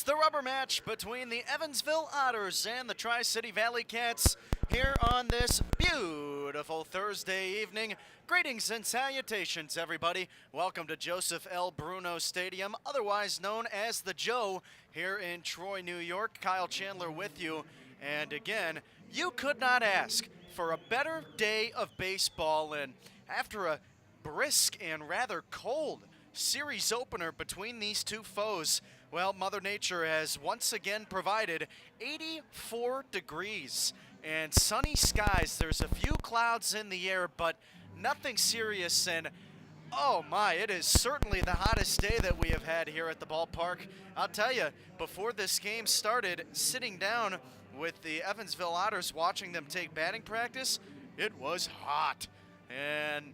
the rubber match between the Evansville Otters and the Tri-City ValleyCats here on this beautiful Thursday evening. Greetings and salutations, everybody. Welcome to Joseph L. Bruno Stadium, otherwise known as the Joe, here in Troy, New York. Kyle Chandler with you. And again, you could not ask for a better day of baseball, and after a brisk and rather cold series opener between these two foes, well, Mother Nature has once again provided 84 degrees and sunny skies. There's a few clouds in the air, but nothing serious, and oh my, it is certainly the hottest day that we have had here at the ballpark. I'll tell you, before this game started, sitting down with the Evansville Otters watching them take batting practice, it was hot. And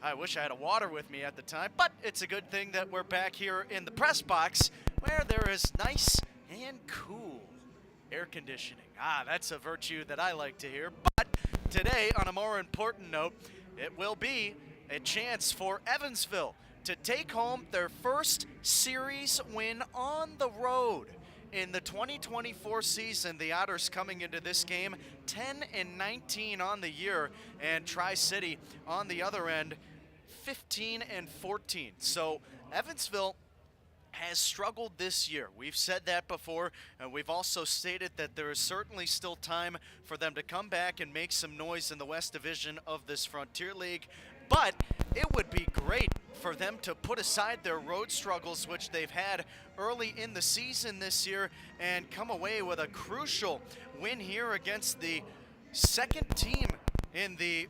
I wish I had a water with me at the time, but it's a good thing that we're back here in the press box where there is nice and cool air conditioning. That's a virtue that I like to hear. But today, on a more important note, it will be a chance for Evansville to take home their first series win on the road. In the 2024 season, the Otters coming into this game 10-19 on the year, and Tri-City on the other end 15-14. So Evansville has struggled this year. We've said that before, and we've also stated that there is certainly still time for them to come back and make some noise in the West Division of this Frontier League. But it would be great for them to put aside their road struggles, which they've had early in the season this year, and come away with a crucial win here against the second team in the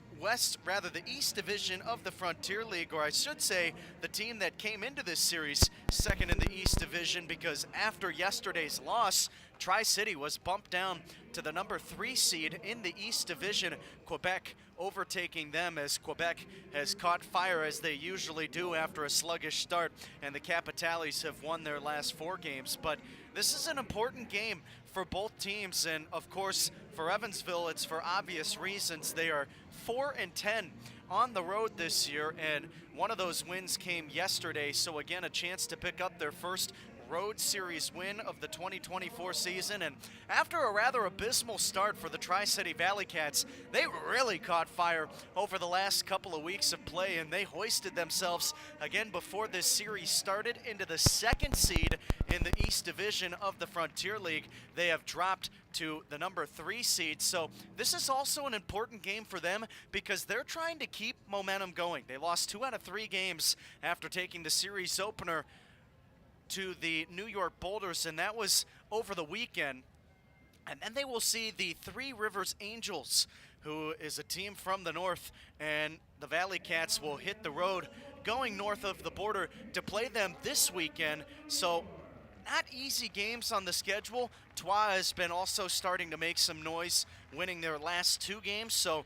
East Division of the Frontier League, or I should say the team that came into this series second in the East Division, because after yesterday's loss, Tri-City was bumped down to the number 3 seed in the East Division, Quebec overtaking them, as Quebec has caught fire as they usually do after a sluggish start, and the Capitales have won their last 4 games. But this is an important game for both teams, and of course for Evansville it's for obvious reasons. They are 4-10 on the road this year, and one of those wins came yesterday, so again a chance to pick up their first road series win of the 2024 season. And after a rather abysmal start for the Tri-City ValleyCats, they really caught fire over the last couple of weeks of play, and they hoisted themselves again before this series started into the 2nd seed in the East Division of the Frontier League. They have dropped to the number 3 seed, so this is also an important game for them because they're trying to keep momentum going. They lost 2 out of 3 games after taking the series opener to the New York Boulders, and that was over the weekend. And then they will see the Three Rivers Angels, who is a team from the north, and the ValleyCats will hit the road going north of the border to play them this weekend. So not easy games on the schedule. Troyes has been also starting to make some noise, winning their last 2 games, so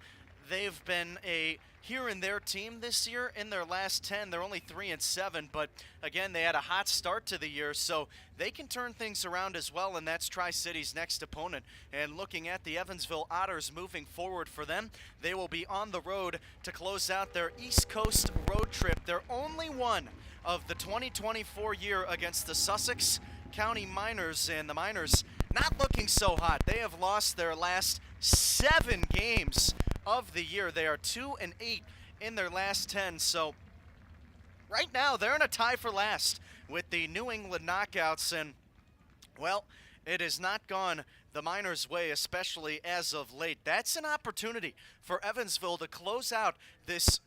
they've been a here and there team this year. In their last 10, they're only 3-7, but again, they had a hot start to the year, so they can turn things around as well, and that's Tri-City's next opponent. And looking at the Evansville Otters moving forward for them, they will be on the road to close out their East Coast road trip. They're only one of the 2024 year against the Sussex County Miners, and the Miners not looking so hot. They have lost their last 7 games of the year. They are 2-8 in their last 10, so right now they're in a tie for last with the New England Knockouts, and well, it has not gone the Miners' way, especially as of late. That's an opportunity for Evansville to close out this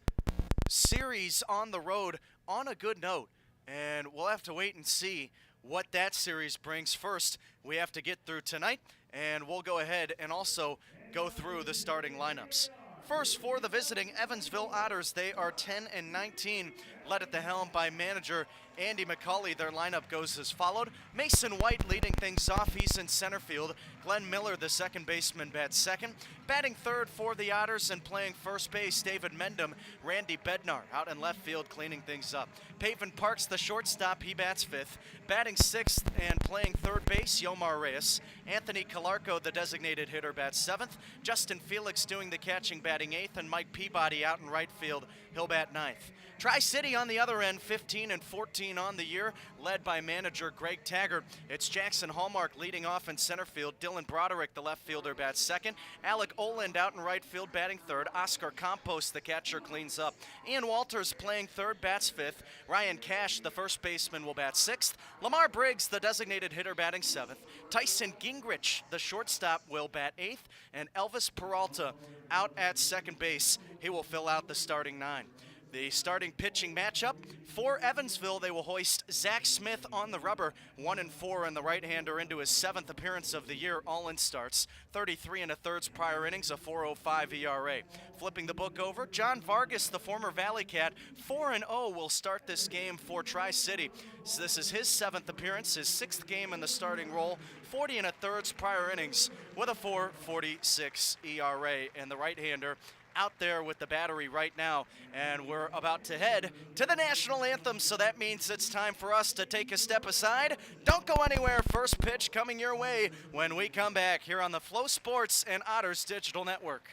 series on the road on a good note, and we'll have to wait and see what that series brings. First, we have to get through tonight, and we'll go ahead and also go through the starting lineups. First, for the visiting Evansville Otters, they are 10-19, led at the helm by manager Andy McCauley. Their lineup goes as followed. Mason White leading things off. He's in center field. Glenn Miller, the second baseman, bats second. Batting third for the Otters and playing first base, David Mendham. Randy Bednar out in left field cleaning things up. Pavin Parks, the shortstop, he bats fifth. Batting sixth and playing third base, Yomar Reyes. Anthony Calarco, the designated hitter, bats seventh. Justin Felix doing the catching, batting eighth. And Mike Peabody out in right field, he'll bat ninth. Tri-City on the other end, 15-14 19 on the year, led by manager Greg Taggart. It's Jackson Hallmark leading off in center field. Dylan Broderick, the left fielder, bats second. Alec Oland out in right field, batting third. Oscar Campos, the catcher, cleans up. Ian Walters playing third, bats fifth. Ryan Cash, the first baseman, will bat sixth. Lamar Briggs, the designated hitter, batting seventh. Tyson Gingrich, the shortstop, will bat eighth. And Elvis Peralta out at second base. He will fill out the starting nine. The starting pitching matchup for Evansville, they will hoist Zach Smith on the rubber, 1-4, and the right-hander into his 7th appearance of the year, all in starts, 33 1/3 prior innings, a 4.05 ERA. Flipping the book over, John Vargas, the former ValleyCat, 4-0, will start this game for Tri-City. So this is his 7th appearance, his 6th game in the starting role, 40 1/3 prior innings with a 4.46 ERA, and the right-hander out there with the battery right now, and we're about to head to the national anthem, so that means it's time for us to take a step aside. Don't go anywhere. First pitch coming your way when we come back here on the Flow Sports and Otters Digital Network.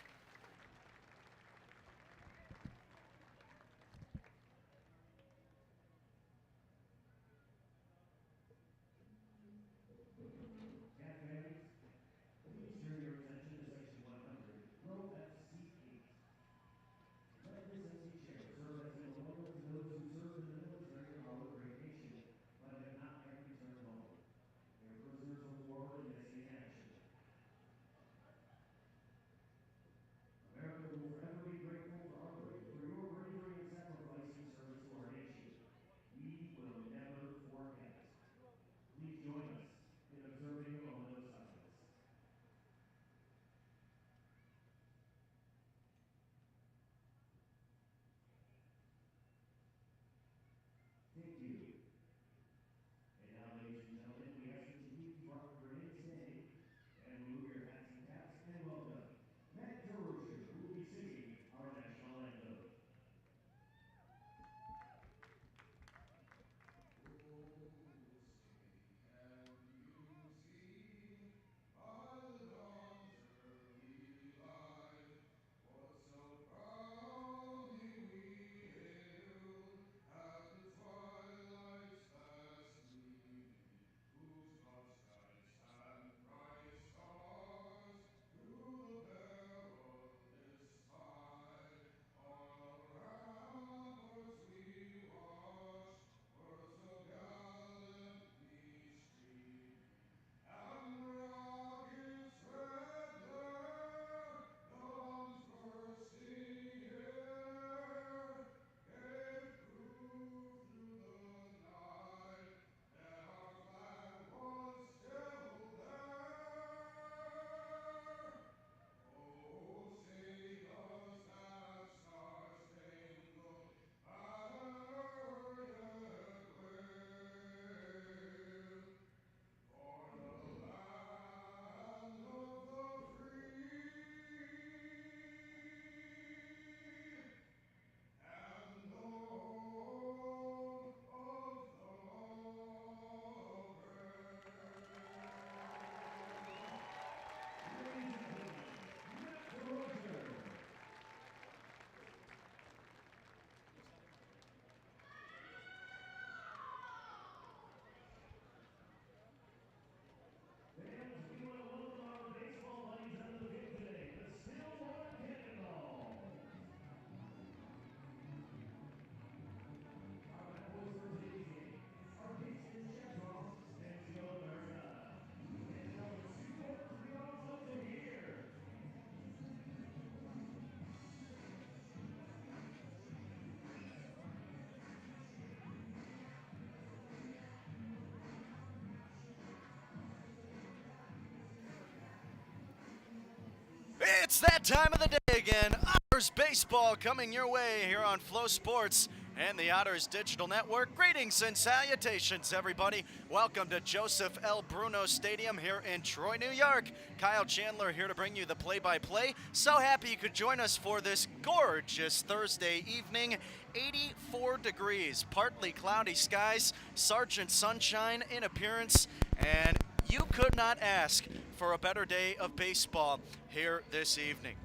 It's that time of the day again. Otters baseball coming your way here on Flow Sports and the Otters Digital Network. Greetings and salutations, everybody. Welcome to Joseph L. Bruno Stadium here in Troy, New York. Kyle Chandler here to bring you the play-by-play. So happy you could join us for this gorgeous Thursday evening. 84 degrees, partly cloudy skies, Sergeant Sunshine in appearance, and you could not ask for a better day of baseball here this evening.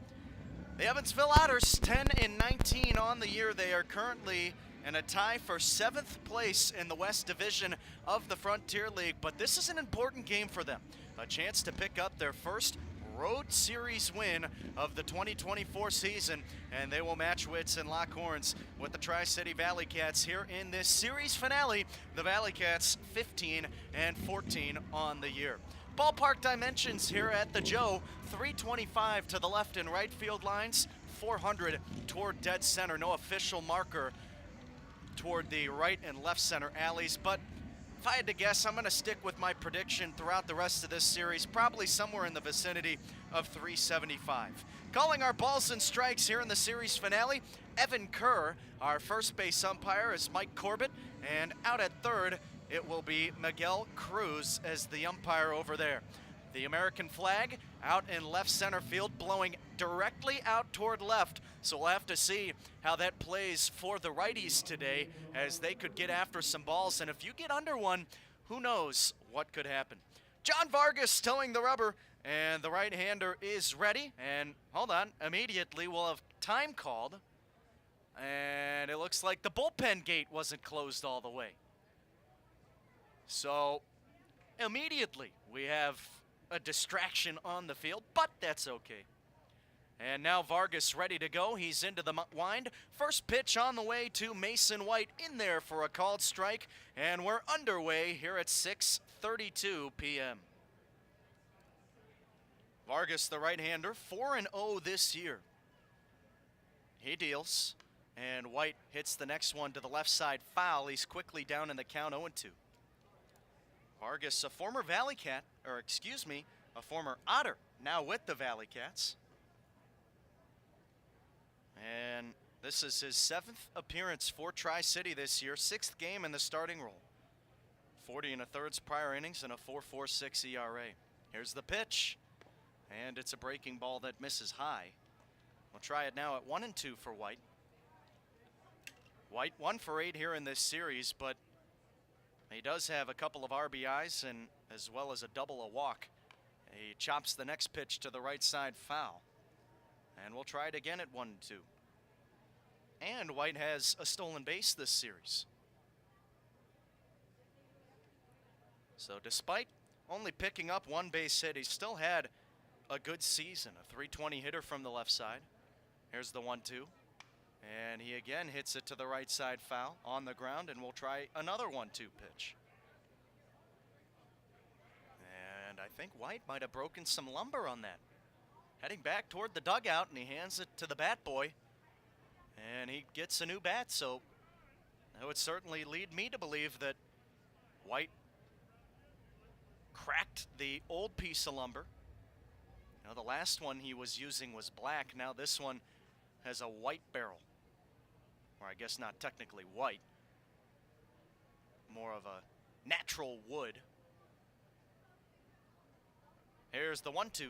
The Evansville Otters, 10-19 on the year. They are currently and a tie for 7th place in the West Division of the Frontier League. But this is an important game for them, a chance to pick up their first road series win of the 2024 season, and they will match wits and lock horns with the Tri-City ValleyCats here in this series finale. The ValleyCats 15-14 on the year. Ballpark dimensions here at the Joe: 325 to the left and right field lines, 400 toward dead center. No official marker toward the right and left center alleys, but if I had to guess, I'm going to stick with my prediction throughout the rest of this series, probably somewhere in the vicinity of 375. Calling our balls and strikes here in the series finale, Evan Kerr. Our first base umpire is Mike Corbett, and out at third, it will be Miguel Cruz as the umpire over there. The American flag out in left center field, blowing directly out toward left. So we'll have to see how that plays for the righties today, as they could get after some balls. And if you get under one, who knows what could happen. John Vargas towing the rubber, and the right-hander is ready. And hold on, immediately we'll have time called. And it looks like the bullpen gate wasn't closed all the way. So immediately we have a distraction on the field, but that's okay. And now Vargas ready to go. He's into the wind. First pitch on the way to Mason White, in there for a called strike, and we're underway here at 6:32 p.m. Vargas, the right-hander, 4-0 this year. He deals, and White hits the next one to the left side foul. He's quickly down in the count, 0-2. Vargas, a former ValleyCat, or excuse me, a former Otter, now with the ValleyCats. And this is his 7th appearance for Tri-City this year, 6th game in the starting role. 40 1/3 prior innings and a 4.46 ERA. Here's the pitch, and it's a breaking ball that misses high. We'll try it now at 1-2 for White. White 1 for 8 here in this series, but he does have a couple of RBIs and as well as a double, a walk. He chops the next pitch to the right side foul. And we'll try it again at 1-2. And White has a stolen base this series. So despite only picking up one base hit, he still had a good season. A .320 hitter from the left side. Here's the 1-2. And he again hits it to the right side foul on the ground, and we'll try another 1-2 pitch. And I think White might have broken some lumber on that. Heading back toward the dugout, and he hands it to the bat boy. And he gets a new bat, so that would certainly lead me to believe that White cracked the old piece of lumber. Now, the last one he was using was black. Now this one has a white barrel. Or I guess not technically white. More of a natural wood. Here's the 1-2.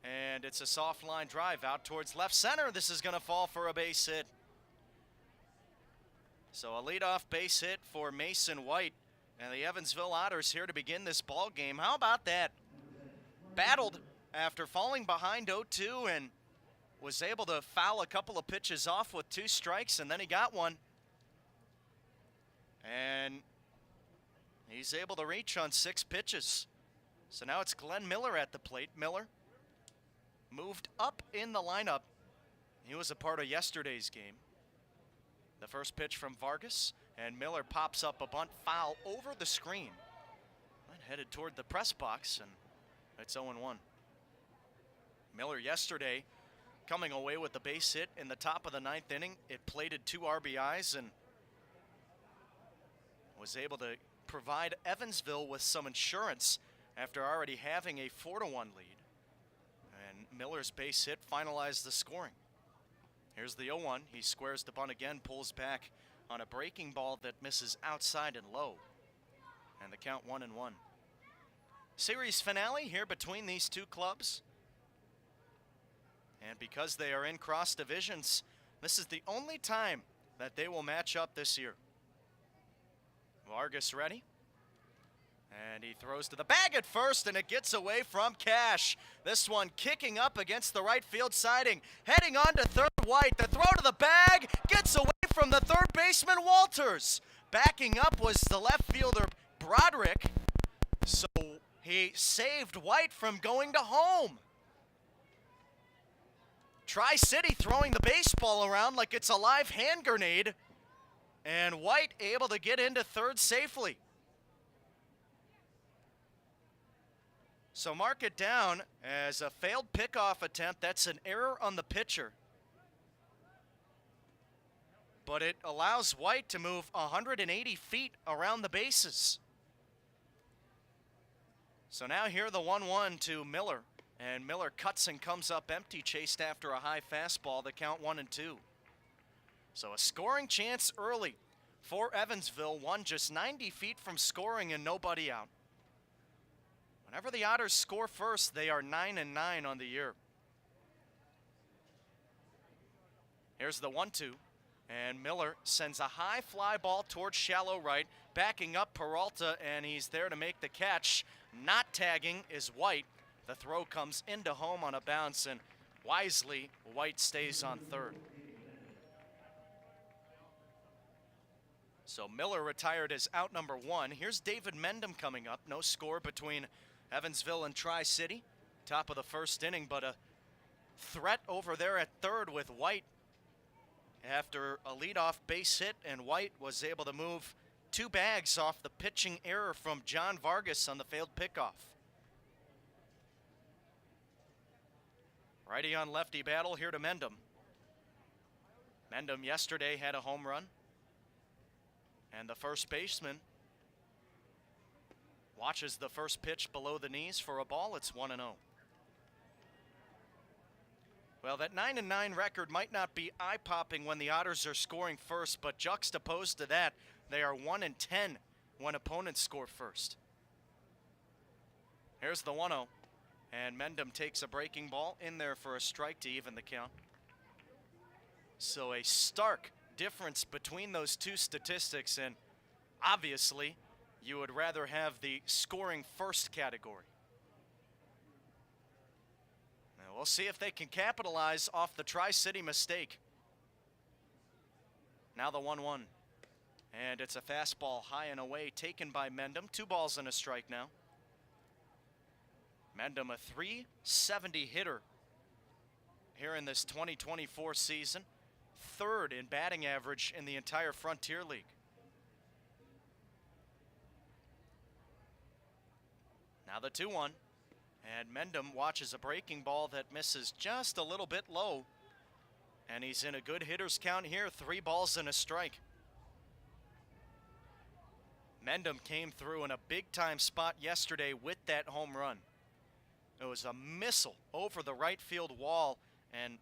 And it's a soft line drive out towards left center. This is going to fall for a base hit. So a leadoff base hit for Mason White. And the Evansville Otters here to begin this ball game. How about that? Battled after falling behind 0-2 and was able to foul a couple of pitches off with 2 strikes, and then he got one. And he's able to reach on 6 pitches. So now it's Glenn Miller at the plate. Miller moved up in the lineup. He was a part of yesterday's game. The first pitch from Vargas, and Miller pops up a bunt foul over the screen. And headed toward the press box, and it's 0-1. Miller yesterday coming away with the base hit in the top of the 9th inning. It plated 2 RBIs and was able to provide Evansville with some insurance after already having a 4-1 lead. And Miller's base hit finalized the scoring. Here's the 0-1. He squares the bunt again, pulls back on a breaking ball that misses outside and low. And the count 1-1. Series finale here between these two clubs. And because they are in cross divisions, this is the only time that they will match up this year. Vargas ready. And he throws to the bag at first, and it gets away from Cash. This one kicking up against the right field siding. Heading on to third, White. The throw to the bag gets away from the third baseman, Walters. Backing up was the left fielder, Broderick. So he saved White from going to home. Tri-City throwing the baseball around like it's a live hand grenade. And White able to get into third safely. So mark it down as a failed pickoff attempt. That's an error on the pitcher. But it allows White to move 180 feet around the bases. So now here the 1-1 to Miller. And Miller cuts and comes up empty, chased after a high fastball. The count 1-2. So a scoring chance early for Evansville. One just 90 feet from scoring and nobody out. Whenever the Otters score first, they are 9-9 on the year. Here's the 1-2. And Miller sends a high fly ball towards shallow right, backing up Peralta, and he's there to make the catch. Not tagging is White. The throw comes into home on a bounce, and wisely, White stays on third. So Miller retired as out number 1. Here's David Mendham coming up. No score between Evansville and Tri-City. Top of the first inning, but a threat over there at third with White after a leadoff base hit, and White was able to move 2 bags off the pitching error from John Vargas on the failed pickoff. Righty on lefty battle here to Mendham. Mendham yesterday had a home run. And the first baseman watches the first pitch below the knees for a ball. It's 1-0. Well, that 9-9 record might not be eye-popping when the Otters are scoring first, but juxtaposed to that, they are 1-10 when opponents score first. Here's the 1-0. And Mendham takes a breaking ball in there for a strike to even the count. So a stark difference between those two statistics, and obviously you would rather have the scoring first category. Now we'll see if they can capitalize off the Tri-City mistake. Now the 1-1. And it's a fastball high and away taken by Mendham. 2 balls and a strike now. Mendham, a .370 hitter here in this 2024 season. 3rd in batting average in the entire Frontier League. Now the 2-1. And Mendham watches a breaking ball that misses just a little bit low. And he's in a good hitter's count here. 3 balls and a strike. Mendham came through in a big-time spot yesterday with that home run. It was a missile over the right field wall, and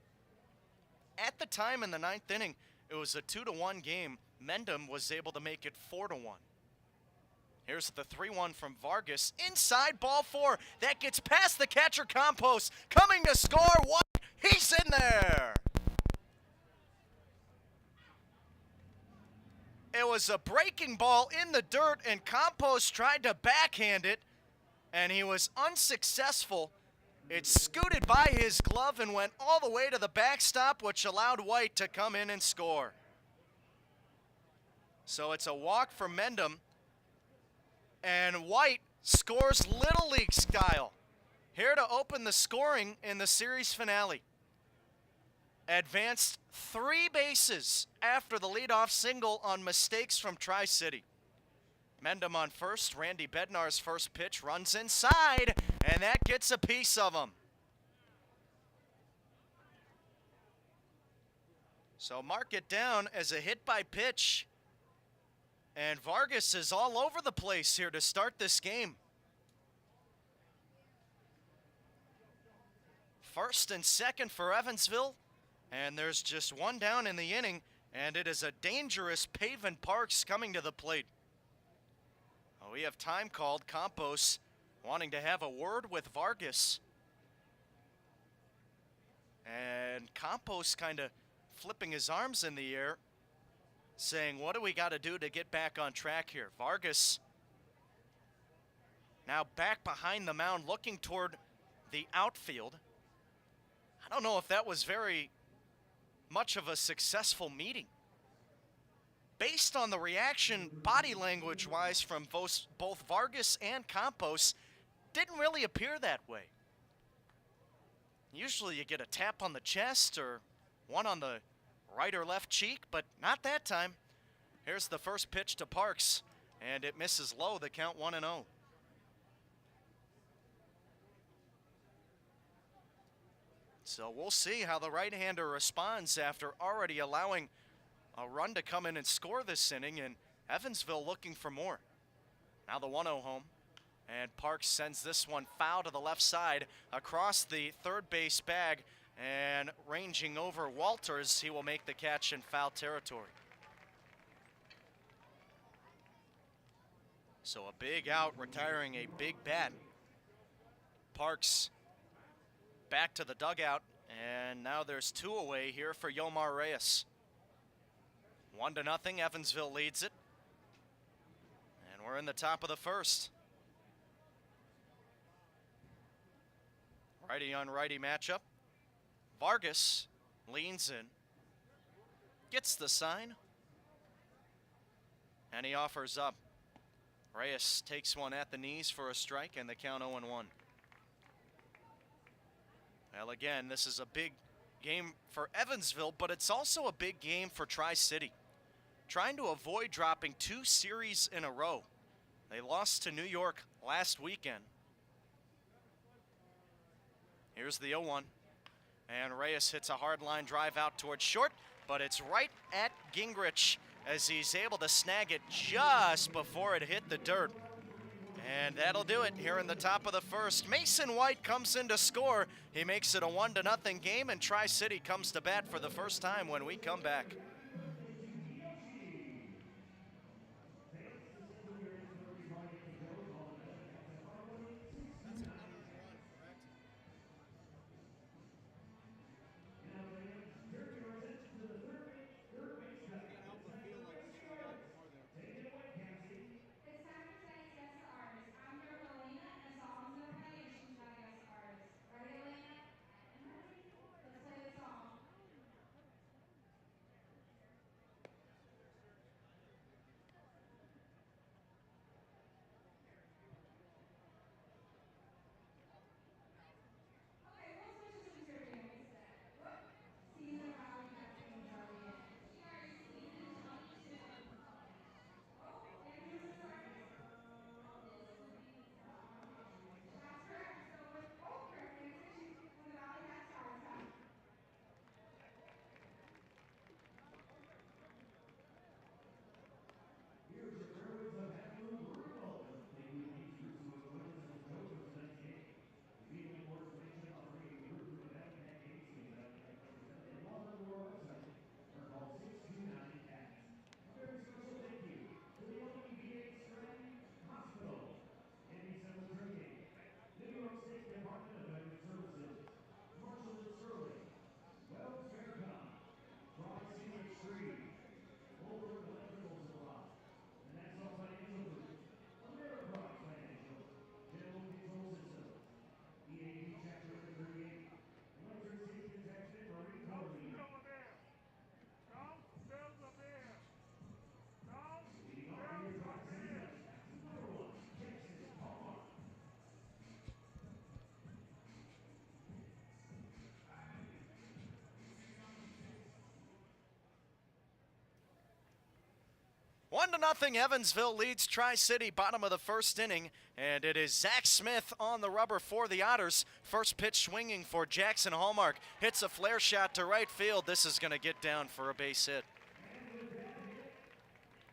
at the time in the 9th inning, it was a 2-1 game. Mendham was able to make it 4-1. Here's the 3-1 from Vargas. Inside, ball 4. That gets past the catcher, Campos. Coming to score. White. He's in there. It was a breaking ball in the dirt, and Campos tried to backhand it, and he was unsuccessful. It scooted by his glove and went all the way to the backstop, which allowed White to come in and score. So it's a walk for Mendham, and White scores Little League style, here to open the scoring in the series finale. Advanced 3 bases after the leadoff single on mistakes from Tri-City. Mendham on first. Randy Bednar's first pitch runs inside, and that gets a piece of him. So mark it down as a hit by pitch. And Vargas is all over the place here to start this game. First and second for Evansville. And there's just 1 down in the inning, and it is a dangerous Pavin Parks coming to the plate. Oh, we have time called. Campos wanting to have a word with Vargas. And Campos kind of flipping his arms in the air, saying, what do we got to do to get back on track here? Vargas now back behind the mound, looking toward the outfield. I don't know if that was very much of a successful meeting. based on the reaction, body language-wise, from both Vargas and Campos, didn't really appear that way. Usually you get a tap on the chest or one on the right or left cheek, but not that time. Here's the first pitch to Parks, and it misses low, the count 1-0. So we'll see how the right-hander responds after already allowing a run to come in and score this inning, and Evansville looking for more. Now the 1-0 home, and Parks sends this one foul to the left side across the third base bag, and ranging over Walters, he will make the catch in foul territory. So a big out, retiring a big bat. Parks back to the dugout, and now there's 2 away here for Yomar Reyes. 1-0, Evansville leads it. And we're in the top of the first. Righty on righty matchup. Vargas leans in, gets the sign, and he offers up. Reyes takes one at the knees for a strike, and the count 0-1. Well, again, this is a big game for Evansville, but it's also a big game for Tri-City. Trying to avoid dropping 2 series in a row. They lost to New York last weekend. Here's the 0-1, and Reyes hits a hard line drive out towards short, but it's right at Gingrich as he's able to snag it just before it hit the dirt. And that'll do it here in the top of the first. Mason White comes in to score. He makes it a 1-0 game, and Tri-City comes to bat for the first time when we come back. One to nothing, Evansville leads Tri-City, bottom of the first inning, and it is Zach Smith on the rubber for the Otters. First pitch swinging for Jackson Hallmark. Hits a flare shot to right field. This is going to get down for a base hit.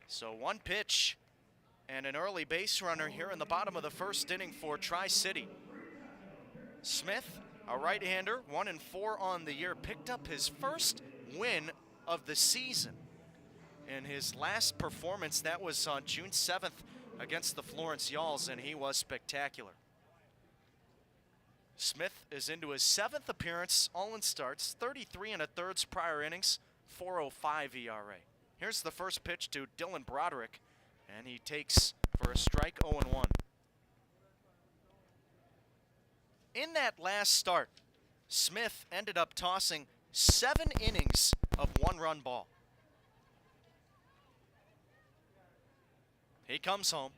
So one pitch and an early base runner here in the bottom of the first inning for Tri-City. Smith, a right-hander, 1-4 on the year, picked up his first win of the season. In his last performance, that was on June 7th against the Florence Yalls, and he was spectacular. Smith is into his 7th appearance, all in starts, 33 1/3 prior innings, 4.05 ERA. Here's the first pitch to Dylan Broderick, and he takes for a strike, 0-1. In that last start, Smith ended up tossing 7 innings of 1-run ball. He comes home,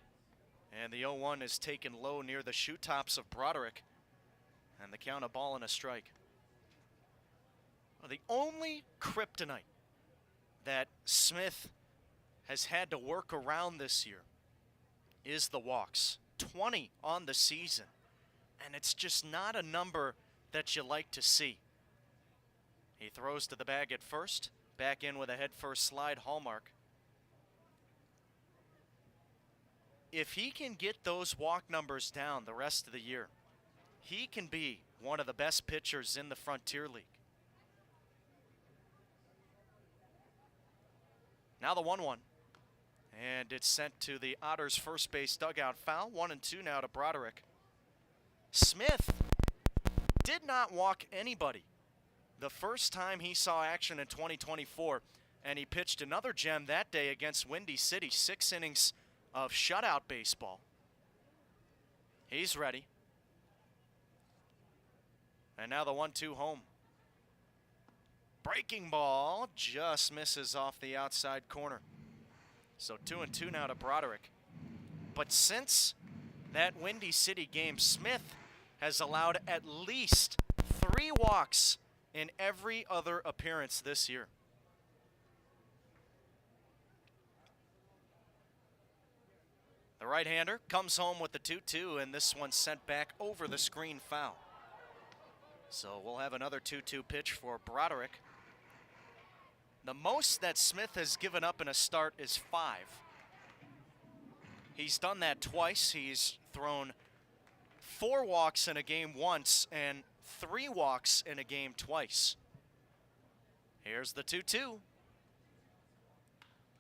and the 0-1 is taken low near the shoe tops of Broderick, and the count, a ball and a strike. Well, the only kryptonite that Smith has had to work around this year is the walks. 20 on the season, and it's just not a number that you like to see. He throws to the bag at first, back in with a head-first slide, Hallmark. If he can get those walk numbers down the rest of the year, he can be one of the best pitchers in the Frontier League. Now the 1-1. And it's sent to the Otters' first base dugout. Foul, 1-2 now to Broderick. Smith did not walk anybody the first time he saw action in 2024, and he pitched another gem that day against Windy City, 6 innings of shutout baseball. He's ready. And now the 1-2 home. Breaking ball just misses off the outside corner. So 2-2 now to Broderick. But since that Windy City game, Smith has allowed at least 3 walks in every other appearance this year. The right-hander comes home with the 2-2, and this one's sent back over the screen, foul. So we'll have another 2-2 pitch for Broderick. The most that Smith has given up in a start is 5. He's done that twice. He's thrown 4 walks in a game once and 3 walks in a game twice. Here's the 2-2.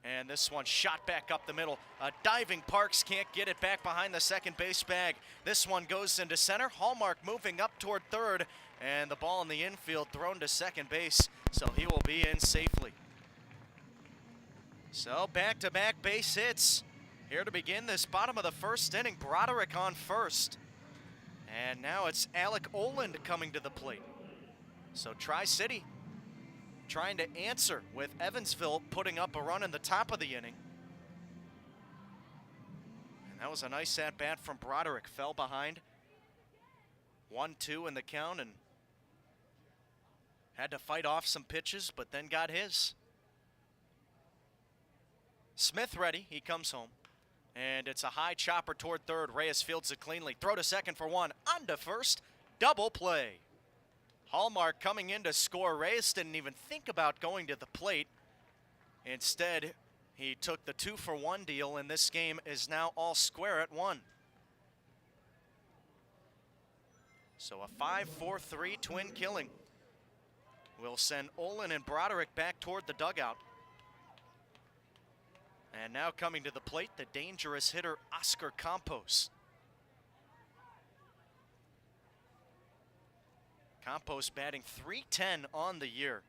And this one shot back up the middle. Diving Parks can't get it back behind the second base bag. This one goes into center. Hallmark moving up toward third. And the ball in the infield thrown to second base. So he will be in safely. So back-to-back base hits. Here to begin this bottom of the first inning. Broderick on first. And now it's Alec Oland coming to the plate. So Tri-City trying to answer with Evansville putting up a run in the top of the inning. And that was a nice at-bat from Broderick. Fell behind. 1-2 in the count and had to fight off some pitches, but then got his. Smith ready. He comes home. And it's a high chopper toward third. Reyes fields it cleanly. Throw to second for 1. On to first. Double play. Hallmark coming in to score. Reyes didn't even think about going to the plate. Instead, he took the 2-for-1 deal, and this game is now all square at 1. So a 5-4-3 twin killing will send Olin and Broderick back toward the dugout. And now coming to the plate, the dangerous hitter, Oscar Campos. Campos batting .310 on the year.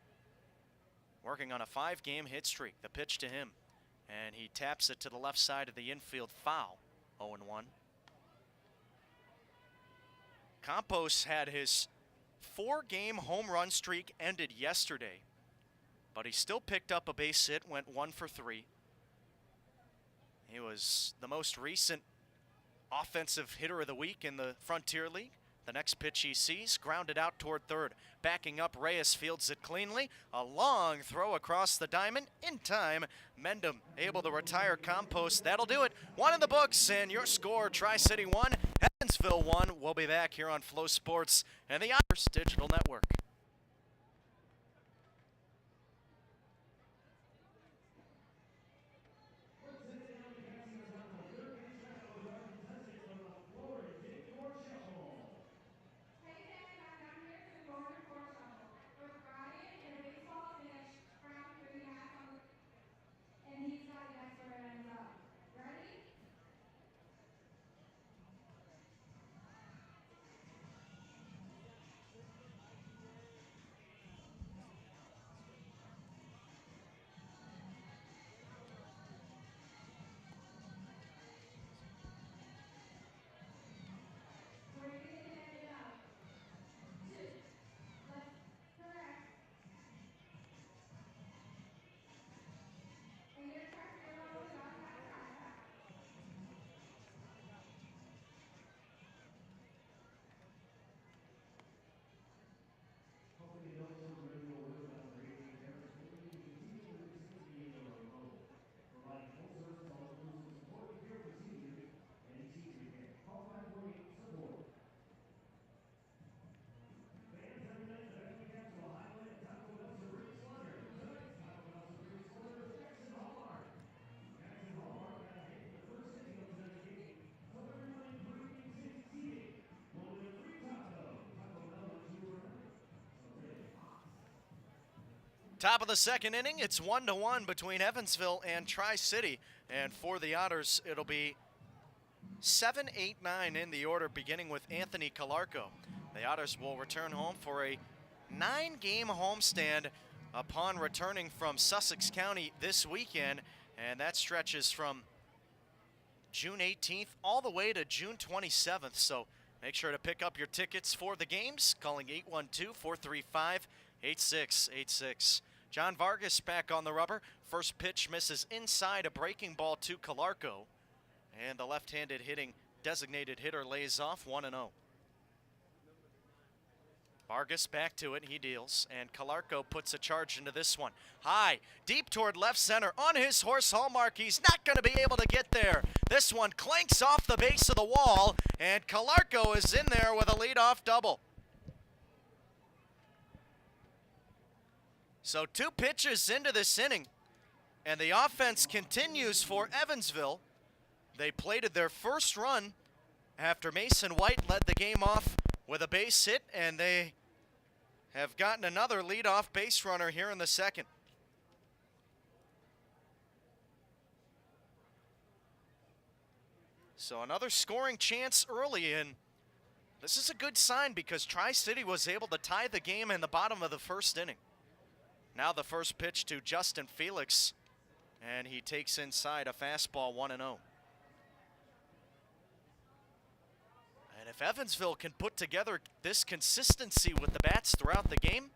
Working on a 5-game hit streak. The pitch to him. And he taps it to the left side of the infield, foul. 0-1. Campos had his 4-game home run streak ended yesterday. But he still picked up a base hit, went 1 for 3. He was the most recent offensive hitter of the week in the Frontier League. The next pitch he sees, grounded out toward third. Backing up, Reyes fields it cleanly. A long throw across the diamond. In time, Mendham able to retire Campos. That'll do it. 1 in the books, and your score, Tri-City 1, Evansville 1. We'll be back here on Flow Sports and the Otters Digital Network. Top of the second inning, it's 1-1 between Evansville and Tri-City. And for the Otters, it'll be 7, 8, 9 in the order, beginning with Anthony Calarco. The Otters will return home for a 9-game homestand upon returning from Sussex County this weekend. And that stretches from June 18th all the way to June 27th. So make sure to pick up your tickets for the games, calling 812-435-8686. John Vargas back on the rubber. First pitch misses inside, a breaking ball to Calarco. And the left-handed hitting designated hitter lays off 1-0. Vargas back to it, he deals, and Calarco puts a charge into this one. High, deep toward left center, on his horse Hallmark, he's not going to be able to get there. This one clanks off the base of the wall, and Calarco is in there with a leadoff double. So 2 pitches into this inning, and the offense continues for Evansville. They plated their first run after Mason White led the game off with a base hit, and they have gotten another leadoff base runner here in the second. So another scoring chance early, and this is a good sign because Tri-City was able to tie the game in the bottom of the first inning. Now the first pitch to Justin Felix, and he takes inside a fastball 1-0. And if Evansville can put together this consistency with the bats throughout the game,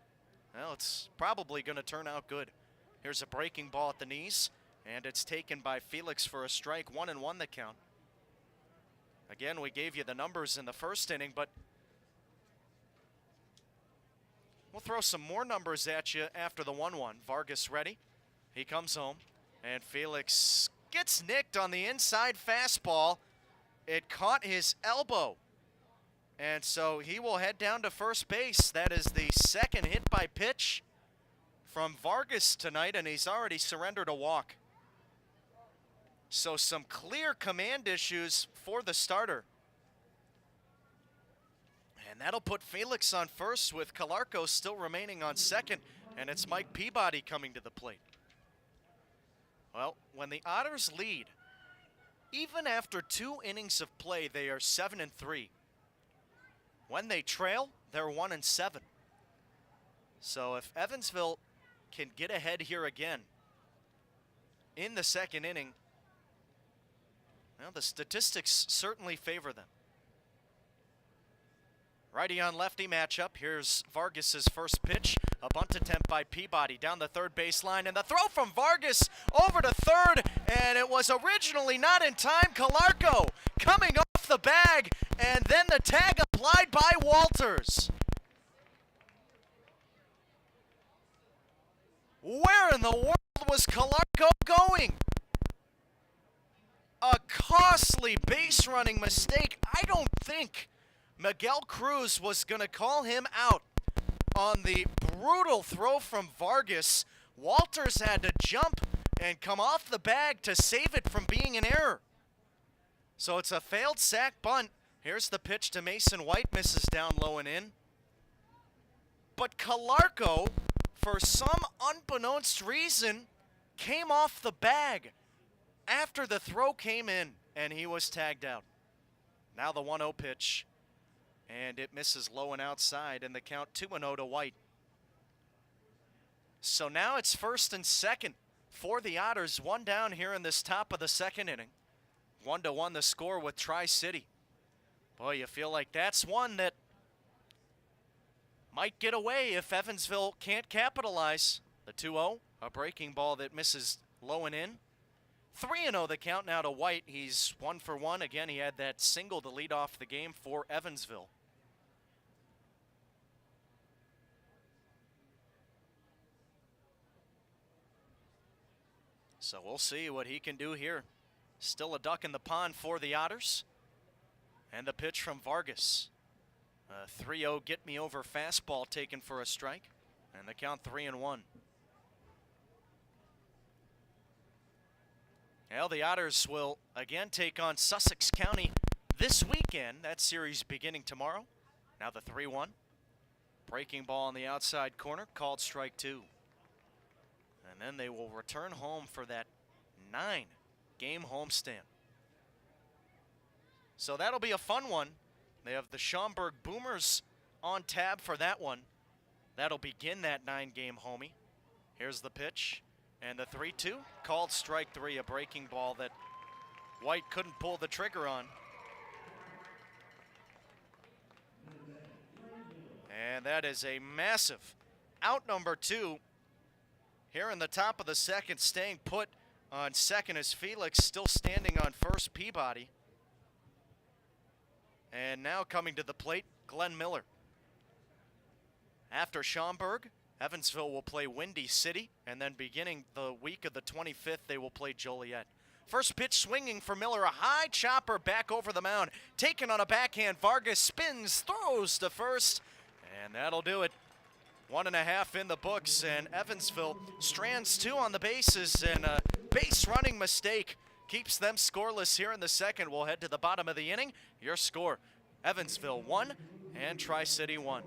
well, it's probably going to turn out good. Here's a breaking ball at the knees, and it's taken by Felix for a strike. 1-1 the count. Again, we gave you the numbers in the first inning, but we'll throw some more numbers at you after the 1-1. Vargas ready. He comes home, and Felix gets nicked on the inside fastball. It caught his elbow, and so he will head down to first base. That is the second hit by pitch from Vargas tonight, and he's already surrendered a walk. So some clear command issues for the starter. And that'll put Felix on first with Calarco still remaining on second, and it's Mike Peabody coming to the plate. Well, when the Otters lead, even after 2 innings of play, they are 7-3. When they trail, they're 1-7. So if Evansville can get ahead here again in the second inning, well, the statistics certainly favor them. Righty on lefty matchup. Here's Vargas's first pitch. A bunt attempt by Peabody down the third baseline, and the throw from Vargas over to third, and it was originally not in time. Calarco coming off the bag, and then the tag applied by Walters. Where in the world was Calarco going? A costly base running mistake. I don't think Miguel Cruz was going to call him out on the brutal throw from Vargas. Walters had to jump and come off the bag to save it from being an error. So it's a failed sac bunt. Here's the pitch to Mason White, misses down low and in. But Calarco, for some unbeknownst reason, came off the bag after the throw came in, and he was tagged out. Now the 1-0 pitch, and it misses low and outside, and the count 2-0 to White. So now it's first and second for the Otters. 1 down here in this top of the second inning. 1-1 the score with Tri-City. Boy, you feel like that's one that might get away if Evansville can't capitalize. The 2-0, a breaking ball that misses low and in. 3-0 the count now to White. He's 1 for 1. Again, he had that single to lead off the game for Evansville. So we'll see what he can do here. Still a duck in the pond for the Otters. And the pitch from Vargas. 3-0 get-me-over fastball taken for a strike. And the count 3-1. Well, the Otters will again take on Sussex County this weekend. That series beginning tomorrow. Now the 3-1. Breaking ball on the outside corner, called strike 2. And then they will return home for that 9-game homestand. So that'll be a fun one. They have the Schaumburg Boomers on tab for that one. That'll begin that 9-game homie. Here's the pitch. And the 3-2, called strike 3, a breaking ball that White couldn't pull the trigger on. And that is a massive out, number 2. Here in the top of the second, staying put on second is Felix, still standing on first, Peabody. And now coming to the plate, Glenn Miller. After Schaumburg, Evansville will play Windy City, and then beginning the week of the 25th, they will play Joliet. First pitch swinging for Miller, a high chopper back over the mound. Taken on a backhand, Vargas spins, throws to first, and that'll do it. 1.5 in the books, and Evansville strands 2 on the bases, and a base running mistake keeps them scoreless here in the second. We'll head to the bottom of the inning. Your score, Evansville 1 and Tri-City 1.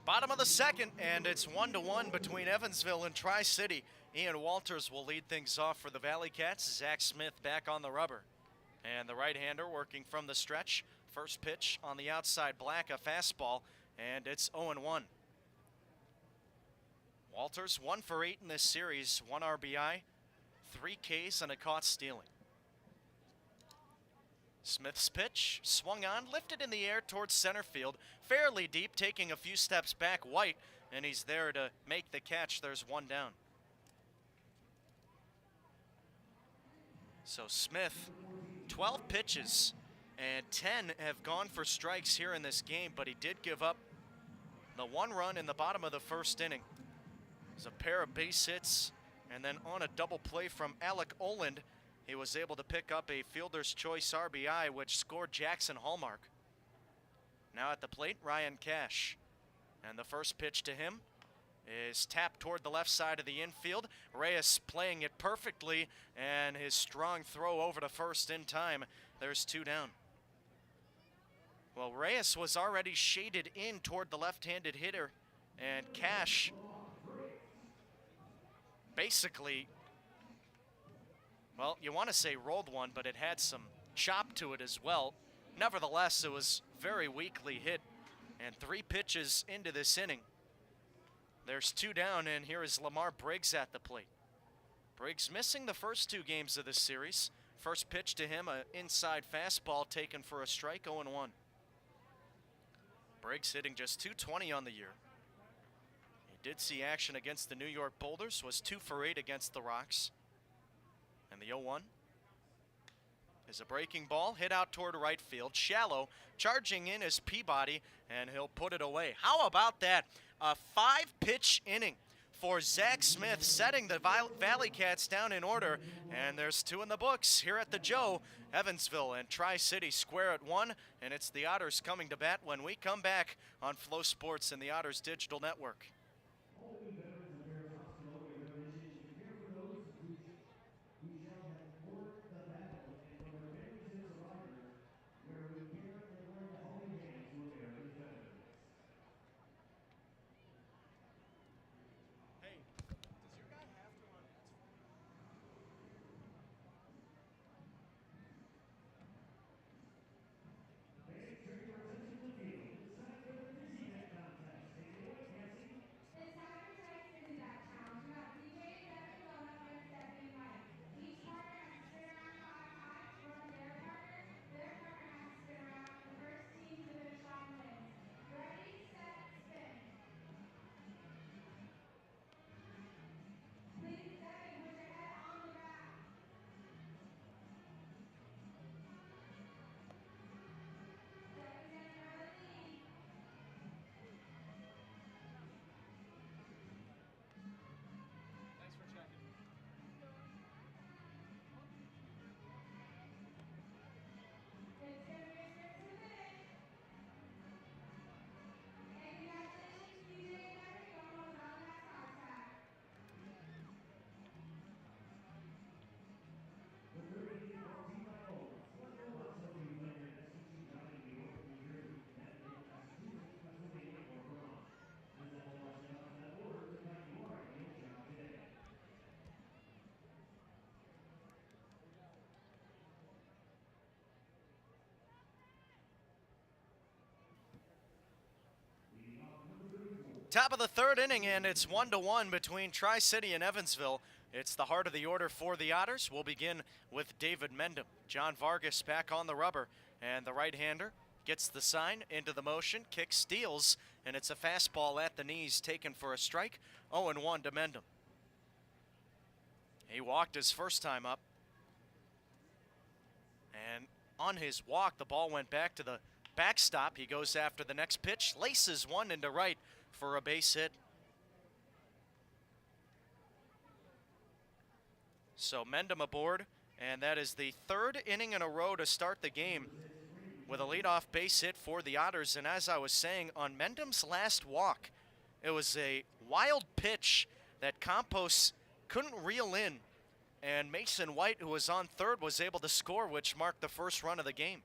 Bottom of the second, and it's 1-1 between Evansville and Tri-City. Ian Walters will lead things off for the ValleyCats. Zach Smith back on the rubber. And the right-hander working from the stretch. First pitch on the outside, Black, a fastball, and it's 0-1. Walters 1 for 8 in this series, 1 RBI, 3 Ks, and a caught stealing. Smith's pitch, swung on, lifted in the air towards center field, fairly deep, taking a few steps back, White, and he's there to make the catch. There's 1 down. So Smith, 12 pitches, and 10 have gone for strikes here in this game, but he did give up the 1 run in the bottom of the first inning. It was a pair of base hits, and then on a double play from Alec Oland, he was able to pick up a fielder's choice RBI, which scored Jackson Hallmark. Now at the plate, Ryan Cash. And the first pitch to him is tapped toward the left side of the infield. Reyes playing it perfectly, and his strong throw over to first in time. There's 2 down. Well, Reyes was already shaded in toward the left-handed hitter, and Cash basically, well, you want to say rolled one, but it had some chop to it as well. Nevertheless, it was very weakly hit, and 3 pitches into this inning. There's 2 down, and here is Lamar Briggs at the plate. Briggs missing the first 2 games of this series. First pitch to him, an inside fastball taken for a strike, 0-1. Briggs hitting just .220 on the year. He did see action against the New York Boulders, was 2 for 8 against the Rocks. And the 0-1 is a breaking ball hit out toward right field. Shallow charging in is Peabody, and he'll put it away. How about that? A 5-pitch inning. for Zach Smith, setting the ValleyCats down in order. And there's 2 in the books here at the Joe. Evansville and Tri-City square at 1, and it's the Otters coming to bat when we come back on Flow Sports and the Otters Digital Network. Top of the 3rd inning, and it's 1-1 between Tri-City and Evansville. It's the heart of the order for the Otters. We'll begin with David Mendham. John Vargas back on the rubber, and the right-hander gets the sign into the motion, kick, steals, and it's a fastball at the knees taken for a strike. 0-1 to Mendham. He walked his first time up, and on his walk, the ball went back to the backstop. He goes after the next pitch, laces one into right for a base hit. So Mendham aboard, and that is the 3rd inning in a row to start the game with a leadoff base hit for the Otters. And as I was saying, on Mendham's last walk, it was a wild pitch that Campos couldn't reel in, and Mason White, who was on third, was able to score, which marked the first run of the game.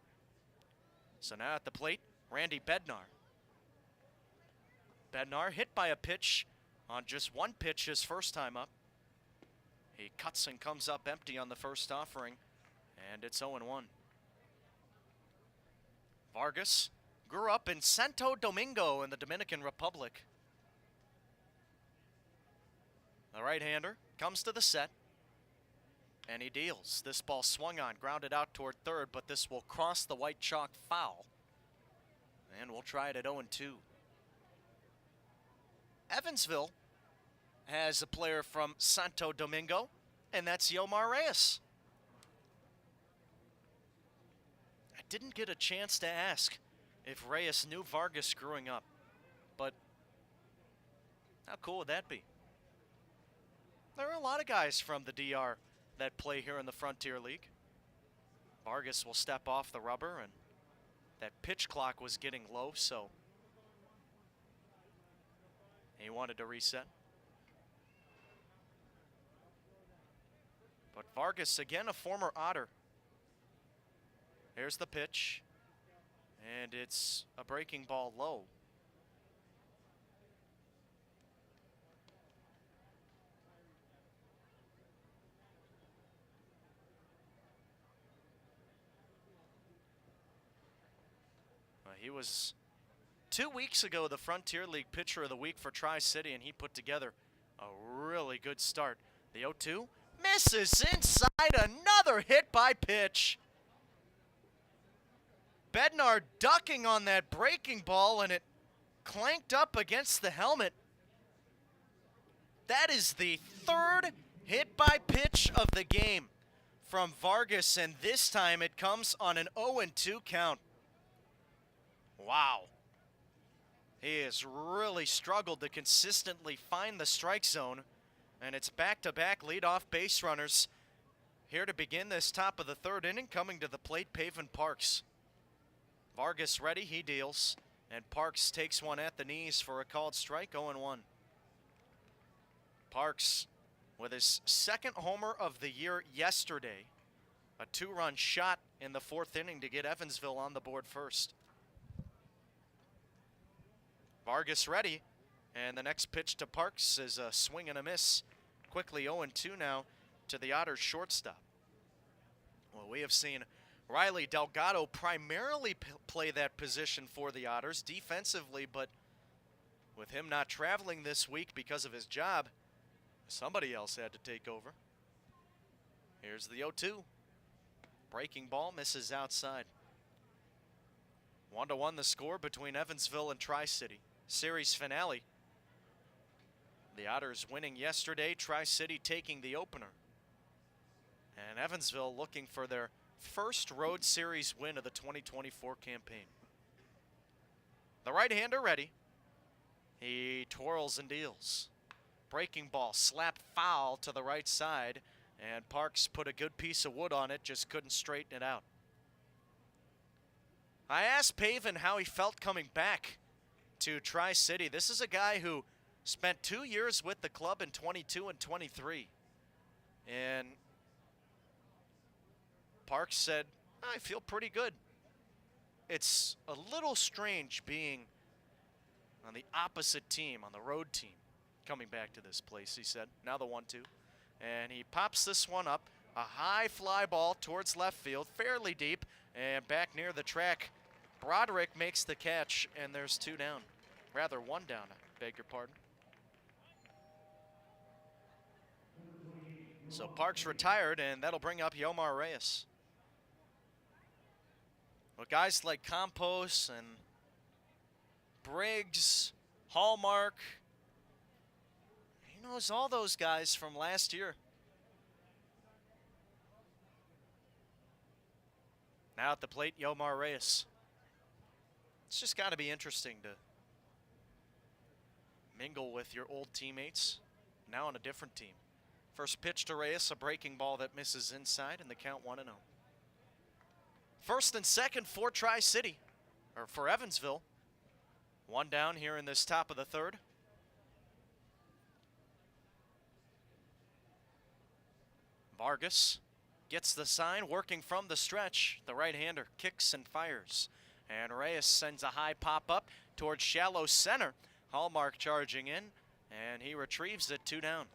So now at the plate, Randy Bednar. Bednar hit by a pitch on just one pitch his first time up. He cuts and comes up empty on the first offering, and it's 0-1. Vargas grew up in Santo Domingo in the Dominican Republic. The right-hander comes to the set, and he deals. This ball swung on, grounded out toward third, but this will cross the white chalk foul. And we'll try it at 0-2. Evansville has a player from Santo Domingo, and that's Yomar Reyes. I didn't get a chance to ask if Reyes knew Vargas growing up, but how cool would that be? There are a lot of guys from the DR that play here in the Frontier League. Vargas will step off the rubber, and that pitch clock was getting low, so he wanted to reset. But Vargas, again, a former Otter. Here's the pitch, and it's a breaking ball low. He was 2 weeks ago the Frontier League Pitcher of the Week for Tri-City, and he put together a really good start. The 0-2 misses inside, another hit by pitch. Bednar ducking on that breaking ball, and it clanked up against the helmet. That is the 3rd hit by pitch of the game from Vargas, and this time it comes on an 0-2 count. Wow. He has really struggled to consistently find the strike zone, and it's back-to-back leadoff base runners here to begin this top of the third inning. Coming to the plate, Pavin Parks. Vargas ready, he deals, and Parks takes one at the knees for a called strike, 0-1. Parks with his second homer of the year yesterday, a 2-run shot in the fourth inning to get Evansville on the board first. Vargas ready, and the next pitch to Parks is a swing and a miss. Quickly 0-2 now to the Otters shortstop. Well, we have seen Riley Delgado primarily play that position for the Otters defensively, but with him not traveling this week because of his job, somebody else had to take over. Here's the 0-2. Breaking ball misses outside. 1-1 the score between Evansville and Tri-City. Series finale. The Otters winning yesterday, Tri-City taking the opener. And Evansville looking for their first road series win of the 2024 campaign. The right-hander ready. He twirls and deals. Breaking ball slapped foul to the right side, and Parks put a good piece of wood on it, just couldn't straighten it out. I asked Pavin how he felt coming back to Tri-City. This is a guy who spent 2 years with the club in 22 and 23. And Parks said, I feel pretty good. It's a little strange being on the opposite team, on the road team, coming back to this place, he said. Now the 1-2. And he pops this one up. A high fly ball towards left field, fairly deep, and back near the track. Broderick makes the catch, and there's 2 down. Rather, 1 down, I beg your pardon. So Parks retired, and that'll bring up Yomar Reyes. Well, guys like Campos and Briggs, Hallmark, he knows all those guys from last year. Now at the plate, Yomar Reyes. It's just got to be interesting to mingle with your old teammates, now on a different team. First pitch to Reyes, a breaking ball that misses inside, and the count 1-0. First and second for Tri-City, or for Evansville. 1 down here in this top of the third. Vargas gets the sign, working from the stretch. The right-hander kicks and fires. And Reyes sends a high pop-up towards shallow center. Hallmark charging in, and he retrieves it, 2 down.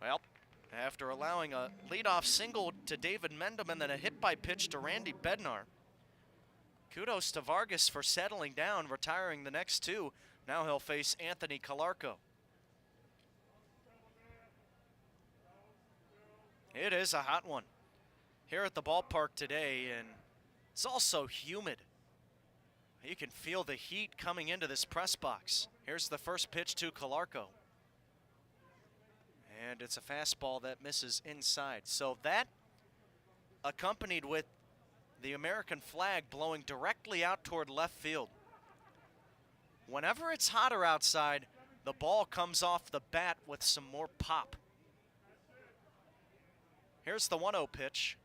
Well, after allowing a leadoff single to David Mendham and then a hit-by pitch to Randy Bednar, kudos to Vargas for settling down, retiring the next 2. Now he'll face Anthony Calarco. It is a hot one here at the ballpark today, and it's also humid. You can feel the heat coming into this press box. Here's the first pitch to Calarco. And it's a fastball that misses inside. So that, accompanied with the American flag blowing directly out toward left field. Whenever it's hotter outside, the ball comes off the bat with some more pop. Here's the 1-0 pitch.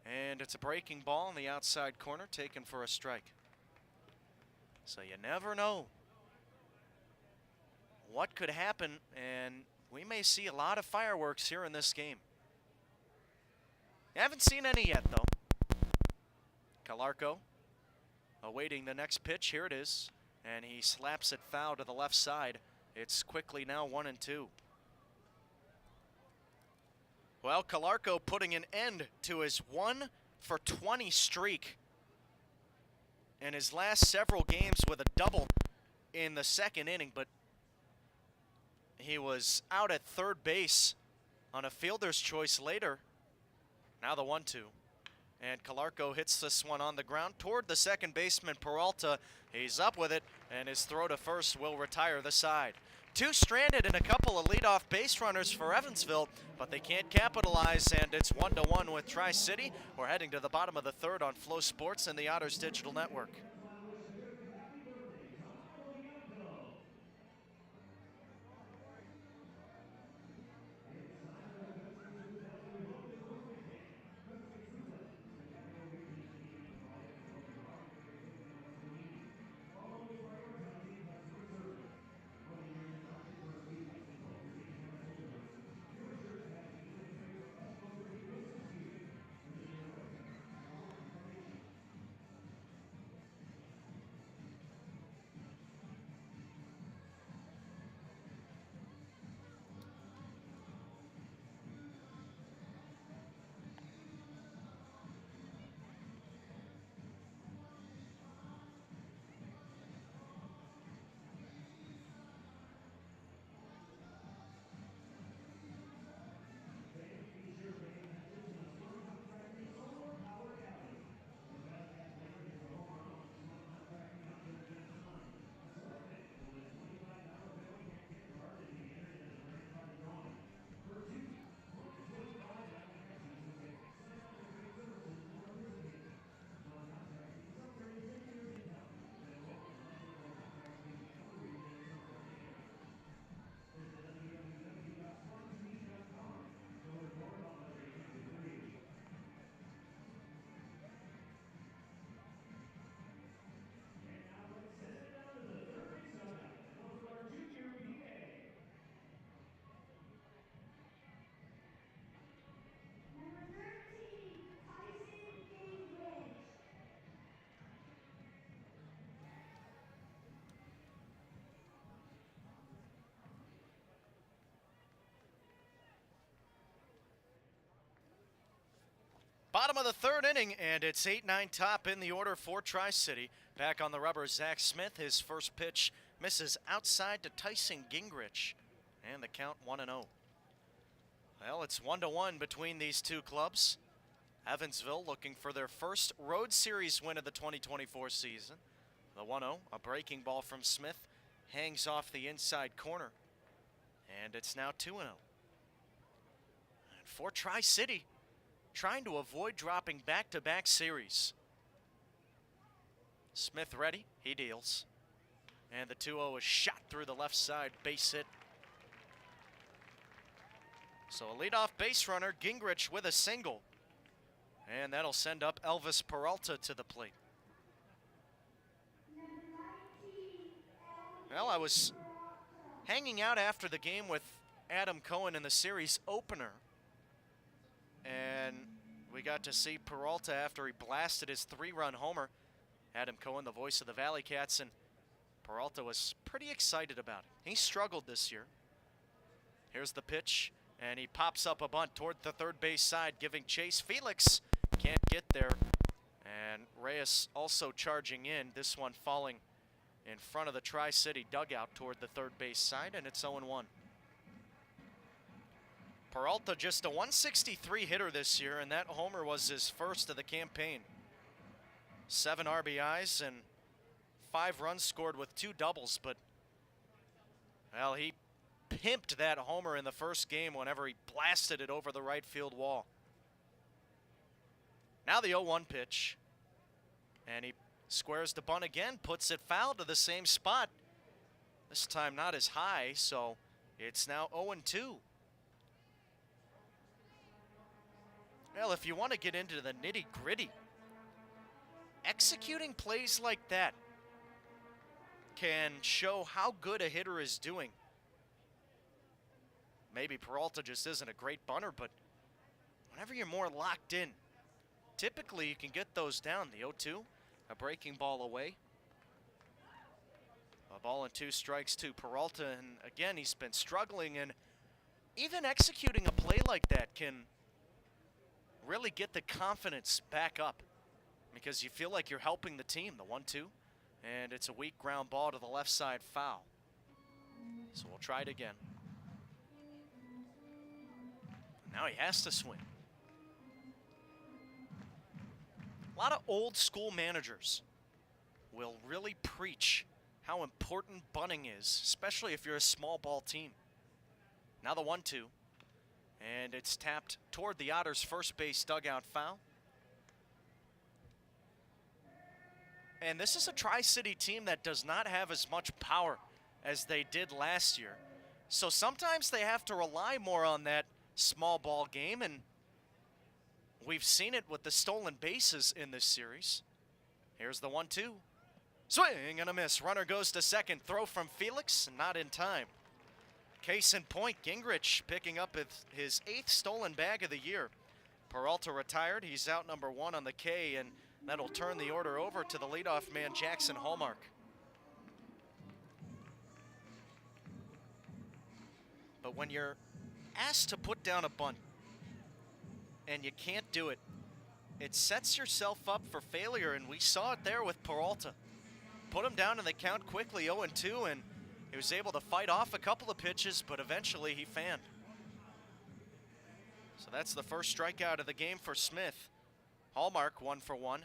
And it's a breaking ball in the outside corner, taken for a strike. So you never know what could happen, and we may see a lot of fireworks here in this game. Haven't seen any yet, though. Calarco awaiting the next pitch. Here it is, and he slaps it foul to the left side. It's quickly now 1-2. Well, Calarco putting an end to his 1-for-20 streak in his last several games with a double in the second inning, but he was out at third base on a fielder's choice later. Now the 1-2. And Calarco hits this one on the ground toward the second baseman, Peralta. He's up with it, and his throw to first will retire the side. Two stranded and a couple of leadoff base runners for Evansville, but they can't capitalize, and it's 1-1 with Tri-City. We're heading to the bottom of the third on Flow Sports and the Otters Digital Network. Bottom of the third inning, and it's 8-9 top in the order for Tri-City. Back on the rubber, Zach Smith. His first pitch misses outside to Tyson Gingrich, and the count 1-0. Well, it's 1-1 between these two clubs. Evansville looking for their first road series win of the 2024 season. The 1-0, a breaking ball from Smith, hangs off the inside corner, and it's now 2-0. And for Tri-City, trying to avoid dropping back-to-back series. Smith ready, he deals. And the 2-0 is shot through the left side, base hit. So a leadoff base runner, Gingrich with a single. And that'll send up Elvis Peralta to the plate. Well, I was hanging out after the game with Adam Cohen in the series opener. And we got to see Peralta after he blasted his 3-run homer. Adam Cohen, the voice of the ValleyCats, and Peralta was pretty excited about it. He struggled this year. Here's the pitch, and he pops up a bunt toward the third base side, giving chase. Felix can't get there, and Reyes also charging in, this one falling in front of the Tri-City dugout toward the third base side, and it's 0-1. Peralta just a 163 hitter this year, and that homer was his first of the campaign. 7 RBIs and 5 runs scored with 2 doubles, but, well, he pimped that homer in the first game whenever he blasted it over the right field wall. Now the 0-1 pitch, and he squares the bunt again, puts it foul to the same spot. This time not as high, so it's now 0-2. Well, if you want to get into the nitty-gritty, executing plays like that can show how good a hitter is doing. Maybe Peralta just isn't a great bunter, but whenever you're more locked in, typically you can get those down. The 0-2, a breaking ball away. A ball and 2 strikes to Peralta, and again, he's been struggling, and even executing a play like that can really get the confidence back up because you feel like you're helping the team. The 1-2, and it's a weak ground ball to the left side, foul. So we'll try it again. Now he has to swing. A lot of old school managers will really preach how important bunting is, especially if you're a small ball team. Now the 1-2, and it's tapped toward the Otters' first base dugout foul. And this is a Tri-City team that does not have as much power as they did last year. So sometimes they have to rely more on that small ball game, and we've seen it with the stolen bases in this series. Here's the 1-2. Swing and a miss. Runner goes to second. Throw from Felix, not in time. Case in point, Gingrich picking up his 8th stolen bag of the year. Peralta retired. He's out number 1 on the K, and that'll turn the order over to the leadoff man, Jackson Hallmark. But when you're asked to put down a bunt and you can't do it, it sets yourself up for failure, and we saw it there with Peralta. Put him down in the count quickly, 0-2, and he was able to fight off a couple of pitches, but eventually he fanned. So that's the first strikeout of the game for Smith. Hallmark 1 for 1.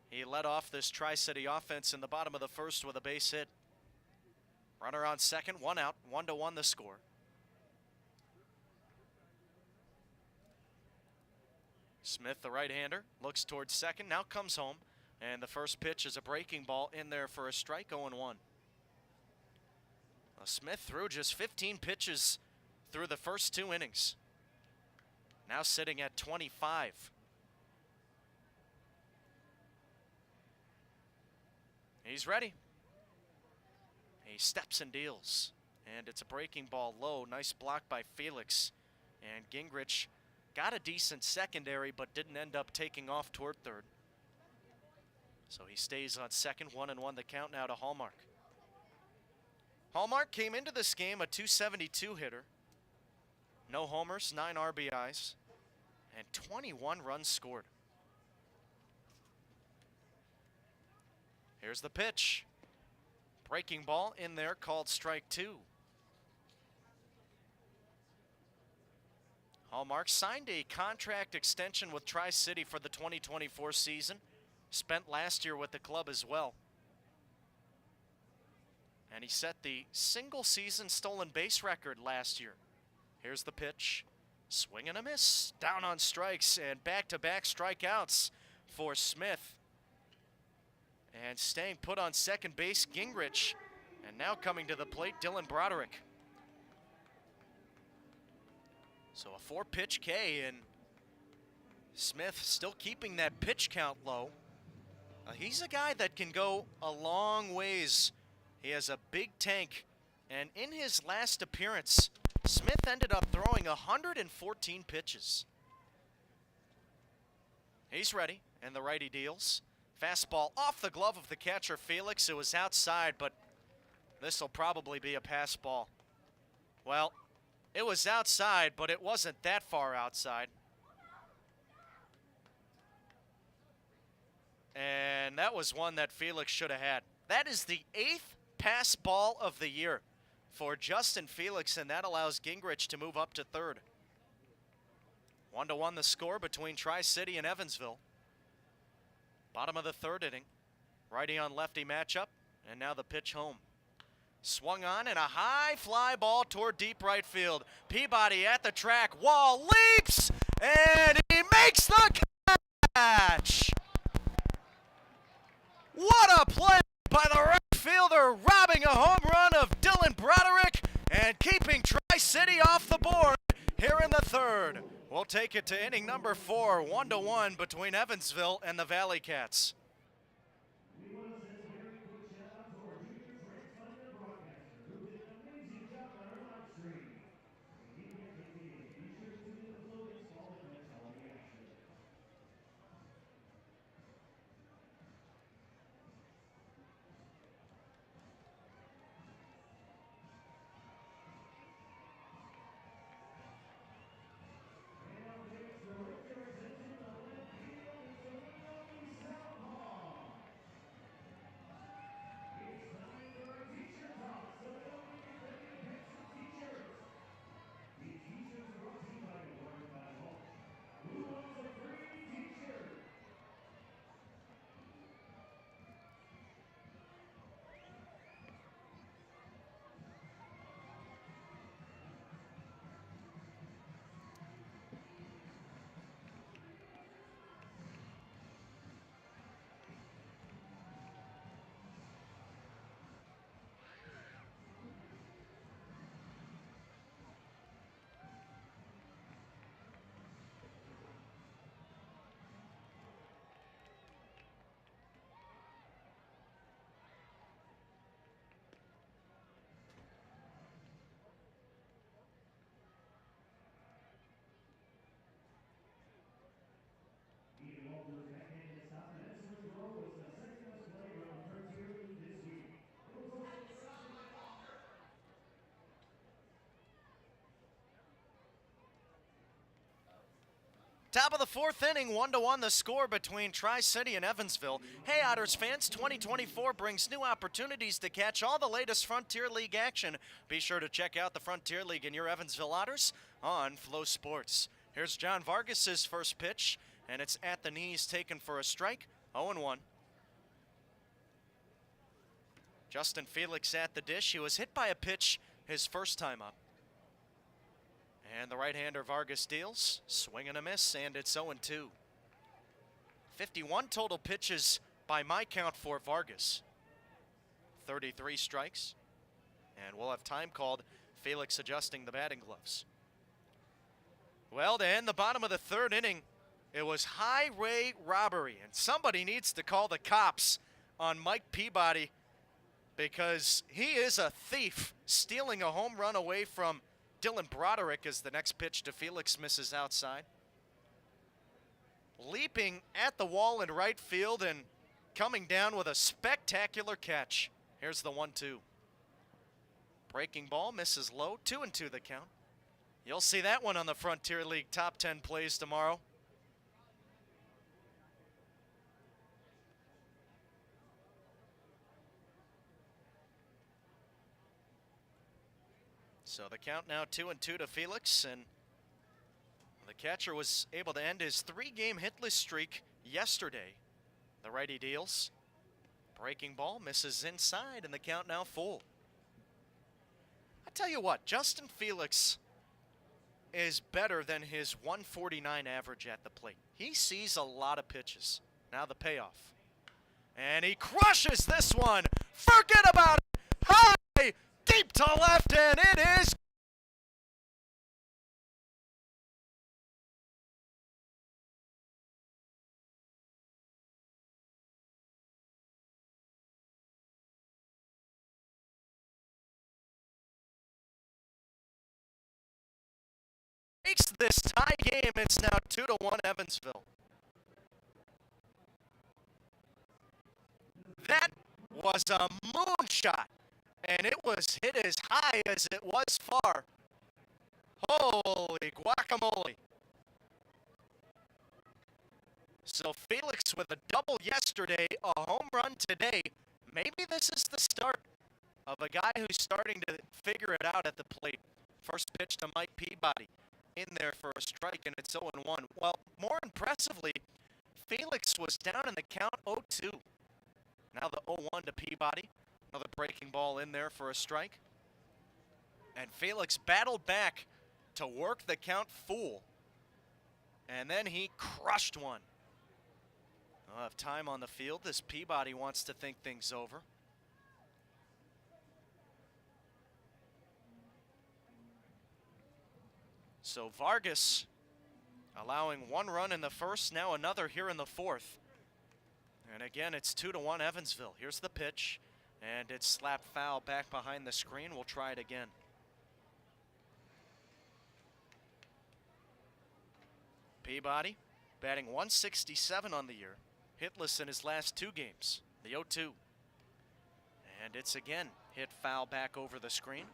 He led off this Tri-City offense in the bottom of the first with a base hit. Runner on second, 1 out, 1-1 the score. Smith, the right-hander, looks towards second, now comes home, and the first pitch is a breaking ball in there for a strike, 0-1. Well, Smith threw just 15 pitches through the first 2 innings. Now sitting at 25. He's ready. He steps and deals, and it's a breaking ball low. Nice block by Felix, and Gingrich got a decent secondary, but didn't end up taking off toward third. So he stays on second, 1-1 the count now to Hallmark. Hallmark came into this game a .272 hitter. No homers, 9 RBIs, and 21 runs scored. Here's the pitch. Breaking ball in there, called strike 2. Hallmark signed a contract extension with Tri-City for the 2024 season. Spent last year with the club as well. And he set the single season stolen base record last year. Here's the pitch. Swing and a miss. Down on strikes, and back-to-back strikeouts for Smith. And staying put on second base, Gingrich. And now coming to the plate, Dylan Broderick. So a 4-pitch K, and Smith still keeping that pitch count low. He's a guy that can go a long ways. He has a big tank, and in his last appearance, Smith ended up throwing 114 pitches. He's ready, and the righty deals. Fastball off the glove of the catcher, Felix. It was outside, but this will probably be a pass ball. Well, it was outside, but it wasn't that far outside. And that was one that Felix should have had. That is the 8th pass ball of the year for Justin Felix, and that allows Gingrich to move up to third. 1-1 the score between Tri-City and Evansville. Bottom of the third inning. Righty on lefty matchup, and now the pitch home. Swung on, and a high fly ball toward deep right field. Peabody at the track. Wall leaps, and he makes the catch. What a play by the right fielder, robbing a home run of Dylan Broderick and keeping Tri-City off the board here in the third. We'll take it to inning number 4, 1-1 between Evansville and the ValleyCats. Top of the fourth inning, 1-1 the score between Tri-City and Evansville. Hey Otters fans, 2024 brings new opportunities to catch all the latest Frontier League action. Be sure to check out the Frontier League and your Evansville Otters on Flow Sports. Here's John Vargas's first pitch, and it's at the knees, taken for a strike, 0-1. Justin Felix at the dish. He was hit by a pitch his first time up. And the right-hander Vargas deals, swing and a miss, and it's 0-2. 51 total pitches by my count for Vargas. 33 strikes, and we'll have time called. Felix adjusting the batting gloves. Well, to end the bottom of the third inning, it was highway robbery, and somebody needs to call the cops on Mike Peabody because he is a thief, stealing a home run away from Dylan Broderick as the next pitch to Felix misses outside. Leaping at the wall in right field and coming down with a spectacular catch. Here's the 1-2. Breaking ball misses low, 2-2 the count. You'll see that one on the Frontier League top 10 plays tomorrow. So the count now 2-2 to Felix, and the catcher was able to end his 3-game hitless streak yesterday. The righty deals. Breaking ball misses inside, and the count now full. I tell you what, Justin Felix is better than his 149 average at the plate. He sees a lot of pitches. Now the payoff. And he crushes this one. Forget about it. High! Deep to left, and it is makes this tie game. It's now 2-1 Evansville. That was a moonshot. And it was hit as high as it was far. Holy guacamole. So Felix with a double yesterday, a home run today. Maybe this is the start of a guy who's starting to figure it out at the plate. First pitch to Mike Peabody. In there for a strike, and it's 0-1. Well, more impressively, Felix was down in the count 0-2. Now the 0-1 to Peabody. Another breaking ball in there for a strike. And Felix battled back to work the count full. And then he crushed one. We'll have time on the field as Peabody wants to think things over. So Vargas allowing one run in the first, now another here in the fourth. And again, it's 2-1 Evansville. Here's the pitch. And it's slapped foul back behind the screen. We'll try it again. Peabody batting 167 on the year. Hitless in his last 2 games. The 0-2. And it's again hit foul back over the screen.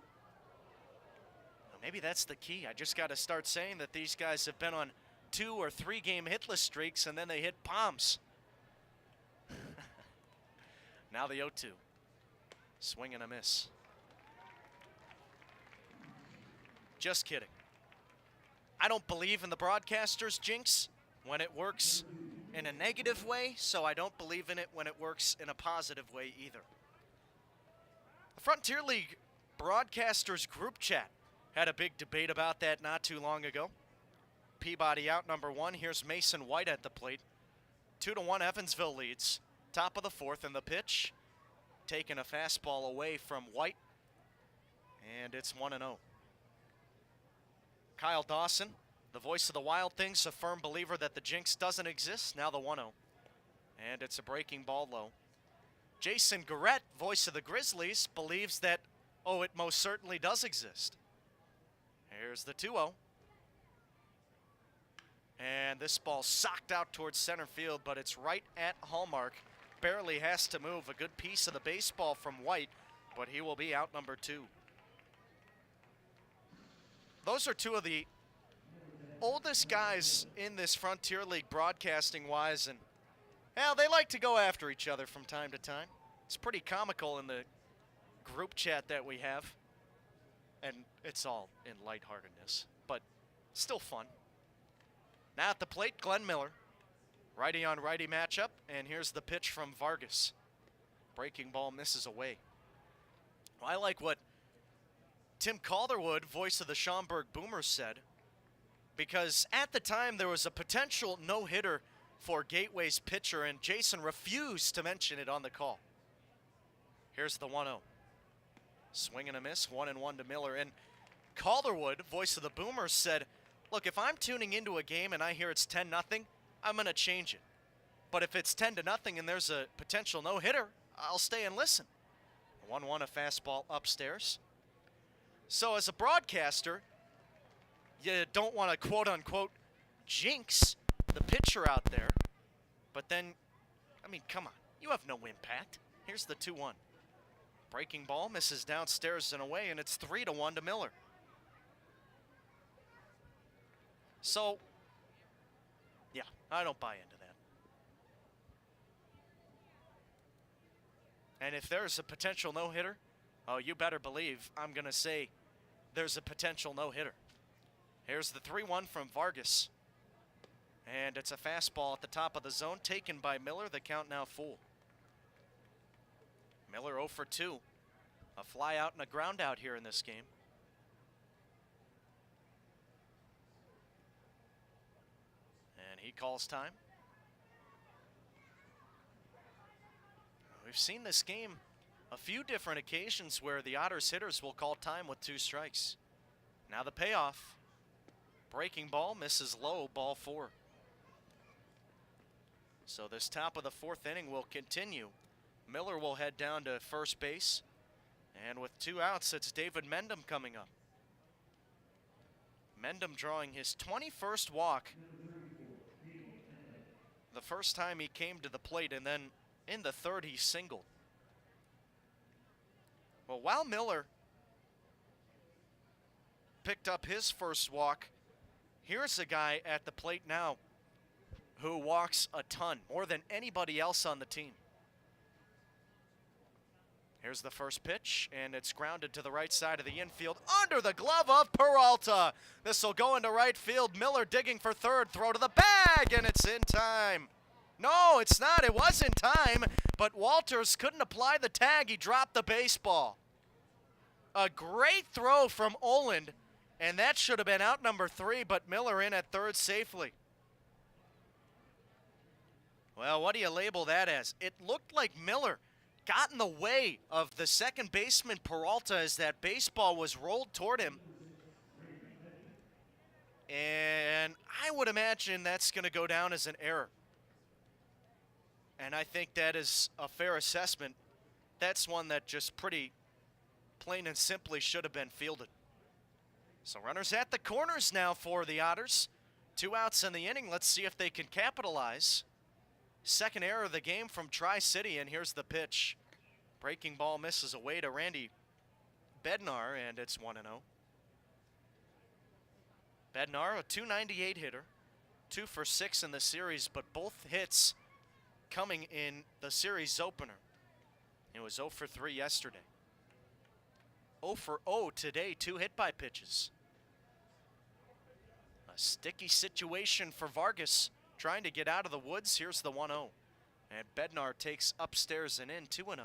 Well, maybe that's the key. I just got to start saying that these guys have been on 2 or 3 game hitless streaks and then they hit bombs. Now the 0-2. Swing and a miss. Just kidding. I don't believe in the broadcaster's jinx when it works in a negative way, so I don't believe in it when it works in a positive way either. The Frontier League broadcasters group chat had a big debate about that not too long ago. Peabody out number 1. Here's Mason White at the plate. 2-1 Evansville leads. Top of the fourth, and the pitch. Taking a fastball away from White, and it's 1-0. Kyle Dawson, the voice of the Wild Things, a firm believer that the jinx doesn't exist. Now the 1-0, and it's a breaking ball low. Jason Garrett, voice of the Grizzlies, believes that, oh, it most certainly does exist. Here's the 2-0. And this ball socked out towards center field, but it's right at Hallmark. Barely has to move. A good piece of the baseball from White, but he will be out number 2. Those are 2 of the oldest guys in this Frontier League broadcasting-wise, and, hell, they like to go after each other from time to time. It's pretty comical in the group chat that we have, and it's all in lightheartedness, but still fun. Now at the plate, Glenn Miller. Righty-on-righty matchup, and here's the pitch from Vargas. Breaking ball misses away. Well, I like what Tim Calderwood, voice of the Schaumburg Boomers, said, because at the time there was a potential no-hitter for Gateway's pitcher, and Jason refused to mention it on the call. Here's the 1-0. Swing and a miss, 1-1 to Miller. And Calderwood, voice of the Boomers, said, look, if I'm tuning into a game and I hear it's 10-0, I'm going to change it. But if it's 10-0 and there's a potential no-hitter, I'll stay and listen. 1-1, a fastball upstairs. So as a broadcaster, you don't want to quote-unquote jinx the pitcher out there. But then, I mean, come on. You have no impact. Here's the 2-1. Breaking ball misses downstairs and away, and it's 3-1 to Miller. So, yeah, I don't buy into that. And if there's a potential no-hitter, oh, you better believe I'm going to say there's a potential no-hitter. Here's the 3-1 from Vargas. And it's a fastball at the top of the zone, taken by Miller. The count now full. Miller 0 for 2. A fly out and a ground out here in this game. And he calls time. We've seen this game a few different occasions where the Otters hitters will call time with 2 strikes. Now the payoff. Breaking ball misses low, ball 4. So this top of the 4th inning will continue. Miller will head down to first base. And with 2 outs, it's David Mendham coming up. Mendham drawing his 21st walk. The first time he came to the plate, and then in the 3rd he singled. Well, while Miller picked up his first walk, here's a guy at the plate now who walks a ton, more than anybody else on the team. Here's the first pitch, and it's grounded to the right side of the infield, under the glove of Peralta. This will go into right field. Miller digging for 3rd, throw to the bag, and it's in time. No, it's not. It was in time, but Walters couldn't apply the tag. He dropped the baseball. A great throw from Oland, and that should have been out number 3, but Miller in at 3rd safely. Well, what do you label that as? It looked like Miller got in the way of the second baseman Peralta as that baseball was rolled toward him. And I would imagine that's going to go down as an error. And I think that is a fair assessment. That's one that just pretty plain and simply should have been fielded. So runners at the corners now for the Otters. 2 outs in the inning. Let's see if they can capitalize. Second error of the game from Tri-City, and here's the pitch. Breaking ball misses away to Randy Bednar, and it's 1-0. Bednar, a .298 hitter, 2 for 6 in the series, but both hits coming in the series opener. It was 0 for 3 yesterday. 0 for 0 today, 2 hit by pitches. A sticky situation for Vargas, trying to get out of the woods. Here's the 1-0. And Bednar takes upstairs and in, 2-0.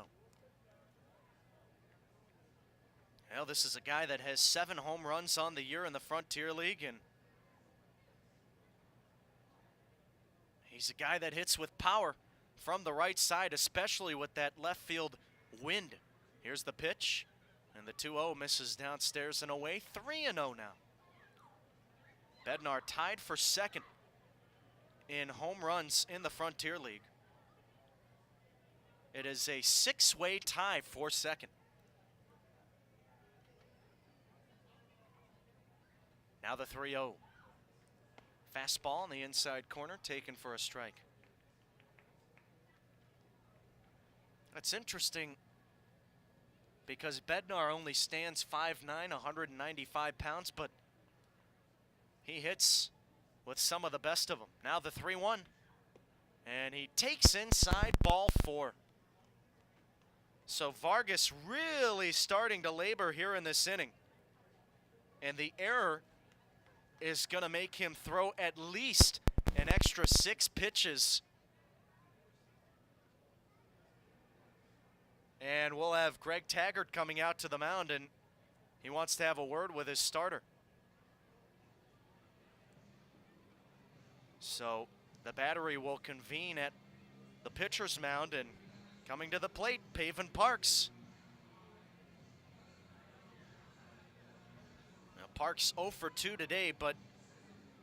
Well, this is a guy that has 7 home runs on the year in the Frontier League, and he's a guy that hits with power from the right side, especially with that left field wind. Here's the pitch, and the 2-0 misses downstairs and away. 3-0 now. Bednar tied for 2nd in home runs in the Frontier League. It is a 6-way tie for 2nd. Now the 3-0. Fastball in the inside corner, taken for a strike. That's interesting because Bednar only stands 5'9", 195 pounds, but he hits with some of the best of them. Now the 3-1. And he takes inside, ball 4. So Vargas really starting to labor here in this inning. And the error is going to make him throw at least an extra 6 pitches. And we'll have Greg Taggart coming out to the mound, and he wants to have a word with his starter. So the battery will convene at the pitcher's mound, and coming to the plate, Pavin Parks. Now Parks 0 for 2 today, but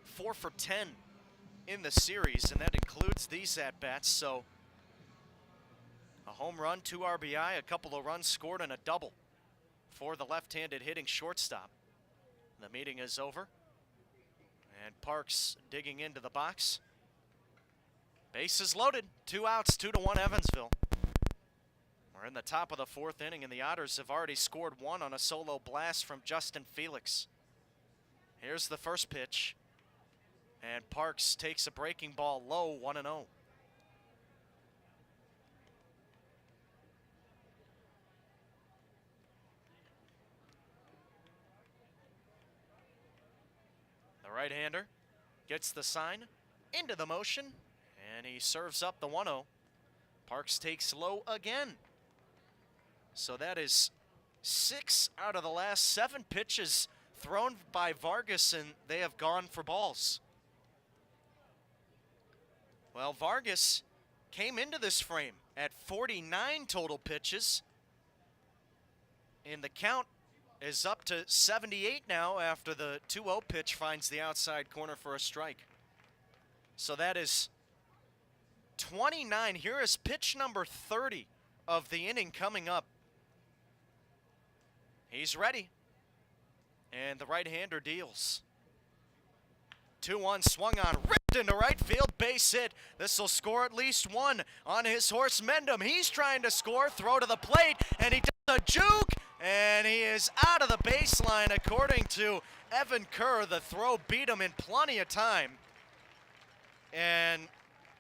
4 for 10 in the series, and that includes these at-bats. So a home run, 2 RBI, a couple of runs scored, and a double for the left-handed hitting shortstop. The meeting is over, and Parks digging into the box. Bases loaded, 2 outs, 2-1 Evansville. We're in the top of the 4th inning, and the Otters have already scored 1 on a solo blast from Justin Felix. Here's the first pitch, and Parks takes a breaking ball low, 1-0. The right-hander gets the sign into the motion, and he serves up the 1-0. Parks takes low again. So that is 6 out of the last 7 pitches thrown by Vargas, and they have gone for balls. Well, Vargas came into this frame at 49 total pitches, and the count is up to 78 now after the 2-0 pitch finds the outside corner for a strike. So that is 29. Here is pitch number 30 of the inning coming up. He's ready, and the right-hander deals. 2-1 swung on, ripped into right field, base hit. This will score at least 1 on his horse Mendham. He's trying to score, throw to the plate, and he does a juke, and he is out of the baseline. According to Evan Kerr, the throw beat him in plenty of time. And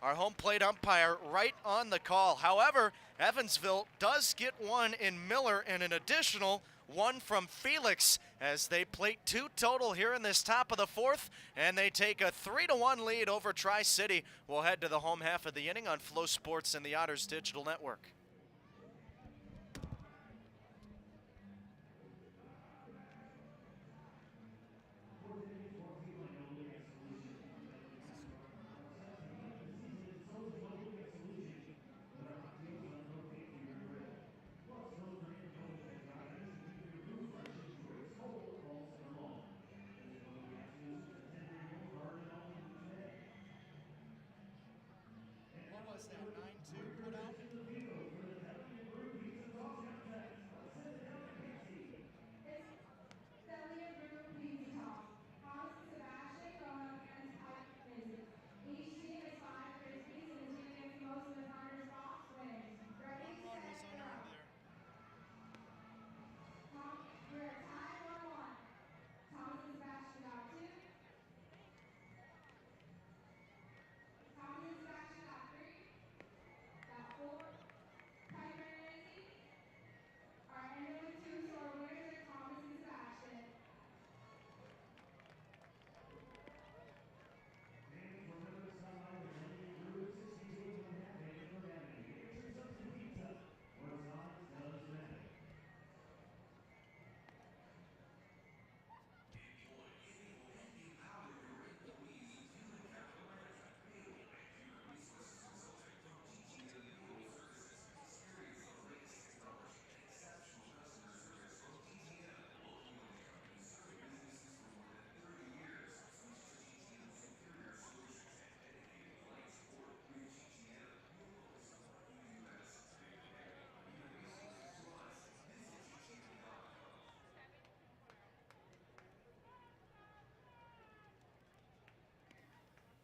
our home plate umpire right on the call. However, Evansville does get 1 in Miller and an additional 1 from Felix as they plate 2 total here in this top of the 4th, and they take a 3-1 lead over Tri-City. We'll head to the home half of the inning on Flow Sports and the Otters Digital Network.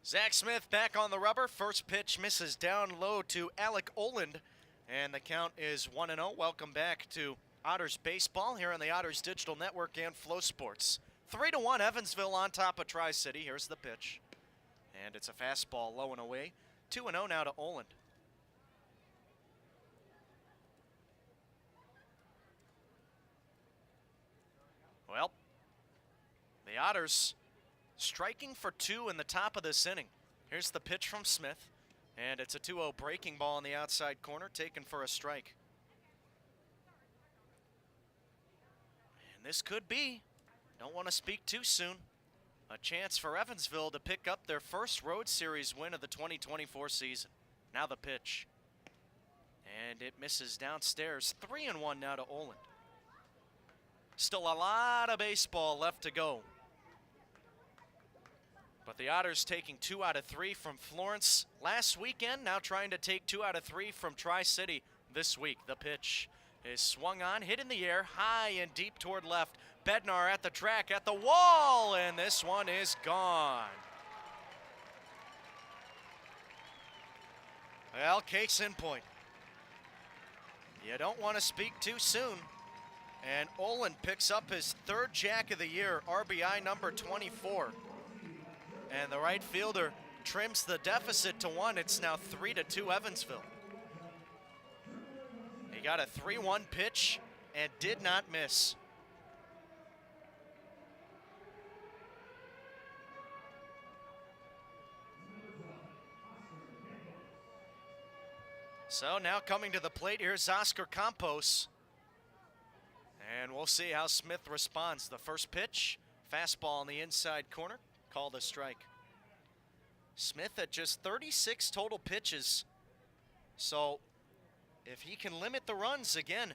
Zach Smith back on the rubber. First pitch misses down low to Alec Oland, and the count is 1-0. Welcome back to Otters baseball here on the Otters Digital Network and Flow Sports. 3-1 Evansville on top of Tri-City. Here's the pitch. And it's a fastball low and away. 2-0 now to Oland. Well, the Otters striking for 2 in the top of this inning. Here's the pitch from Smith, and it's a 2-0 breaking ball in the outside corner, taken for a strike. And this could be, don't want to speak too soon, a chance for Evansville to pick up their first road series win of the 2024 season. Now the pitch. And it misses downstairs. 3-1 now to Oland. Still a lot of baseball left to go. But the Otters taking 2 out of 3 from Florence last weekend, now trying to take 2 out of 3 from Tri-City this week. The pitch is swung on, hit in the air, high and deep toward left. Bednar at the track, at the wall, and this one is gone. Well, case in point. You don't want to speak too soon. And Oland picks up his 3rd jack of the year, RBI number 24. And the right fielder trims the deficit to 1. It's now 3-2 Evansville. He got a 3-1 pitch and did not miss. So now coming to the plate, here's Oscar Campos. And we'll see how Smith responds. The first pitch, fastball in the inside corner, called a strike. Smith at just 36 total pitches. So if he can limit the runs again,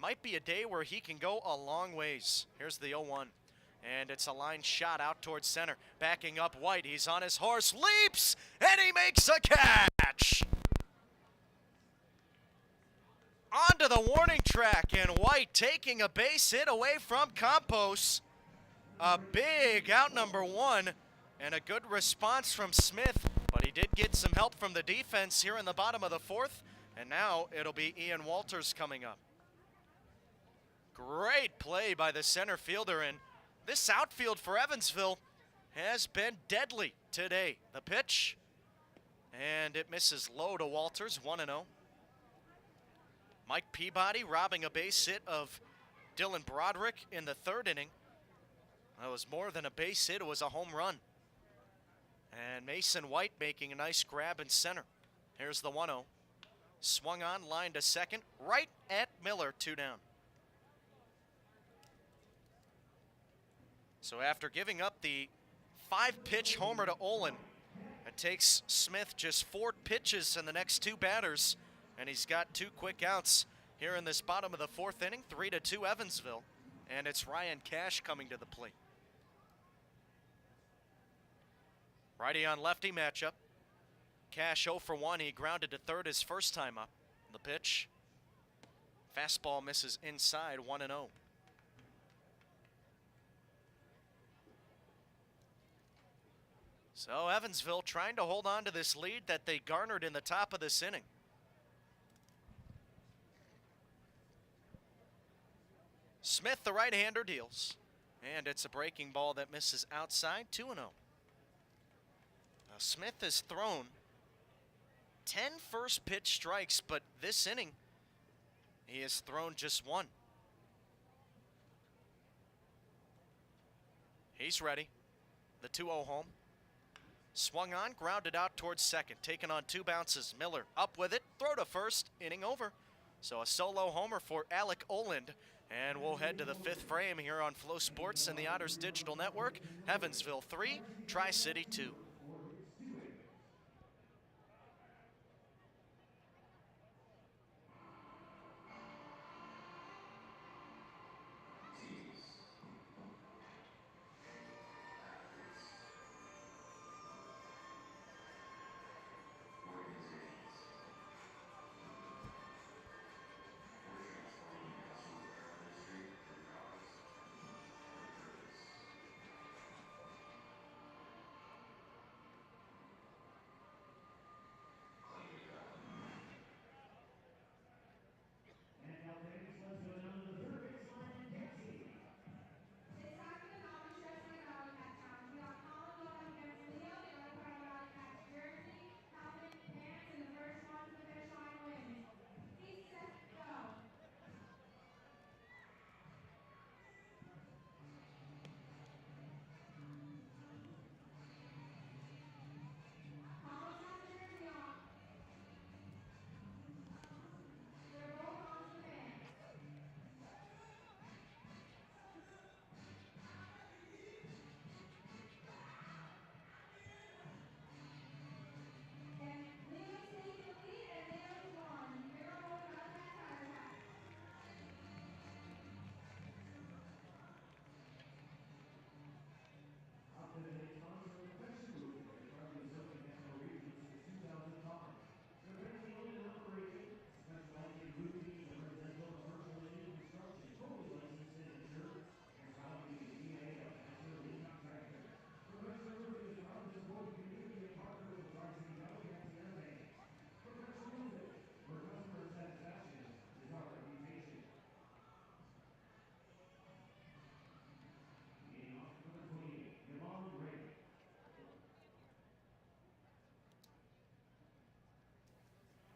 might be a day where he can go a long ways. Here's the 0-1. And it's a line shot out towards center. Backing up White, he's on his horse, leaps, and he makes a catch! Onto the warning track, and White taking a base hit away from Campos. A big out number 1, and a good response from Smith, but he did get some help from the defense here in the bottom of the 4th, and now it'll be Ian Walters coming up. Great play by the center fielder, and this outfield for Evansville has been deadly today. The pitch, and it misses low to Walters, 1-0. Mike Peabody robbing a base hit of Dylan Broderick in the 3rd inning. That was more than a base hit, it was a home run. And Mason White making a nice grab in center. Here's the 1-0. Swung on, line to second, right at Miller, 2 down. So after giving up the 5-pitch homer to Olin, it takes Smith just 4 pitches in the next 2 batters, and he's got 2 quick outs here in this bottom of the 4th inning, 3-2 Evansville, and it's Ryan Cash coming to the plate. Righty on lefty matchup. Cash 0 for 1, he grounded to 3rd his first time up. The pitch, fastball misses inside, 1-0. So Evansville trying to hold on to this lead that they garnered in the top of this inning. Smith, the right-hander, deals. And it's a breaking ball that misses outside, 2-0. Now Smith has thrown 10 first pitch strikes, but this inning, he has thrown just 1. He's ready. The 2-0 home. Swung on, grounded out towards second. Taken on 2 bounces. Miller up with it. Throw to first. Inning over. So a solo homer for Alec Oland. And we'll head to the 5th frame here on Flow Sports and the Otters Digital Network. Evansville 3, Tri-City 2.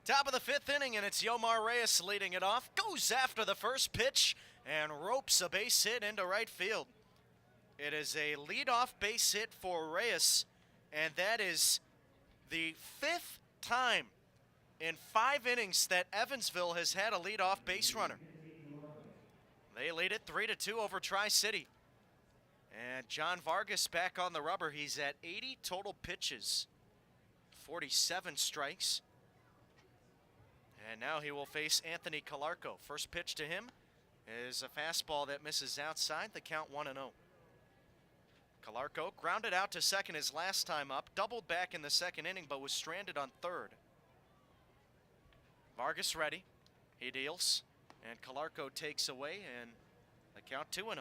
Top of the fifth inning, and it's Yomar Reyes leading it off. Goes after the first pitch and ropes a base hit into right field. It is a leadoff base hit for Reyes, and that is the fifth time in 5 innings that Evansville has had a leadoff base runner. They lead it 3-2 over Tri-City. And John Vargas back on the rubber. He's at 80 total pitches, 47 strikes. And now he will face Anthony Calarco. First pitch to him is a fastball that misses outside, the count 1-0. Calarco grounded out to second his last time up, doubled back in the second inning, but was stranded on third. Vargas ready, he deals, and Calarco takes away, and the count 2-0.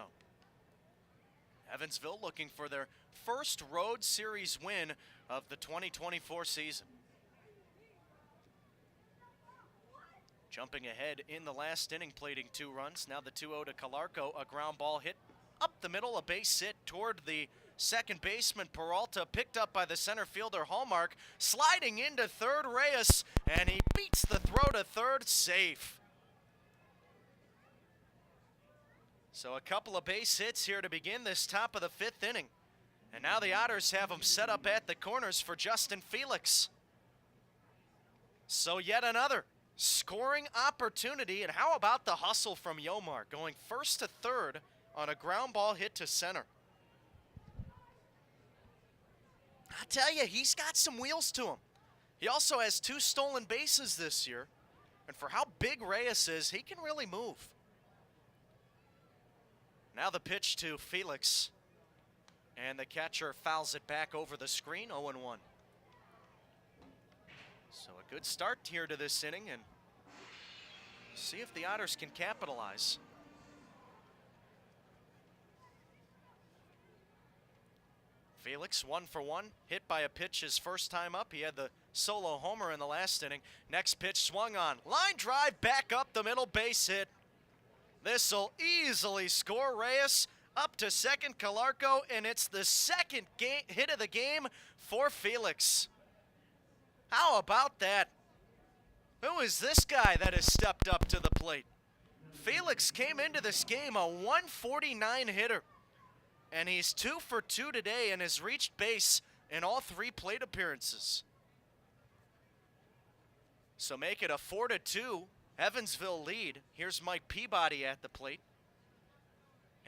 Evansville looking for their first road series win of the 2024 season. Jumping ahead in the last inning, plating 2 runs. Now the 2-0 to Calarco, a ground ball hit up the middle, a base hit toward the second baseman Peralta, picked up by the center fielder Hallmark, sliding into third Reyes, and he beats the throw to third, safe. So a couple of base hits here to begin this top of the fifth inning. And now the Otters have him set up at the corners for Justin Felix. So yet another scoring opportunity, and how about the hustle from Yomar, going first to third on a ground ball hit to center. I tell you, he's got some wheels to him. He also has 2 stolen bases this year, and for how big Reyes is, he can really move. Now the pitch to Felix, and the catcher fouls it back over the screen, 0-1. So a good start here to this inning, and see if the Otters can capitalize. Felix 1 for 1, hit by a pitch his first time up. He had the solo homer in the last inning. Next pitch swung on. Line drive back up the middle, base hit. This'll easily score. Reyes up to second, Calarco, and it's the second hit of the game for Felix. How about that? Who is this guy that has stepped up to the plate? Felix came into this game a 149 hitter, and he's 2 for 2 today and has reached base in all 3 plate appearances. So make it a 4-2 Evansville lead. Here's Mike Peabody at the plate.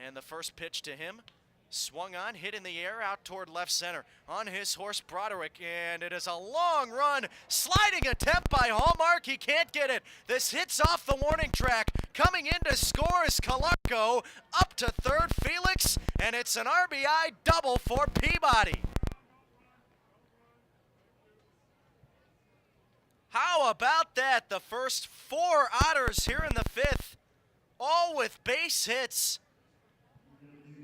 And the first pitch to him, swung on, hit in the air, out toward left center. On his horse, Broderick, and it is a long run. Sliding attempt by Hallmark, he can't get it. This hits off the warning track. Coming in to score is Calarco, up to third, Felix, and it's an RBI double for Peabody. How about that? The first 4 Otters here in the fifth, all with base hits.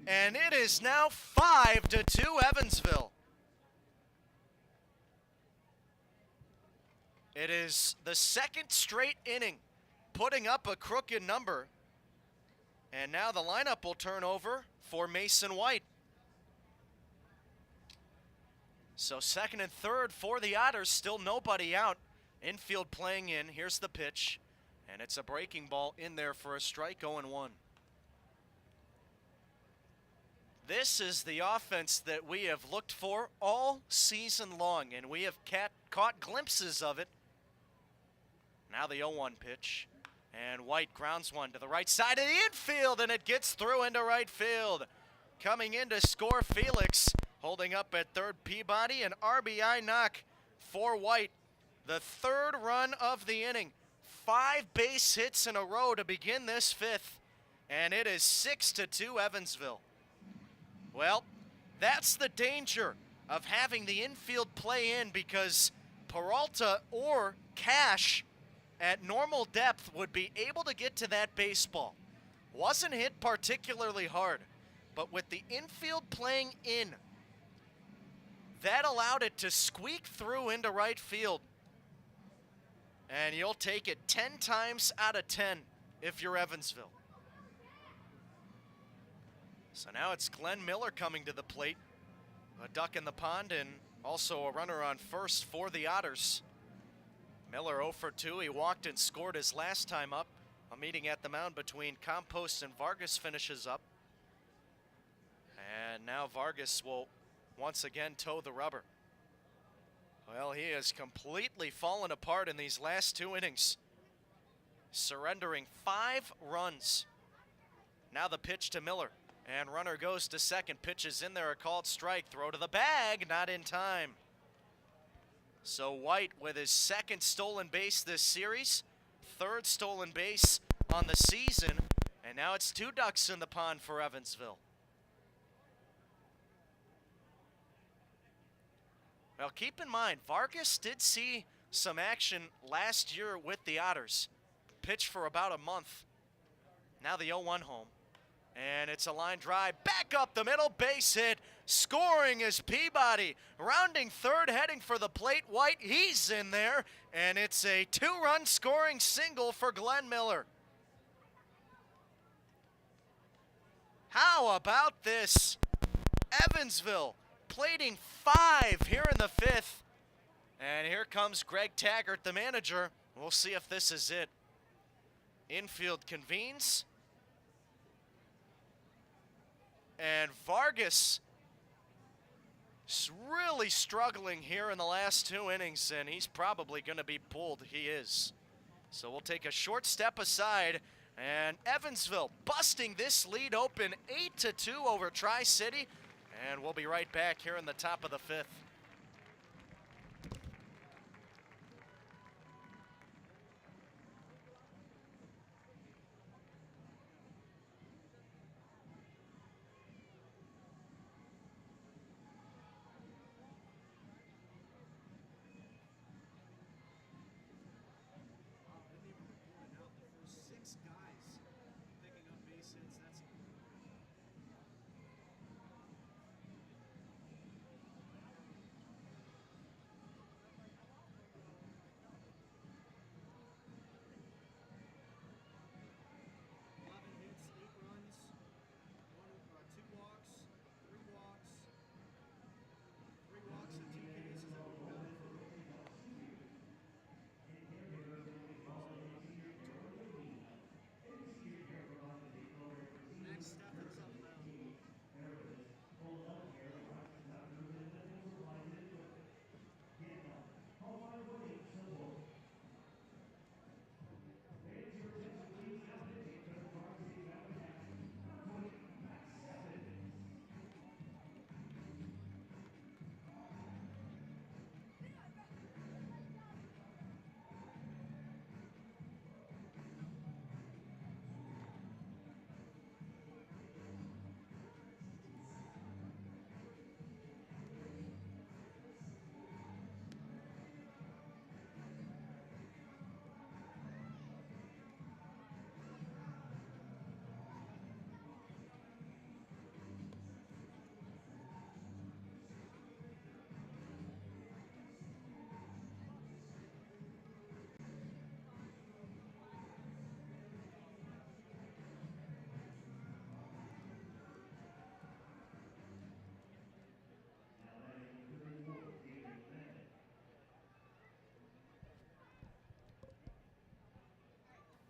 And it is now 5-2 Evansville. It is the second straight inning putting up a crooked number. And now the lineup will turn over for Mason White. So second and third for the Otters, still nobody out. Infield playing in, here's the pitch. And it's a breaking ball in there for a strike, 0-1. This is the offense that we have looked for all season long, and we have caught glimpses of it. Now the 0-1 pitch, and White grounds one to the right side of the infield, and it gets through into right field. Coming in to score, Felix, holding up at third, Peabody, an RBI knock for White. The third run of the inning. 5 base hits in a row to begin this fifth, and it is 6-2 Evansville. Well, that's the danger of having the infield play in, because Peralta or Cash at normal depth would be able to get to that baseball. Wasn't hit particularly hard, but with the infield playing in, that allowed it to squeak through into right field. And you'll take it 10 times out of 10 if you're Evansville. So now it's Glenn Miller coming to the plate. A duck in the pond and also a runner on first for the Otters. Miller 0 for 2. He walked and scored his last time up. A meeting at the mound between Campos and Vargas finishes up. And now Vargas will once again toe the rubber. Well, he has completely fallen apart in these last 2 innings, surrendering 5 runs. Now the pitch to Miller, and runner goes to second. Pitch is in there, a called strike. Throw to the bag, not in time. So White with his 2nd stolen base this series, 3rd stolen base on the season, and now it's 2 ducks in the pond for Evansville. Well, keep in mind, Vargas did see some action last year with the Otters. Pitched for about a month. Now the 0-1 home. And it's a line drive back up the middle, base hit. Scoring is Peabody. Rounding third, heading for the plate. White, he's in there. And it's a 2-run scoring single for Glenn Miller. How about this? Evansville plating 5 here in the 5th. And here comes Greg Taggart, the manager. We'll see if this is it. Infield convenes. And Vargas is really struggling here in the last 2 innings, and he's probably going to be pulled. He is. So we'll take a short step aside, and Evansville busting this lead open 8-2 over Tri-City. And we'll be right back here in the top of the 5th.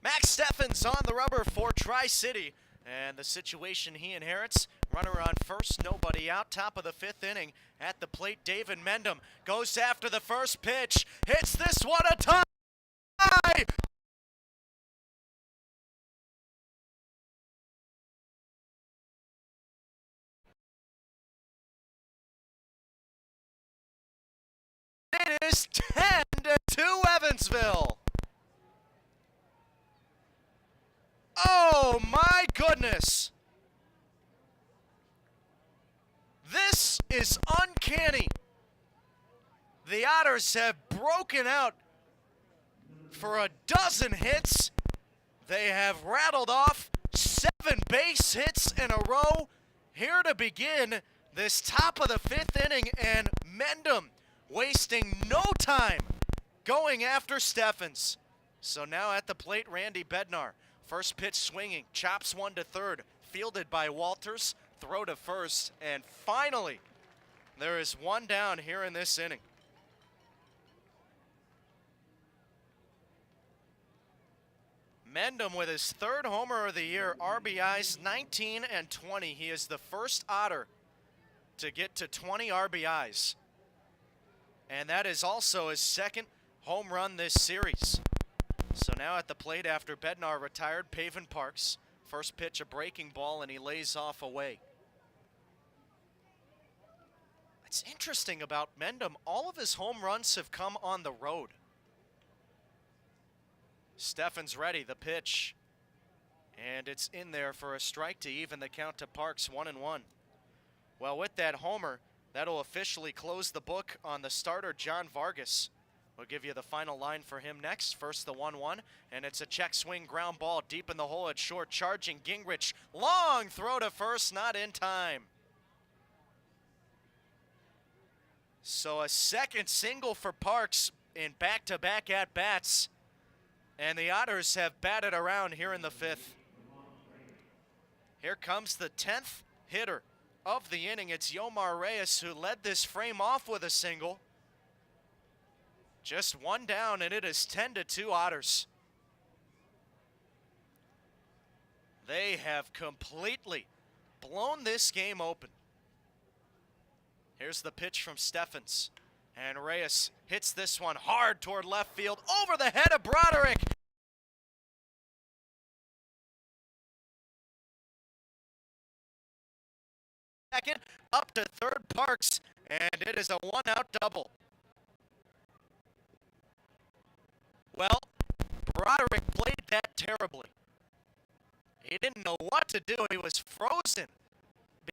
Max Steffens on the rubber for Tri-City. And the situation he inherits, runner on first, nobody out, top of the 5th inning. At the plate, David Mendham goes after the first pitch, hits this one a tie! It is 10-2 Evansville. Oh my goodness. This is uncanny. The Otters have broken out for a dozen hits. They have rattled off 7 base hits in a row. Here to begin this top of the 5th inning, and Mendham wasting no time going after Steffens. So now at the plate, Randy Bednar. First pitch swinging, chops one to third, fielded by Walters, throw to first, and finally, there is one down here in this inning. Mendham with his third homer of the year, RBIs 19 and 20. He is the first Otter to get to 20 RBIs. And that is also his second home run this series. So now at the plate after Bednar retired, Pavin Parks. First pitch a breaking ball and he lays off away. It's interesting about Mendham, all of his home runs have come on the road. Steffen's ready, the pitch. And it's in there for a strike to even the count to Parks, 1-1. Well, with that homer, that'll officially close the book on the starter, John Vargas. We'll give you the final line for him next. First, the 1-1, and it's a check swing ground ball deep in the hole at short, charging Gingrich. Long throw to first, not in time. So a second single for Parks in back-to-back at-bats. And the Otters have batted around here in the fifth. Here comes the 10th hitter of the inning. It's Yomar Reyes who led this frame off with a single. Just one down, and it is 10-2 Otters. They have completely blown this game open. Here's the pitch from Steffens. And Reyes hits this one hard toward left field, over the head of Broderick. Second, up to third Parks, and it is a one-out double. Well, Broderick played that terribly. He didn't know what to do. He was frozen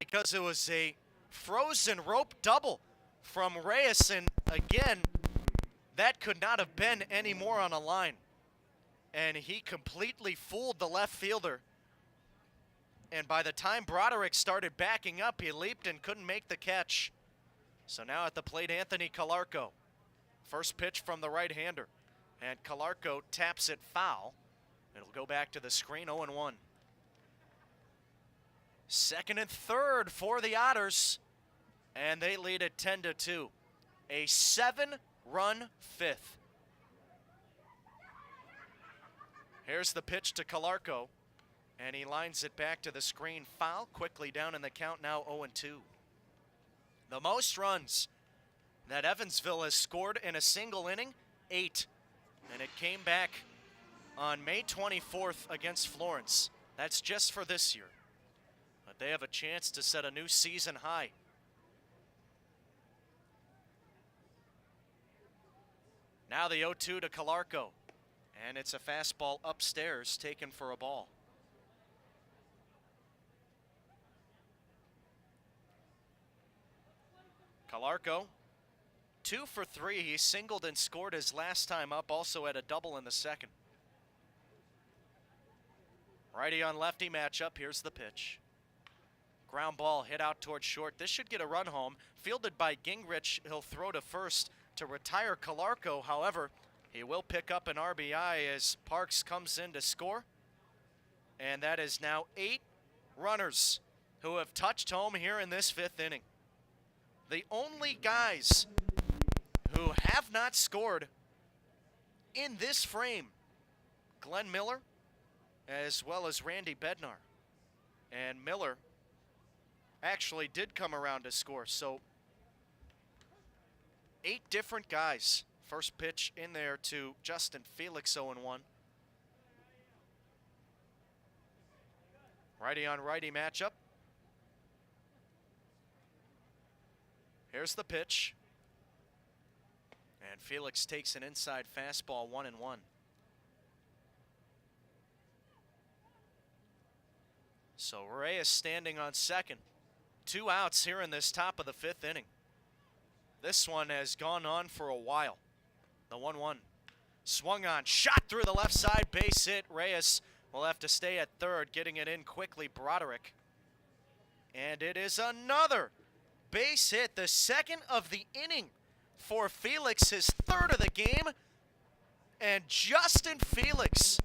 because it was a frozen rope double from Reyes, and again, that could not have been any more on a line. And he completely fooled the left fielder. And by the time Broderick started backing up, he leaped and couldn't make the catch. So now at the plate, Anthony Calarco. First pitch from the right-hander. And Calarco taps it foul. It'll go back to the screen, 0-1. Second and third for the Otters. And they lead it 10-2. A 7-run fifth. Here's the pitch to Calarco. And he lines it back to the screen. Foul quickly down in the count, now 0-2. The most runs that Evansville has scored in a single inning, 8. And it came back on May 24th against Florence. That's just for this year. But they have a chance to set a new season high. Now the 0-2 to Calarco. And it's a fastball upstairs taken for a ball. Calarco, 2 for 3. He singled and scored his last time up, also had a double in the second. Righty on lefty matchup. Here's the pitch. Ground ball hit out towards short. This should get a run home. Fielded by Gingrich. He'll throw to first to retire Calarco. However, he will pick up an RBI as Parks comes in to score. And that is now 8 runners who have touched home here in this fifth inning. The only guys who have not scored in this frame, Glenn Miller as well as Randy Bednar. And Miller actually did come around to score. So 8 different guys. First pitch in there to Justin Felix, 0-1. Righty on righty matchup. Here's the pitch. And Felix takes an inside fastball, 1-1. So Reyes standing on second. 2 outs here in this top of the fifth inning. This one has gone on for a while. The 1-1. Swung on, shot through the left side, base hit. Reyes will have to stay at third, getting it in quickly, Broderick. And it is another base hit, the second of the inning for Felix, his third of the game. And Justin Felix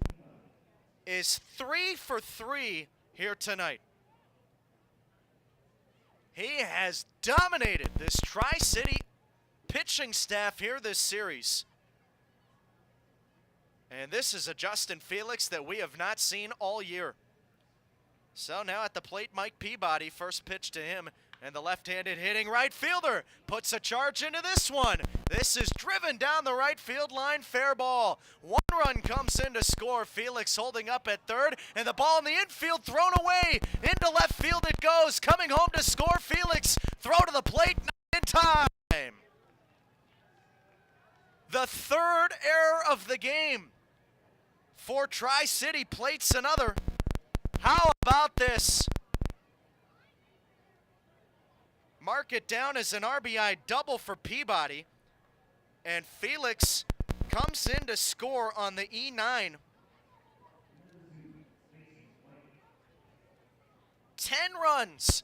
is 3 for 3 here tonight. He has dominated this Tri-City pitching staff here this series. And this is a Justin Felix that we have not seen all year. So now at the plate, Mike Peabody, first pitch to him, and the left-handed hitting right fielder puts a charge into this one. This is driven down the right field line, fair ball. One run comes in to score. Felix holding up at third, and the ball in the infield thrown away. Into left field it goes. Coming home to score, Felix. Throw to the plate, not in time. The third error of the game for Tri-City plates another. How about this? Mark it down as an RBI double for Peabody. And Felix comes in to score on the E9. 10 runs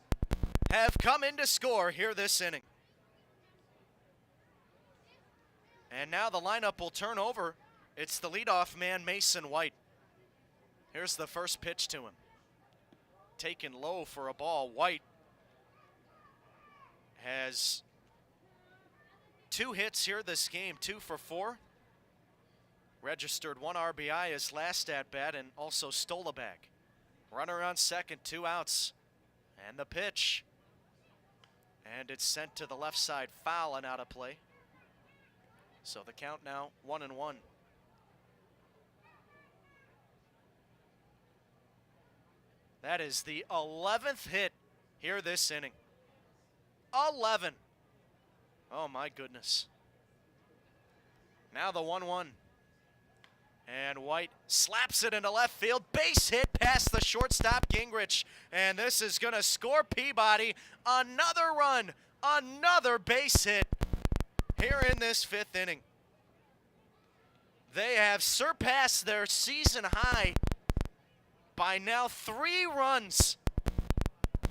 have come in to score here this inning. And now the lineup will turn over. It's the leadoff man, Mason White. Here's the first pitch to him. Taken low for a ball. White has 2 hits here this game, 2 for 4. Registered 1 RBI his last at bat and also stole a bag. Runner on second, 2 outs. And the pitch. And it's sent to the left side, foul and out of play. So the count now 1-1. That is the 11th hit here this inning. 11. Oh my goodness. Now the 1-1. And White slaps it into left field. Base hit past the shortstop, Gingrich. And this is going to score Peabody. Another run. Another base hit here in this 5th inning. They have surpassed their season high by now 3 runs.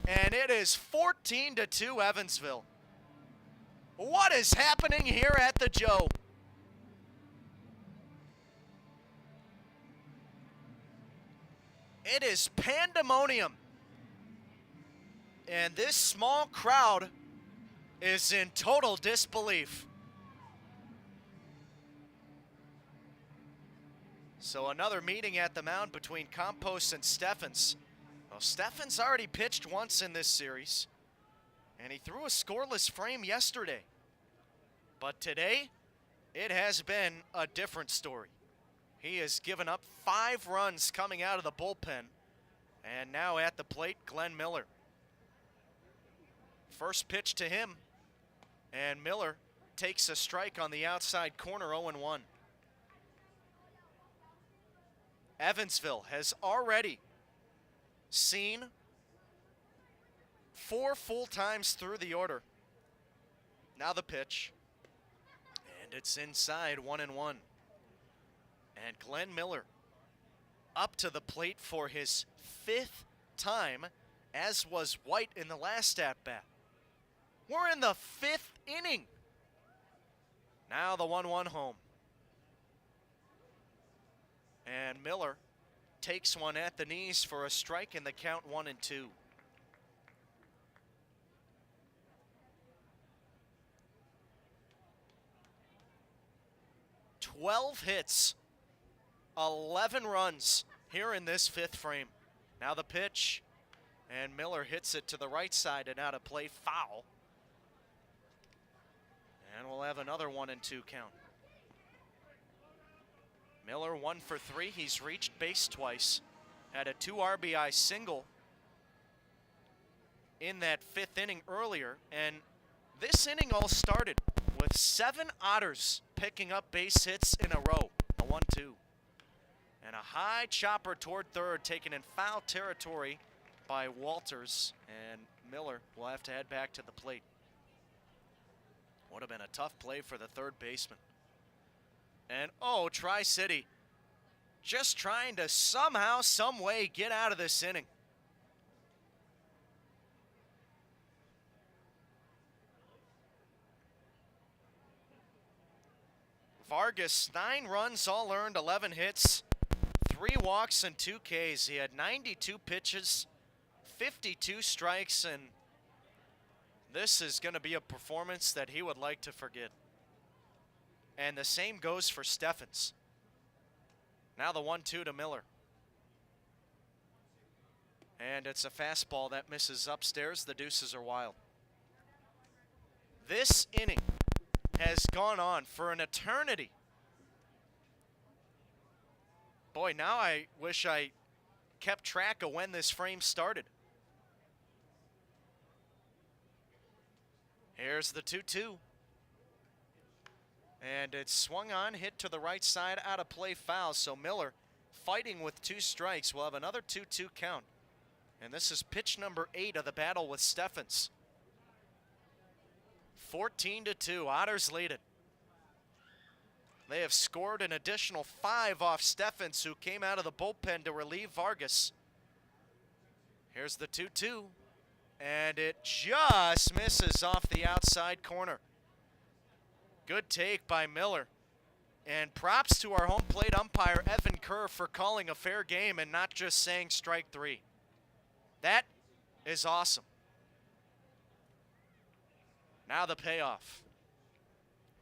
And it is 14-2 Evansville. What is happening here at the Joe? It is pandemonium. And this small crowd is in total disbelief. So another meeting at the mound between Campos and Steffens. Well, Steffens already pitched once in this series, and he threw a scoreless frame yesterday. But today, it has been a different story. He has given up 5 runs coming out of the bullpen, and now at the plate, Glenn Miller. First pitch to him, and Miller takes a strike on the outside corner, 0-1. Evansville has already seen 4 full times through the order. Now the pitch. And it's inside, 1-1. And Glenn Miller up to the plate for his 5th time, as was White in the last at-bat. We're in the 5th inning. Now the 1-1 home. And Miller takes one at the knees for a strike in the count, 1-2. "12 hits, 11 runs here in this 5th frame. Now the pitch, and Miller hits it to the right side and out of play, foul. And we'll have another 1-2 count. Miller 1 for 3. He's reached base twice. Had a 2 RBI single in that 5th inning earlier. And this inning all started with 7 Otters picking up base hits in a row. A 1-2. And a high chopper toward third, taken in foul territory by Walters. And Miller will have to head back to the plate. Would have been a tough play for the third baseman. And oh, Tri-City just trying to somehow, some way get out of this inning. Vargas, 9 runs, all earned, 11 hits, 3 walks and 2 Ks. He had 92 pitches, 52 strikes, and this is going to be a performance that he would like to forget. And the same goes for Steffens. Now the 1-2 to Miller. And it's a fastball that misses upstairs. The deuces are wild. This inning has gone on for an eternity. Boy, now I wish I kept track of when this frame started. Here's the 2-2. And it's swung on, hit to the right side, out of play, foul. So Miller, fighting with 2 strikes, will have another 2-2 count. And this is pitch number 8 of the battle with Steffens. 14-2, Otters lead it. They have scored an additional 5 off Steffens, who came out of the bullpen to relieve Vargas. Here's the 2-2, and it just misses off the outside corner. Good take by Miller. And props to our home plate umpire, Evan Kerr, for calling a fair game and not just saying strike 3. That is awesome. Now the payoff.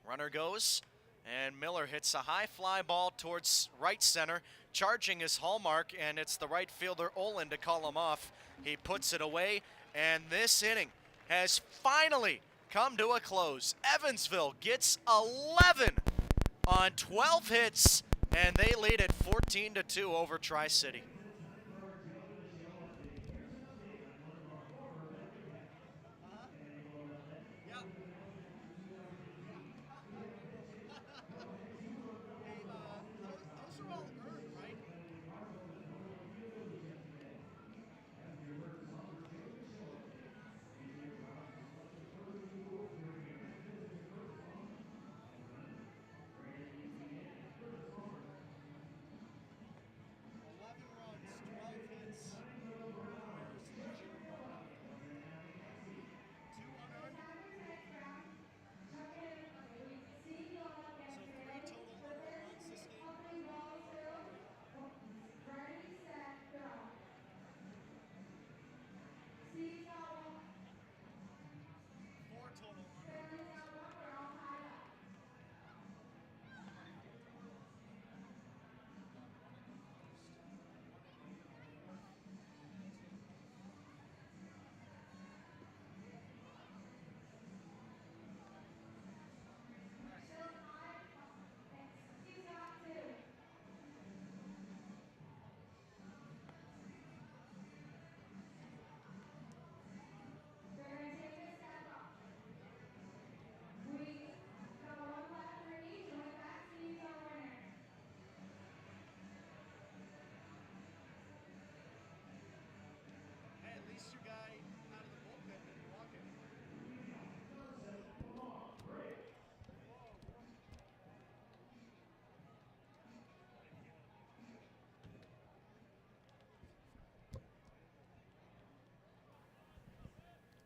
Runner goes, and Miller hits a high fly ball towards right center, charging his hallmark, and it's the right fielder Olin to call him off. He puts it away, and this inning has finally come to a close. Evansville gets 11 on 12 hits, and they lead it 14-2 over Tri-City.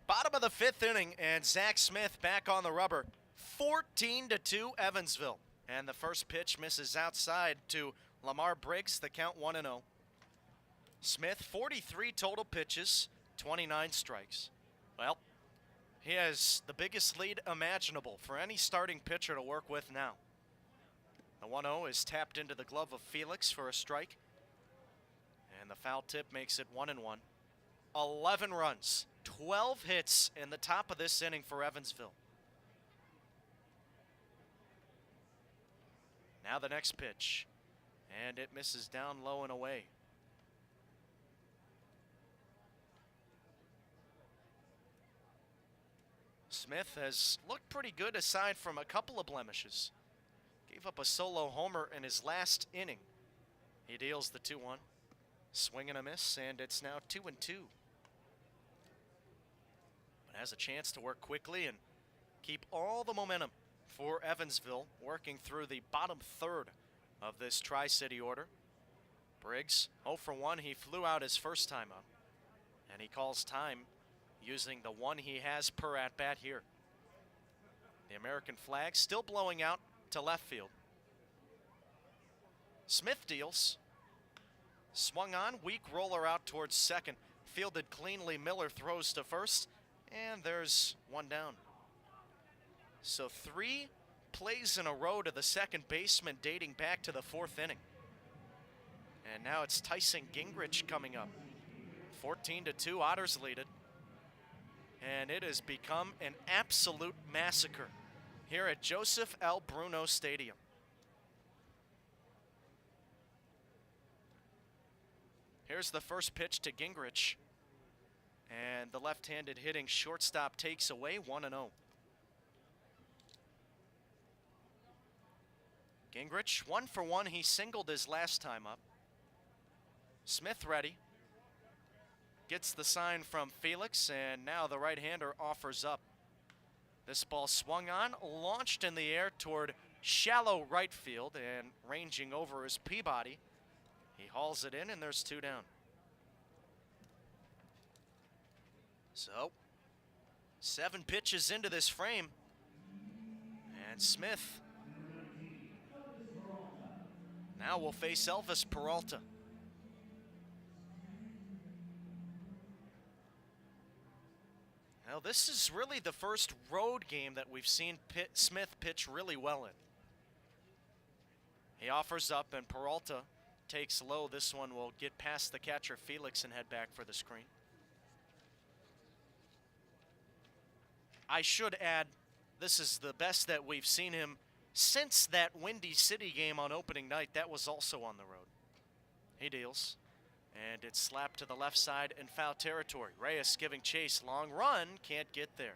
Bottom of the 5th inning, and Zach Smith back on the rubber. 14-2 Evansville. And the first pitch misses outside to Lamar Briggs, the count 1-0. Smith, 43 total pitches, 29 strikes. Well, he has the biggest lead imaginable for any starting pitcher to work with now. The 1-0 is tapped into the glove of Felix for a strike. And the foul tip makes it 1-1. 11 runs, 12 hits in the top of this inning for Evansville. Now the next pitch, and it misses down low and away. Smith has looked pretty good aside from a couple of blemishes. Gave up a solo homer in his last inning. He deals the 2-1. Swing and a miss, and it's now 2-2. But has a chance to work quickly and keep all the momentum for Evansville, working through the bottom third of this Tri-City order. Briggs, 0 for 1. He flew out his first time up, and he calls time using the one he has per at-bat here. The American flag still blowing out to left field. Smith deals. Swung on, weak roller out towards second. Fielded cleanly, Miller throws to first, and there's one down. So 3 plays in a row to the second baseman dating back to the 4th inning. And now it's Tyson Gingrich coming up. 14-2, Otters lead it. And it has become an absolute massacre here at Joseph L. Bruno Stadium. Here's the first pitch to Gingrich. And the left-handed hitting shortstop takes away 1-0. Gingrich, 1 for 1. He singled his last time up. Smith ready. Gets the sign from Felix, and now the right-hander offers up. This ball swung on, launched in the air toward shallow right field, and ranging over is Peabody. He hauls it in, and there's 2 down. So, 7 pitches into this frame, and Smith now will face Elvis Peralta. Now, this is really the first road game that we've seen Smith pitch really well in. He offers up, and Peralta takes low. This one will get past the catcher, Felix, and head back for the screen. I should add, this is the best that we've seen him since that Windy City game on opening night. That was also on the road. He deals. And it's slapped to the left side in foul territory. Reyes giving chase. Long run. Can't get there.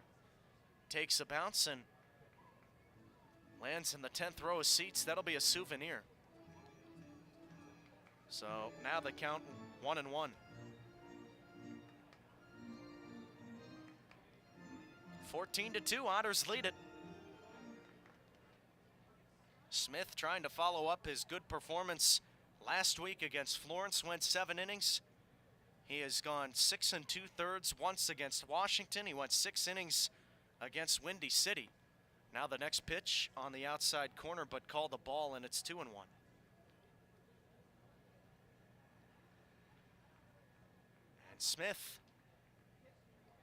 Takes a bounce and lands in the 10th row of seats. That'll be a souvenir. So now the count 1-1. (14-2), Otters lead it. Smith trying to follow up his good performance last week against Florence, went 7 innings. He has gone 6 2/3 once against Washington. He went 6 innings against Windy City. Now the next pitch on the outside corner, but called the ball, and it's 2-1. And Smith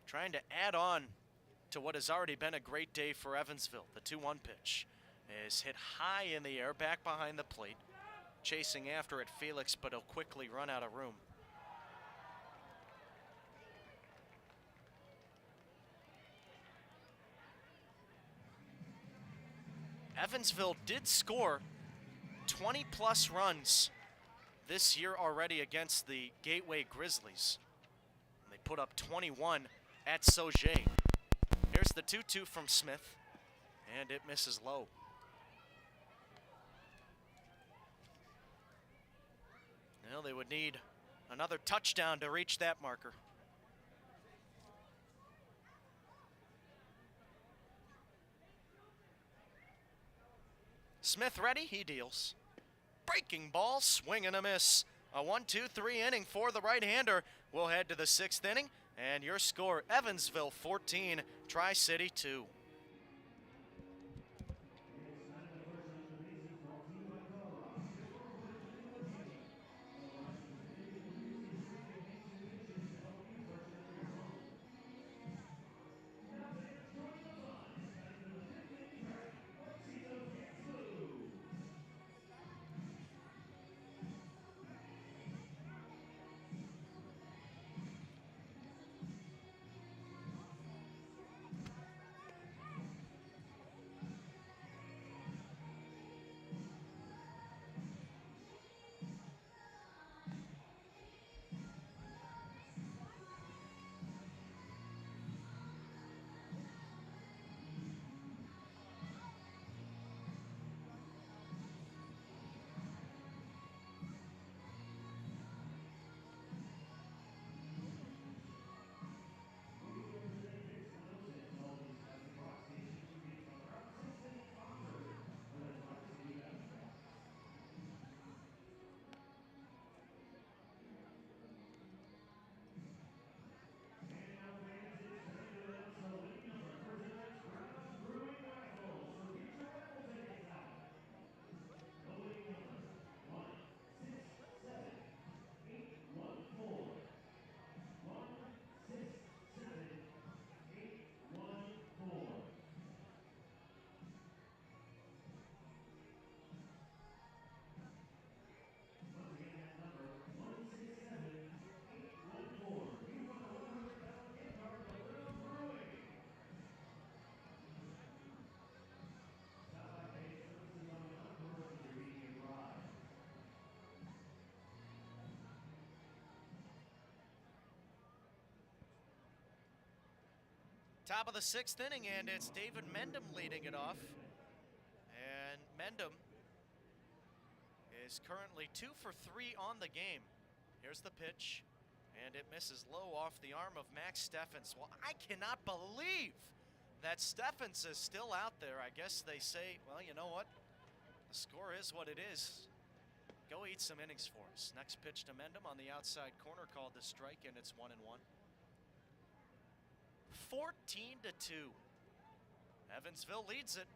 trying to add on to what has already been a great day for Evansville. The 2-1 pitch is hit high in the air, back behind the plate. Chasing after it, Felix, but he'll quickly run out of room. Evansville did score 20-plus runs this year already against the Gateway Grizzlies. And they put up 21 at Sauget. Here's the 2-2 from Smith, and it misses low. Well, they would need another touchdown to reach that marker. Smith ready, he deals. Breaking ball, swing and a miss. A 1-2-3 inning for the right-hander. We'll head to the 6th inning, and your score, Evansville 14, Tri-City 2. Top of the 6th inning, and it's David Mendham leading it off. And Mendham is currently 2 for 3 on the game. Here's the pitch, and it misses low off the arm of Max Steffens. Well, I cannot believe that Steffens is still out there. I guess they say, well, you know what? The score is what it is. Go eat some innings for us. Next pitch to Mendham on the outside corner, called the strike, and it's 1-1. 14-2. Evansville leads it.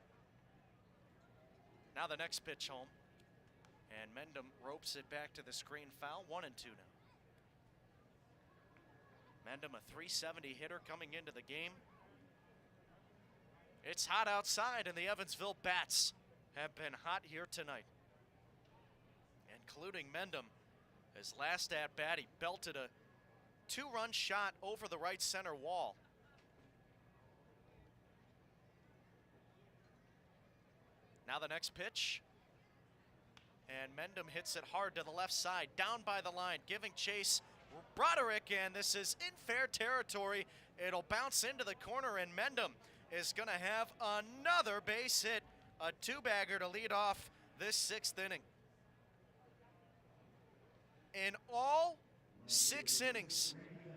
Now the next pitch home. And Mendham ropes it back to the screen foul. 1-2 now. Mendham, a .370 hitter coming into the game. It's hot outside, and the Evansville Bats have been hot here tonight. Including Mendham. His last at-bat, he belted a 2-run shot over the right center wall. Now the next pitch. And Mendham hits it hard to the left side, down by the line, giving chase. Broderick, and this is in fair territory. It'll bounce into the corner, and Mendham is going to have another base hit. A 2-bagger to lead off this 6th inning. In all 6 innings,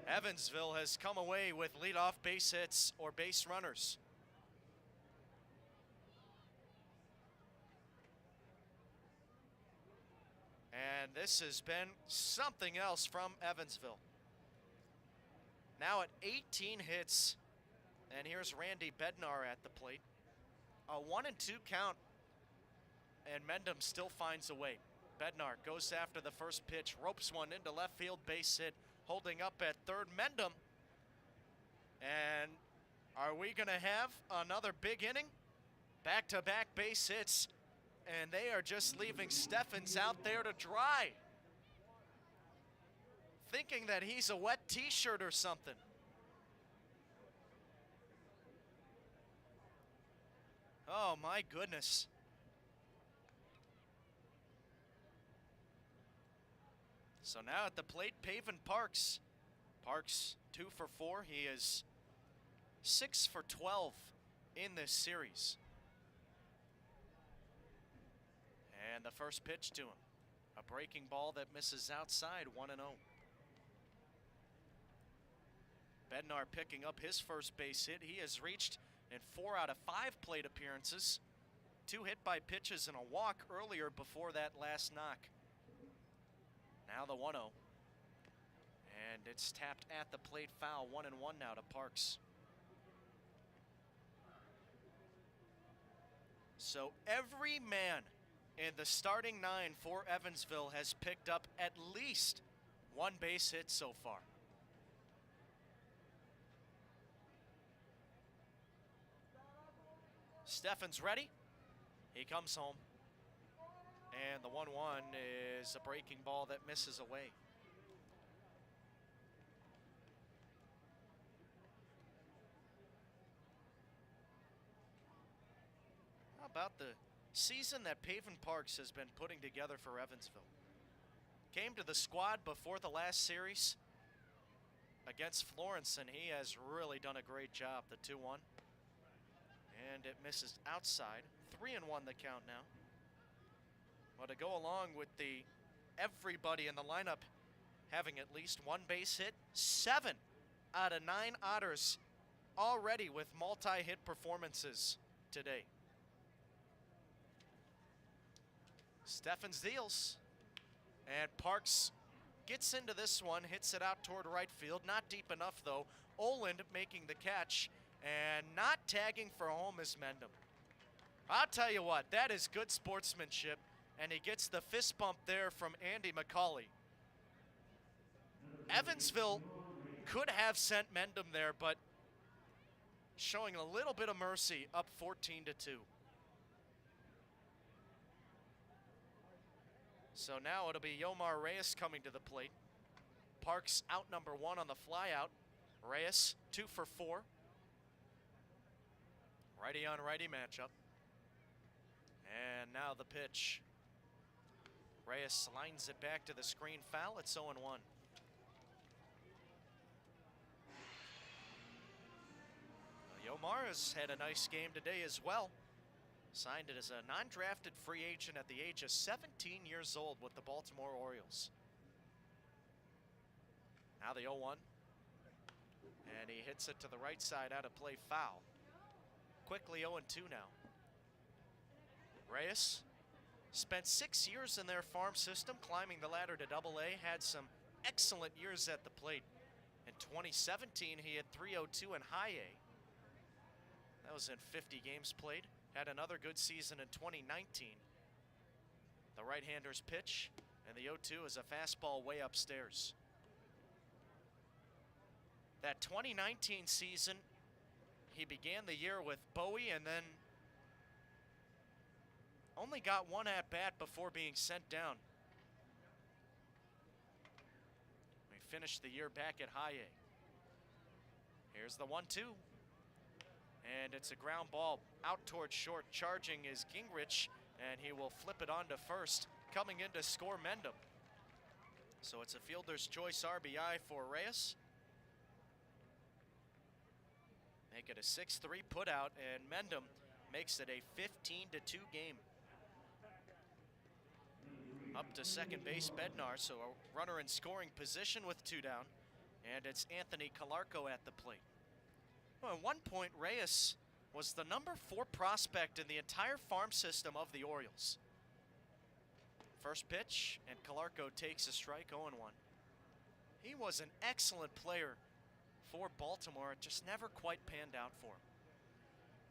Evansville has come away with leadoff base hits or base runners. And this has been something else from Evansville. Now at 18 hits, and here's Randy Bednar at the plate. A 1-2 count, and Mendham still finds a way. Bednar goes after the first pitch, ropes one into left field, base hit, holding up at third. Mendham, and are we gonna have another big inning? Back-to-back base hits, and they are just leaving Steffens out there to dry. Thinking that he's a wet t-shirt or something. Oh my goodness. So now at the plate, Pavin Parks. Parks 2 for 4. He is 6 for 12 in this series. And the first pitch to him. A breaking ball that misses outside, 1-0. Bednar picking up his first base hit. He has reached in 4 out of 5 plate appearances. 2 hit by pitches and a walk earlier before that last knock. Now the 1-0. And it's tapped at the plate, foul. 1-1 now to Parks. So every man in the starting 9 for Evansville has picked up at least 1 base hit so far. Steffens ready. He comes home. And the 1-1 is a breaking ball that misses away. How about the season that Pavin Parks has been putting together for Evansville? Came to the squad before the last series against Florence, and he has really done a great job. The 2-1. And it misses outside. 3-1 the count now. Well, to go along with the everybody in the lineup having at least 1 base hit, 7 out of 9 Otters already with multi-hit performances today. Steffens deals, and Parks gets into this one, hits it out toward right field. Not deep enough, though. Oland making the catch, and not tagging for home is Mendham. I'll tell you what, that is good sportsmanship, and he gets the fist bump there from Andy McCauley. Evansville could have sent Mendham there, but showing a little bit of mercy, up 14-2. So now it'll be Yomar Reyes coming to the plate. Parks out number 1 on the flyout. Reyes 2 for 4. Righty on righty matchup. And now the pitch. Reyes lines it back to the screen foul. It's 0-1. Omar has had a nice game today as well. Signed as a non-drafted free agent at the age of 17 years old with the Baltimore Orioles. Now the 0-1. And he hits it to the right side out of play, foul. Quickly 0-2 now. Reyes spent 6 years in their farm system, climbing the ladder to Double-A, had some excellent years at the plate. In 2017, he had 302 in high A. That was in 50 games played. Had another good season in 2019. The right-hander's pitch, and the 0-2 is a fastball way upstairs. That 2019 season, he began the year with Bowie and then only got one at-bat before being sent down. We finished the year back at high A. Here's the 1-2. And it's a ground ball out towards short. Charging is Gingrich, and he will flip it on to first. Coming in to score Mendham. So it's a fielder's choice RBI for Reyes. Make it a 6-3 putout, and Mendham makes it a 15-2 game. Up to second base, Bednar, so a runner in scoring position with 2 down. And it's Anthony Calarco at the plate. Well, at one point, Reyes was the number 4 prospect in the entire farm system of the Orioles. First pitch, and Calarco takes a strike, 0-1. He was an excellent player for Baltimore. It just never quite panned out for him.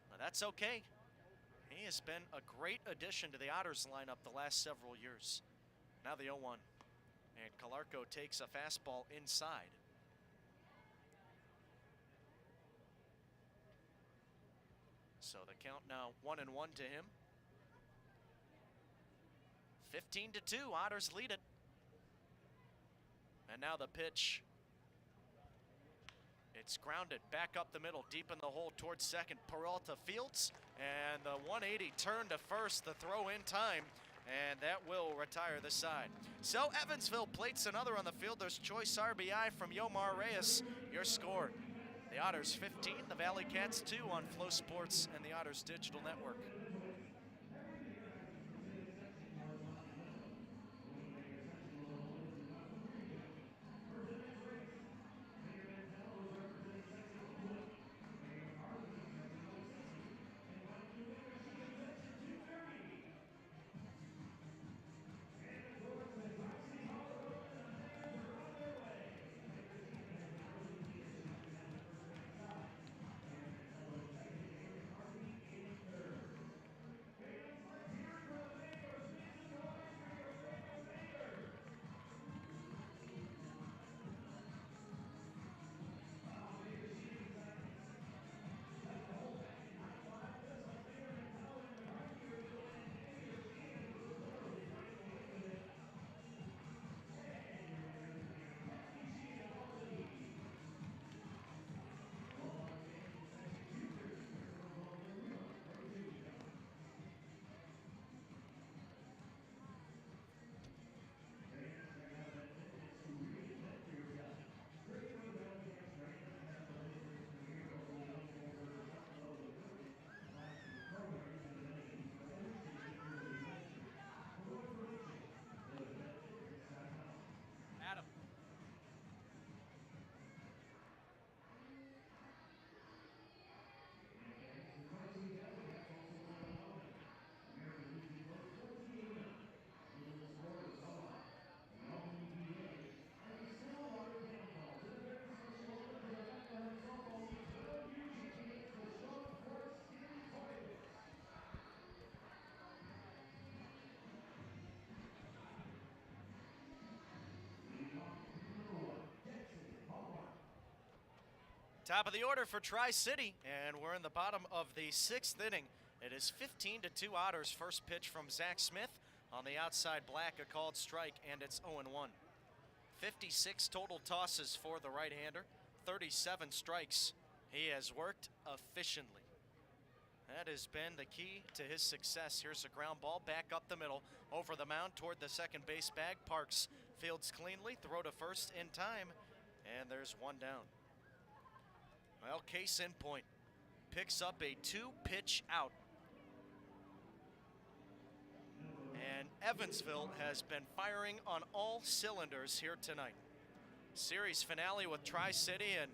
But that's okay. He has been a great addition to the Otters lineup the last several years. Now the 0-1. And Calarco takes a fastball inside. So the count now 1-1 to him. 15-2, Otters lead it. And now the pitch. It's grounded back up the middle, deep in the hole towards second. Peralta fields, and the 180 turn to first, the throw in time, and that will retire the side. So Evansville plates another on the fielder's choice RBI from Yomar Reyes. Your score, the Otters 15, the ValleyCats 2 on Flow Sports and the Otters Digital Network. Top of the order for Tri-City, and we're in the bottom of the 6th inning. It is 15-2 Otters. First pitch from Zach Smith on the outside, Black, a called strike, and it's 0-1. 56 total tosses for the right-hander, 37 strikes. He has worked efficiently. That has been the key to his success. Here's a ground ball back up the middle, over the mound toward the second base bag. Parks fields cleanly, throw to first in time, and there's one down. Well, case in point. picks up a 2-pitch out. And Evansville has been firing on all cylinders here tonight. Series finale with Tri-City, and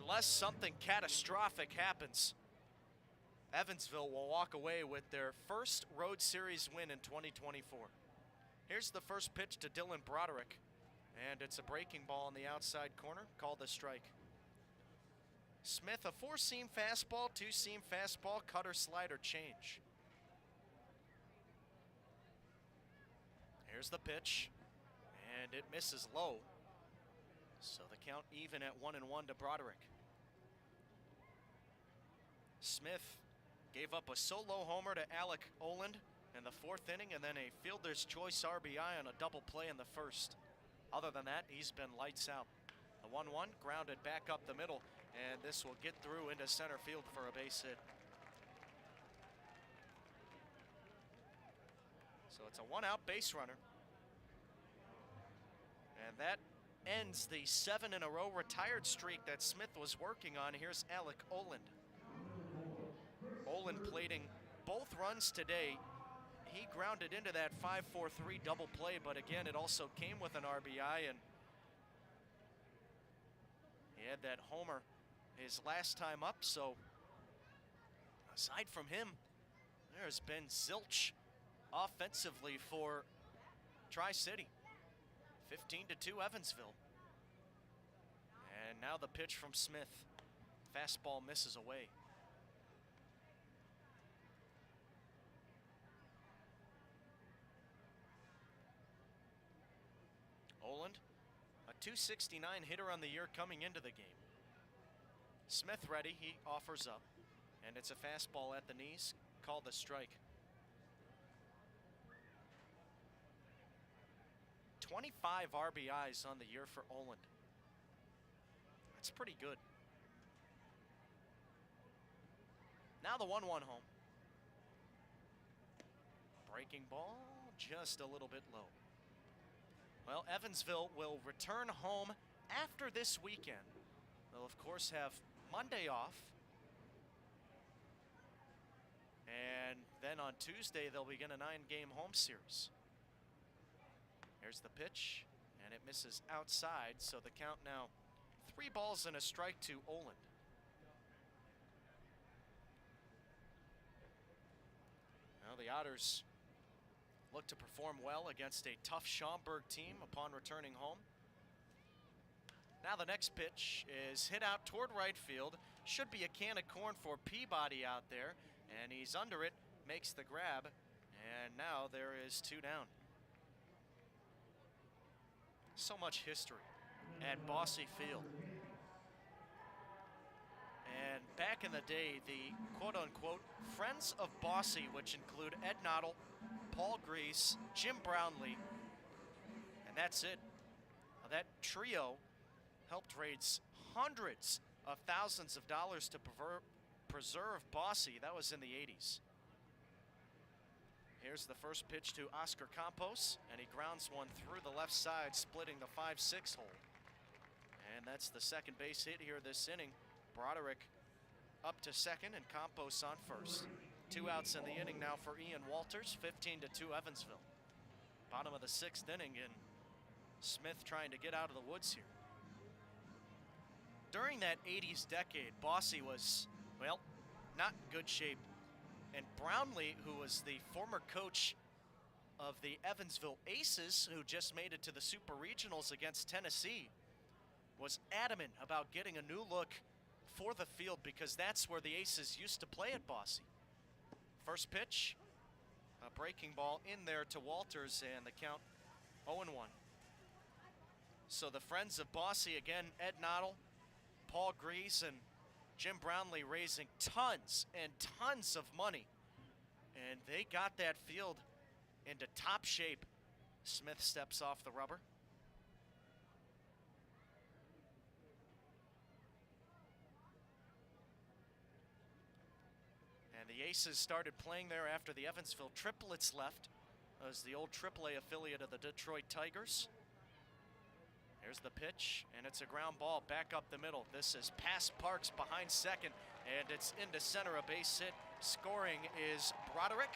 unless something catastrophic happens, Evansville will walk away with their first road series win in 2024. Here's the first pitch to Dylan Broderick, and it's a breaking ball in the outside corner, called a strike. Smith, a 4-seam fastball, 2-seam fastball, cutter, slider, change. Here's the pitch, and it misses low. So the count even at 1-1 to Broderick. Smith gave up a solo homer to Alec Oland in the 4th inning, and then a fielder's choice RBI on a double play in the 1st. Other than that, he's been lights out. The 1-1 grounded back up the middle, and this will get through into center field for a base hit. So it's a 1-out base runner. And that ends the 7-in-a-row retired streak that Smith was working on. Here's Alec Oland. Oland plating both runs today. He grounded into that 5-4-3 double play, but again, it also came with an RBI, and he had that homer his last time up. So aside from him, there's been zilch offensively for Tri-City. 15-2 Evansville. And now the pitch from Smith. Fastball misses away. Oland, a .269 hitter on the year coming into the game. Smith ready, he offers up. And it's a fastball at the knees, called a strike. 25 RBIs on the year for Oland. That's pretty good. Now the 1-1 home. Breaking ball just a little bit low. Well, Evansville will return home after this weekend. They'll, of course, have Monday off. And then on Tuesday, they'll begin a 9-game home series. Here's the pitch, and it misses outside, so the count now 3 balls and a strike to Oland. Now the Otters look to perform well against a tough Schaumburg team upon returning home. Now the next pitch is hit out toward right field. Should be a can of corn for Peabody out there, and he's under it, makes the grab, and now there is 2 down. So much history at Bosse Field. And back in the day, the quote-unquote Friends of Bosse, which include Ed Noddle, Paul Grease, Jim Brownlee, and that's it. That trio helped raise hundreds of thousands of dollars to preserve Bosse. That was in the 80s. Here's the first pitch to Oscar Campos, and he grounds one through the left side, splitting the 5-6 hole. And that's the second base hit here this inning. Broderick up to second and Campos on first. 2 outs in the inning now for Ian Walters, 15-2 Evansville. Bottom of the 6th inning, and Smith trying to get out of the woods here. During that 80s decade, Bosse was, well, not in good shape. And Brownlee, who was the former coach of the Evansville Aces, who just made it to the Super Regionals against Tennessee, was adamant about getting a new look for the field because that's where the Aces used to play at Bosse. First pitch, a breaking ball in there to Walters, and the count 0-1. So the Friends of Bosse, again, Ed Noddle, Paul Grease, and Jim Brownlee raising tons and tons of money. And they got that field into top shape. Smith steps off the rubber. And the Aces started playing there after the Evansville Triplets left. That was the old AAA affiliate of the Detroit Tigers. Here's the pitch, and it's a ground ball back up the middle. This is past Parks behind second. And it's into center, a base hit. Scoring is Broderick.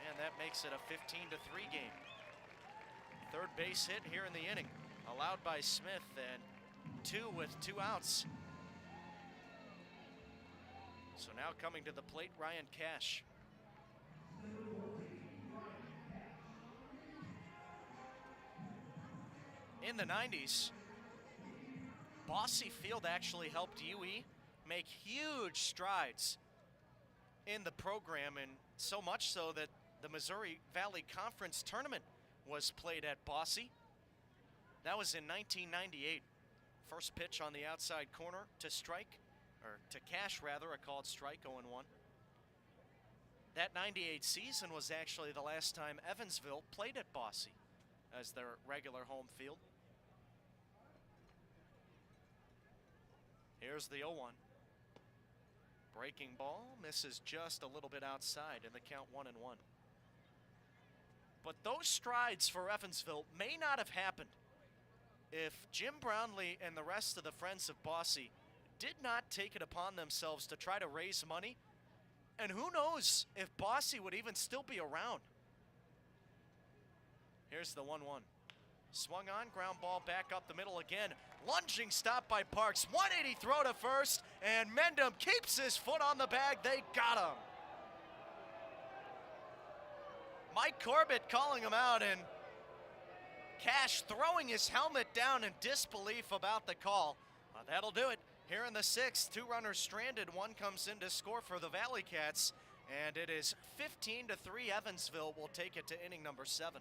And that makes it a 15-3 game. Third base hit here in the inning, allowed by Smith, and 2 with 2 outs. So now coming to the plate, Ryan Cash. In the 90s, Bosse Field actually helped UE make huge strides in the program, and so much so that the Missouri Valley Conference tournament was played at Bosse. That was in 1998. First pitch on the outside corner to strike, or to Cash rather, a called strike, 0-1. That 98 season was actually the last time Evansville played at Bosse as their regular home field. Here's the 0-1. Breaking ball misses just a little bit outside, and the count 1-1. But those strides for Evansville may not have happened if Jim Brownlee and the rest of the Friends of Bosse did not take it upon themselves to try to raise money. And who knows if Bosse would even still be around. Here's the 1-1. Swung on, ground ball back up the middle again. Lunging stop by Parks. 180 throw to first, and Mendham keeps his foot on the bag. They got him. Mike Corbett calling him out, and Cash throwing his helmet down in disbelief about the call. That'll do it. Here in the 6th, 2 runners stranded. One comes in to score for the ValleyCats, and it is 15-3. Evansville will take it to inning number 7.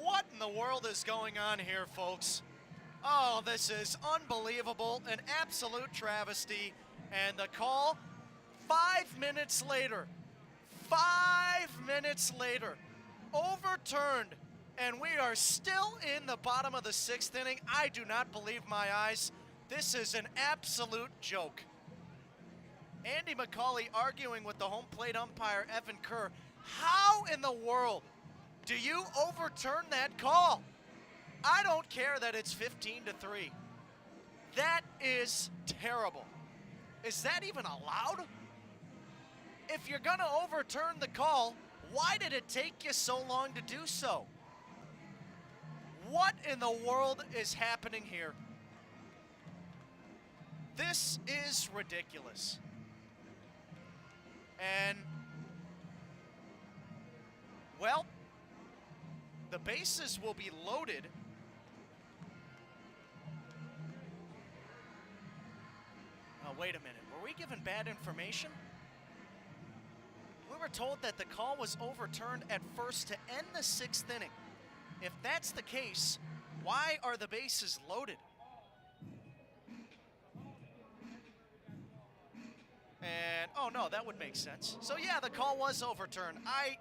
What in the world is going on here, folks? Oh, this is unbelievable, an absolute travesty. And the call, 5 minutes later, 5 minutes later, overturned. And we are still in the bottom of the 6th inning. I do not believe my eyes. This is an absolute joke. Andy McCauley arguing with the home plate umpire, Evan Kerr. How in the world Do you overturn that call? I don't care that it's 15-3. That is terrible. Is that even allowed? If you're going to overturn the call, why did it take you so long to do so? What in the world is happening here? This is ridiculous. And, well, the bases will be loaded. Oh, wait a minute. Were we given bad information? We were told that the call was overturned at first to end the 6th inning. If that's the case, why are the bases loaded? And, oh no, that would make sense. So yeah, the call was overturned. I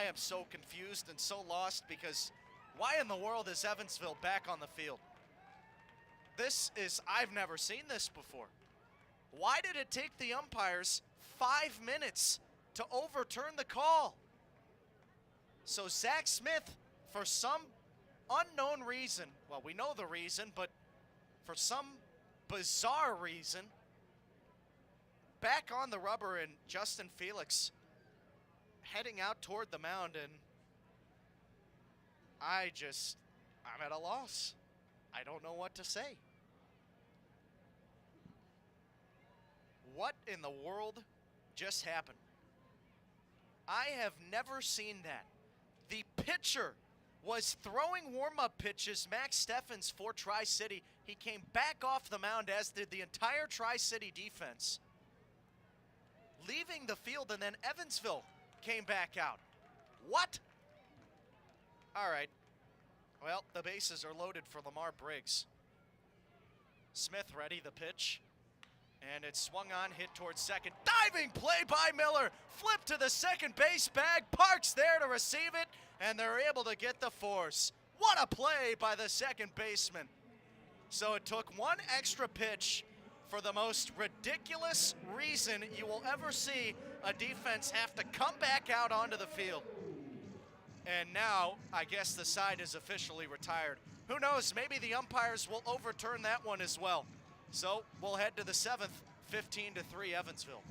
am so confused and so lost because why in the world is Evansville back on the field? I've never seen this before. Why did it take the umpires 5 minutes to overturn the call? So Zach Smith, for some unknown reason, well, we know the reason, but for some bizarre reason, back on the rubber, and Justin Felix heading out toward the mound, and I'm at a loss. I don't know what to say. What in the world just happened? I have never seen that. The pitcher was throwing warm-up pitches, Max Steffens, for Tri-City. He came back off the mound, as did the entire Tri-City defense, leaving the field, and then Evansville came back out. What? All right. Well, the bases are loaded for Lamar Briggs. Smith ready, the pitch. And it's swung on, hit towards second. Diving play by Miller. Flip to the second base bag. Parks there to receive it, and they're able to get the force. What a play by the second baseman. So it took one extra pitch for the most ridiculous reason you will ever see a defense have to come back out onto the field. And now, I guess the side is officially retired. Who knows, maybe the umpires will overturn that one as well. So we'll head to the 7th, 15-3 Evansville.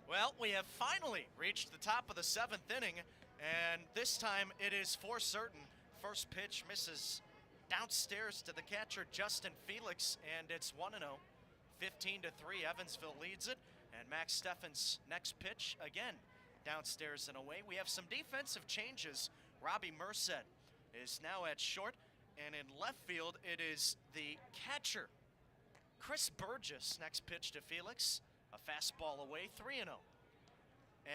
Well, we have finally reached the top of the 7th inning, and this time it is for certain. First pitch misses downstairs to the catcher, Justin Felix, and it's 1-0. 15-3, Evansville leads it, and Max Steffens' next pitch, again, downstairs and away. We have some defensive changes. Robbie Merced is now at short, and in left field, it is the catcher, Chris Burgess. Next pitch to Felix. A fastball away, 3-0.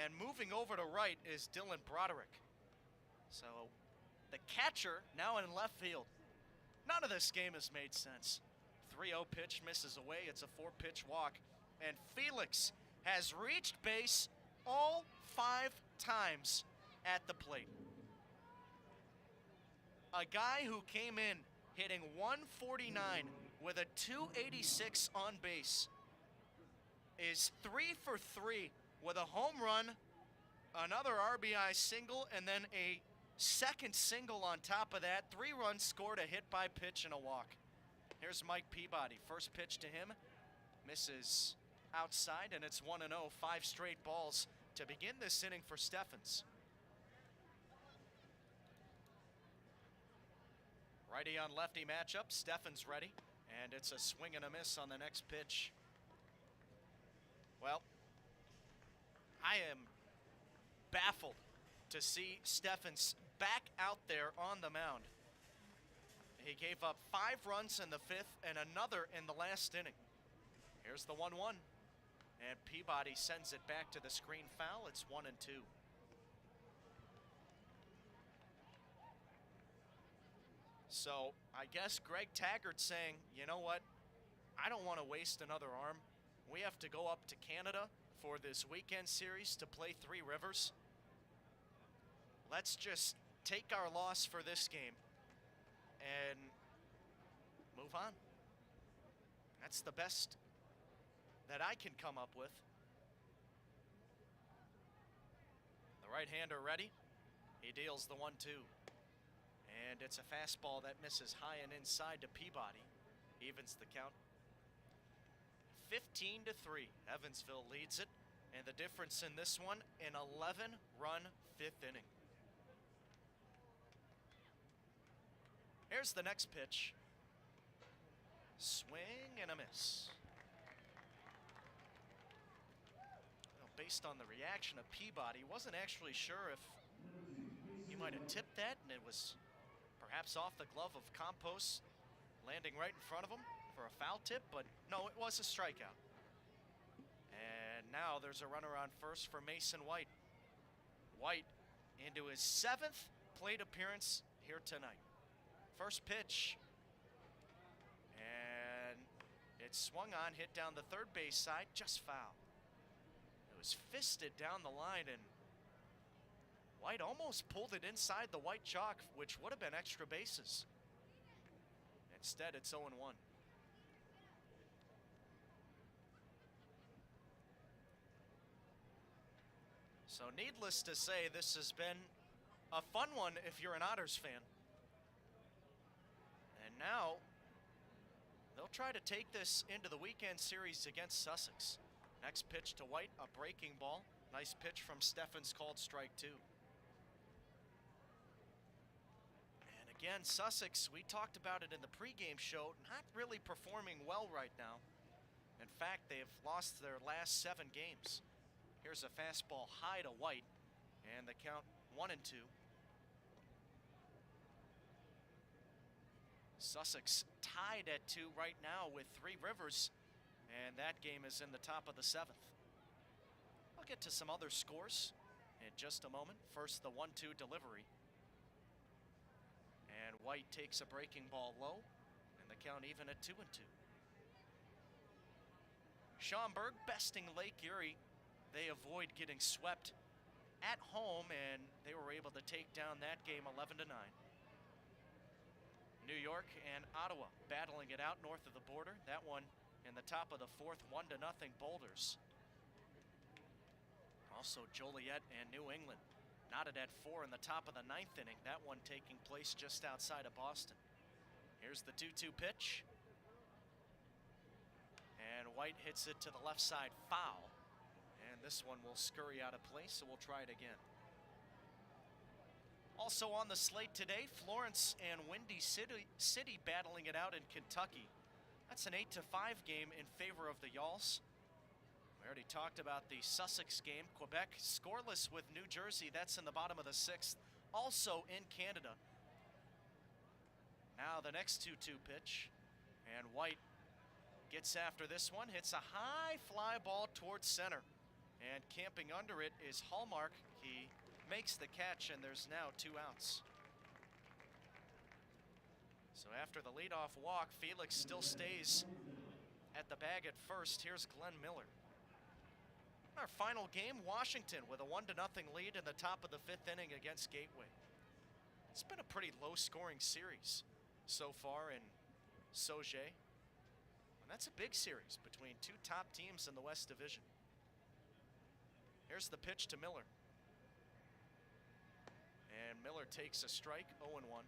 And moving over to right is Dylan Broderick. So The catcher now in left field. None of this game has made sense. 3-0 pitch misses away. It's a 4-pitch walk. And Felix has reached base all 5 times at the plate. A guy who came in hitting 149 with a 286 on base is 3 for 3 with a home run, another RBI single, and then a second single on top of that. 3 runs scored, a hit by pitch and a walk. Here's Mike Peabody. First pitch to him, misses outside, and it's 1-0. 5 straight balls to begin this inning for Steffens. Righty on lefty matchup. Steffens ready, and it's a swing and a miss on the next pitch. Well, I am baffled to see Steffens back out there on the mound. He gave up 5 runs in the 5th and another in the last inning. Here's the 1-1, and Peabody sends it back to the screen foul. It's 1-2. So I guess Greg Taggart's saying, you know what, I don't want to waste another arm. We have to go up to Canada for this weekend series to play Three Rivers. Let's just take our loss for this game and move on. That's the best that I can come up with. The right-hander ready. He deals the 1-2. And it's a fastball that misses high and inside to Peabody. Evens the count. 15-3. Evansville leads it. And the difference in this one, an 11-run 5th inning. Here's the next pitch. Swing and a miss. Well, based on the reaction of Peabody, wasn't actually sure if he might have tipped that and it was perhaps off the glove of Campos, landing right in front of him for a foul tip, but no, it was a strikeout. And now there's a runner on first for Mason White. White into his 7th plate appearance here tonight. First pitch, and it swung on, hit down the third base side, just foul. It was fisted down the line, and White almost pulled it inside the white chalk, which would have been extra bases. Instead, it's 0-1. So needless to say, this has been a fun one if you're an Otters fan. And now they'll try to take this into the weekend series against Sussex. Next pitch to White, a breaking ball. Nice pitch from Steffens, called strike 2. And again, Sussex, we talked about it in the pregame show, not really performing well right now. In fact, they've lost their last 7 games. Here's a fastball high to White, and the count 1-2. Sussex tied at 2 right now with Three Rivers, and that game is in the top of the 7th. I'll get to some other scores in just a moment. First, the 1-2 delivery. And White takes a breaking ball low, and the count even at 2-2. Schaumburg besting Lake Erie. They avoid getting swept at home, and they were able to take down that game 11-9. New York and Ottawa battling it out north of the border. That one in the top of the 4th, 1-0 Boulders. Also Joliet and New England knotted at 4 in the top of the 9th inning. That one taking place just outside of Boston. Here's the 2-2 pitch. And White hits it to the left side, foul. And this one will scurry out of place, so we'll try it again. Also on the slate today, Florence and Windy City battling it out in Kentucky. That's an 8-5 game in favor of the Yawls. We already talked about the Sussex game. Quebec scoreless with New Jersey. That's in the bottom of the 6th. Also in Canada. Now the next 2-2 pitch. And White gets after this one. Hits a high fly ball towards center. And camping under it is Hallmark. He makes the catch, and there's now 2 outs. So after the leadoff walk, Felix still stays at the bag at first. Here's Glenn Miller. Our final game, Washington with a 1-0 lead in the top of the 5th inning against Gateway. It's been a pretty low-scoring series so far in Sauget. And that's a big series between two top teams in the West Division. Here's the pitch to Miller. And Miller takes a strike, 0-1.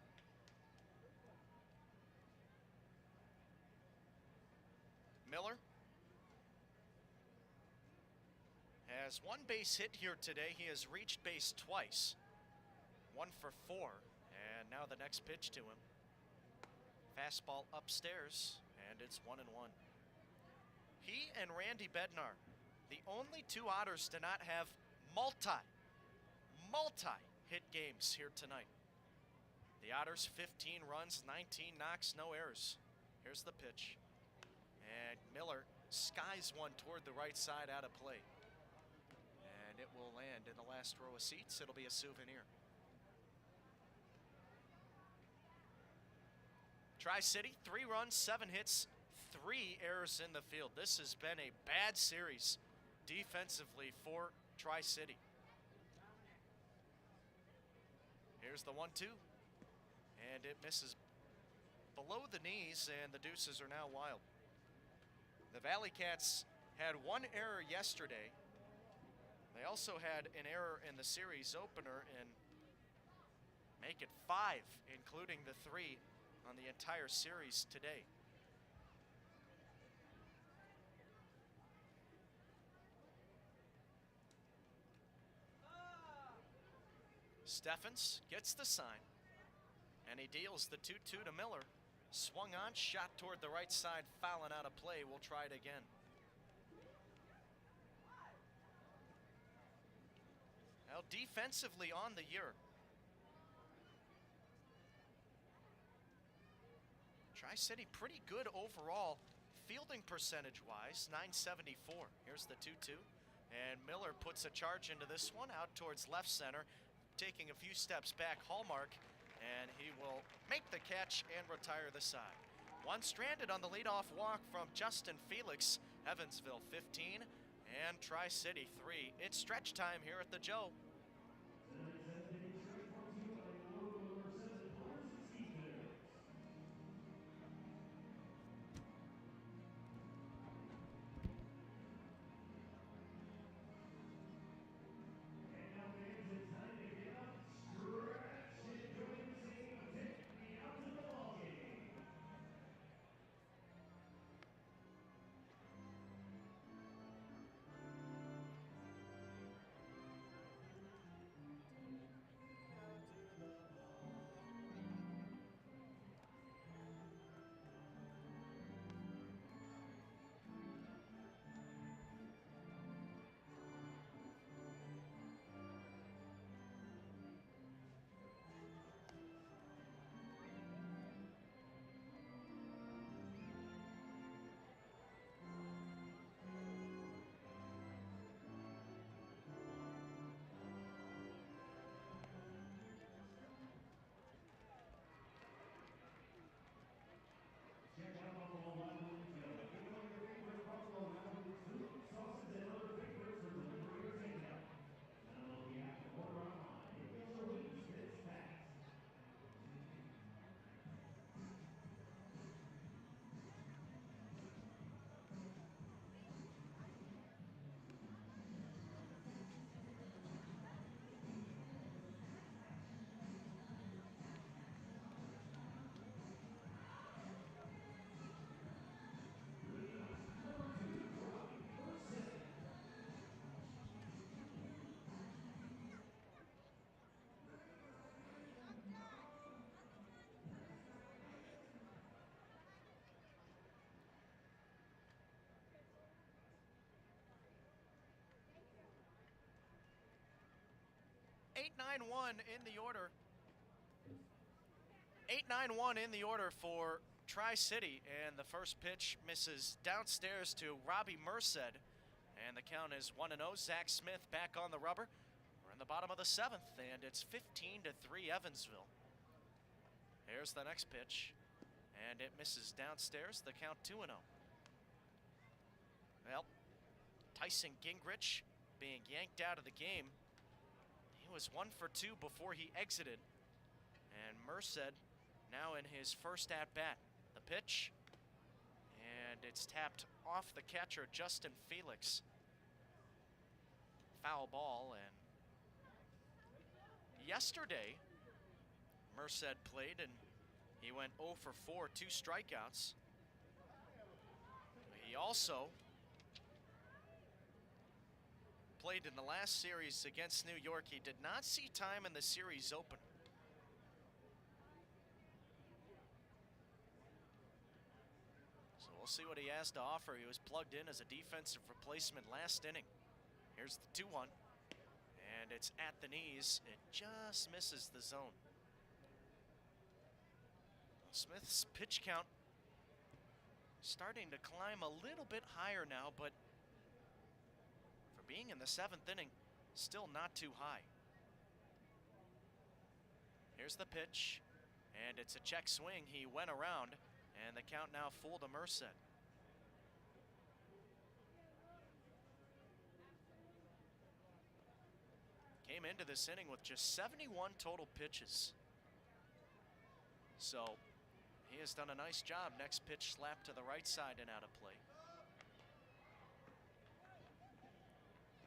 Miller has one base hit here today. He has reached base twice. 1 for 4. And now the next pitch to him. Fastball upstairs, and it's 1-1. He and Randy Bednar, the only two Otters to not have multi-hit games here tonight. The Otters 15 runs, 19 knocks, no errors. Here's the pitch. And Miller skies one toward the right side out of play. And it will land in the last row of seats. It'll be a souvenir. Tri-City, 3 runs, 7 hits, 3 errors in the field. This has been a bad series defensively for Tri-City. Here's the 1-2, and it misses below the knees, and the deuces are now wild. The ValleyCats had 1 error yesterday. They also had an error in the series opener and make it 5, including the 3 on the entire series today. Steffens gets the sign, and he deals the 2-2 to Miller. Swung on, shot toward the right side, fouling out of play. We'll try it again. Now defensively on the year, Tri-City pretty good overall, fielding percentage-wise, 974. Here's the 2-2, and Miller puts a charge into this one out towards left center, taking a few steps back, Hallmark, and he will make the catch and retire the side. One stranded on the leadoff walk from Justin Felix. Evansville 15 and Tri-City 3. It's stretch time here at the Joe. (8-9-1) in the order. 8-9-1 in the order for Tri-City, and the first pitch misses downstairs to Robbie Merced, and the count is 1-0. Zach Smith back on the rubber. We're in the bottom of the 7th, and it's 15-3 Evansville. Here's the next pitch. And it misses downstairs, the count 2-0. Well, Tyson Gingrich being yanked out of the game. He was 1 for 2 before he exited. And Merced now in his first at-bat. The pitch, and it's tapped off the catcher, Justin Felix. Foul ball, and yesterday, Merced played, and he went 0 for 4, 2 strikeouts. He also played in the last series against New York. He did not see time in the series opener. So we'll see what he has to offer. He was plugged in as a defensive replacement last inning. Here's the 2-1, and it's at the knees. It just misses the zone. Smith's pitch count starting to climb a little bit higher now, but for being in the 7th inning, still not too high. Here's the pitch, and it's a check swing. He went around, and the count now full to Merced. Came into this inning with just 71 total pitches. So he has done a nice job. Next pitch slapped to the right side and out of play.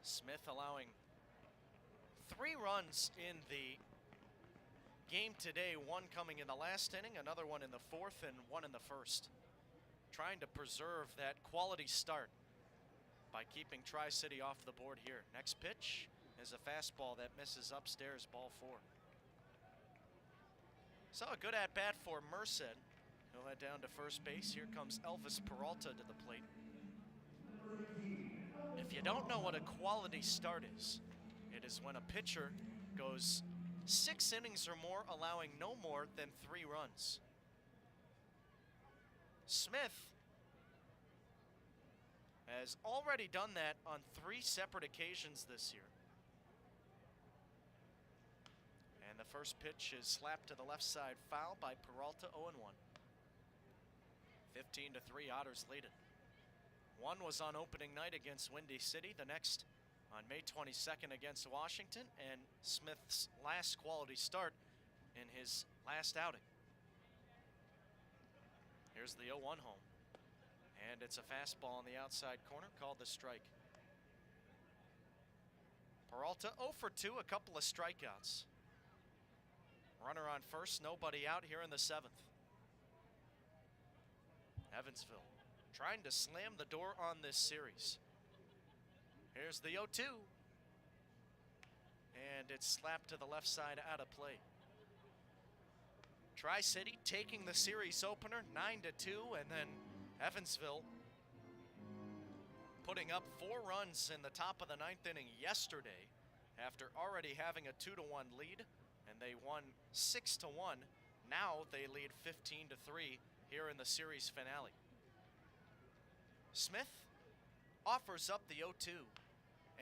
Smith allowing 3 runs in the game today, 1 coming in the last inning, another one in the 4th, and 1 in the 1st. Trying to preserve that quality start by keeping Tri-City off the board here. Next pitch is a fastball that misses upstairs, ball 4. So a good at-bat for Merced. He'll head down to first base. Here comes Elvis Peralta to the plate. If you don't know what a quality start is, it is when a pitcher goes 6 innings or more, allowing no more than 3 runs. Smith has already done that on 3 separate occasions this year. And the first pitch is slapped to the left side, foul by Peralta, 0-1. 15-3 Otters lead it. One was on opening night against Windy City, the next on May 22nd against Washington, and Smith's last quality start in his last outing. Here's the 0-1 home, and it's a fastball in the outside corner, called the strike. Peralta 0 for 2, a couple of strikeouts. Runner on first, nobody out here in the 7th. Evansville trying to slam the door on this series. Here's the 0-2. And it's slapped to the left side, out of play. Tri-City taking the series opener 9-2, and then Evansville putting up 4 runs in the top of the 9th inning yesterday after already having a 2-1 lead, and they won 6-1. Now they lead 15-3 here in the series finale. Smith offers up the 0-2,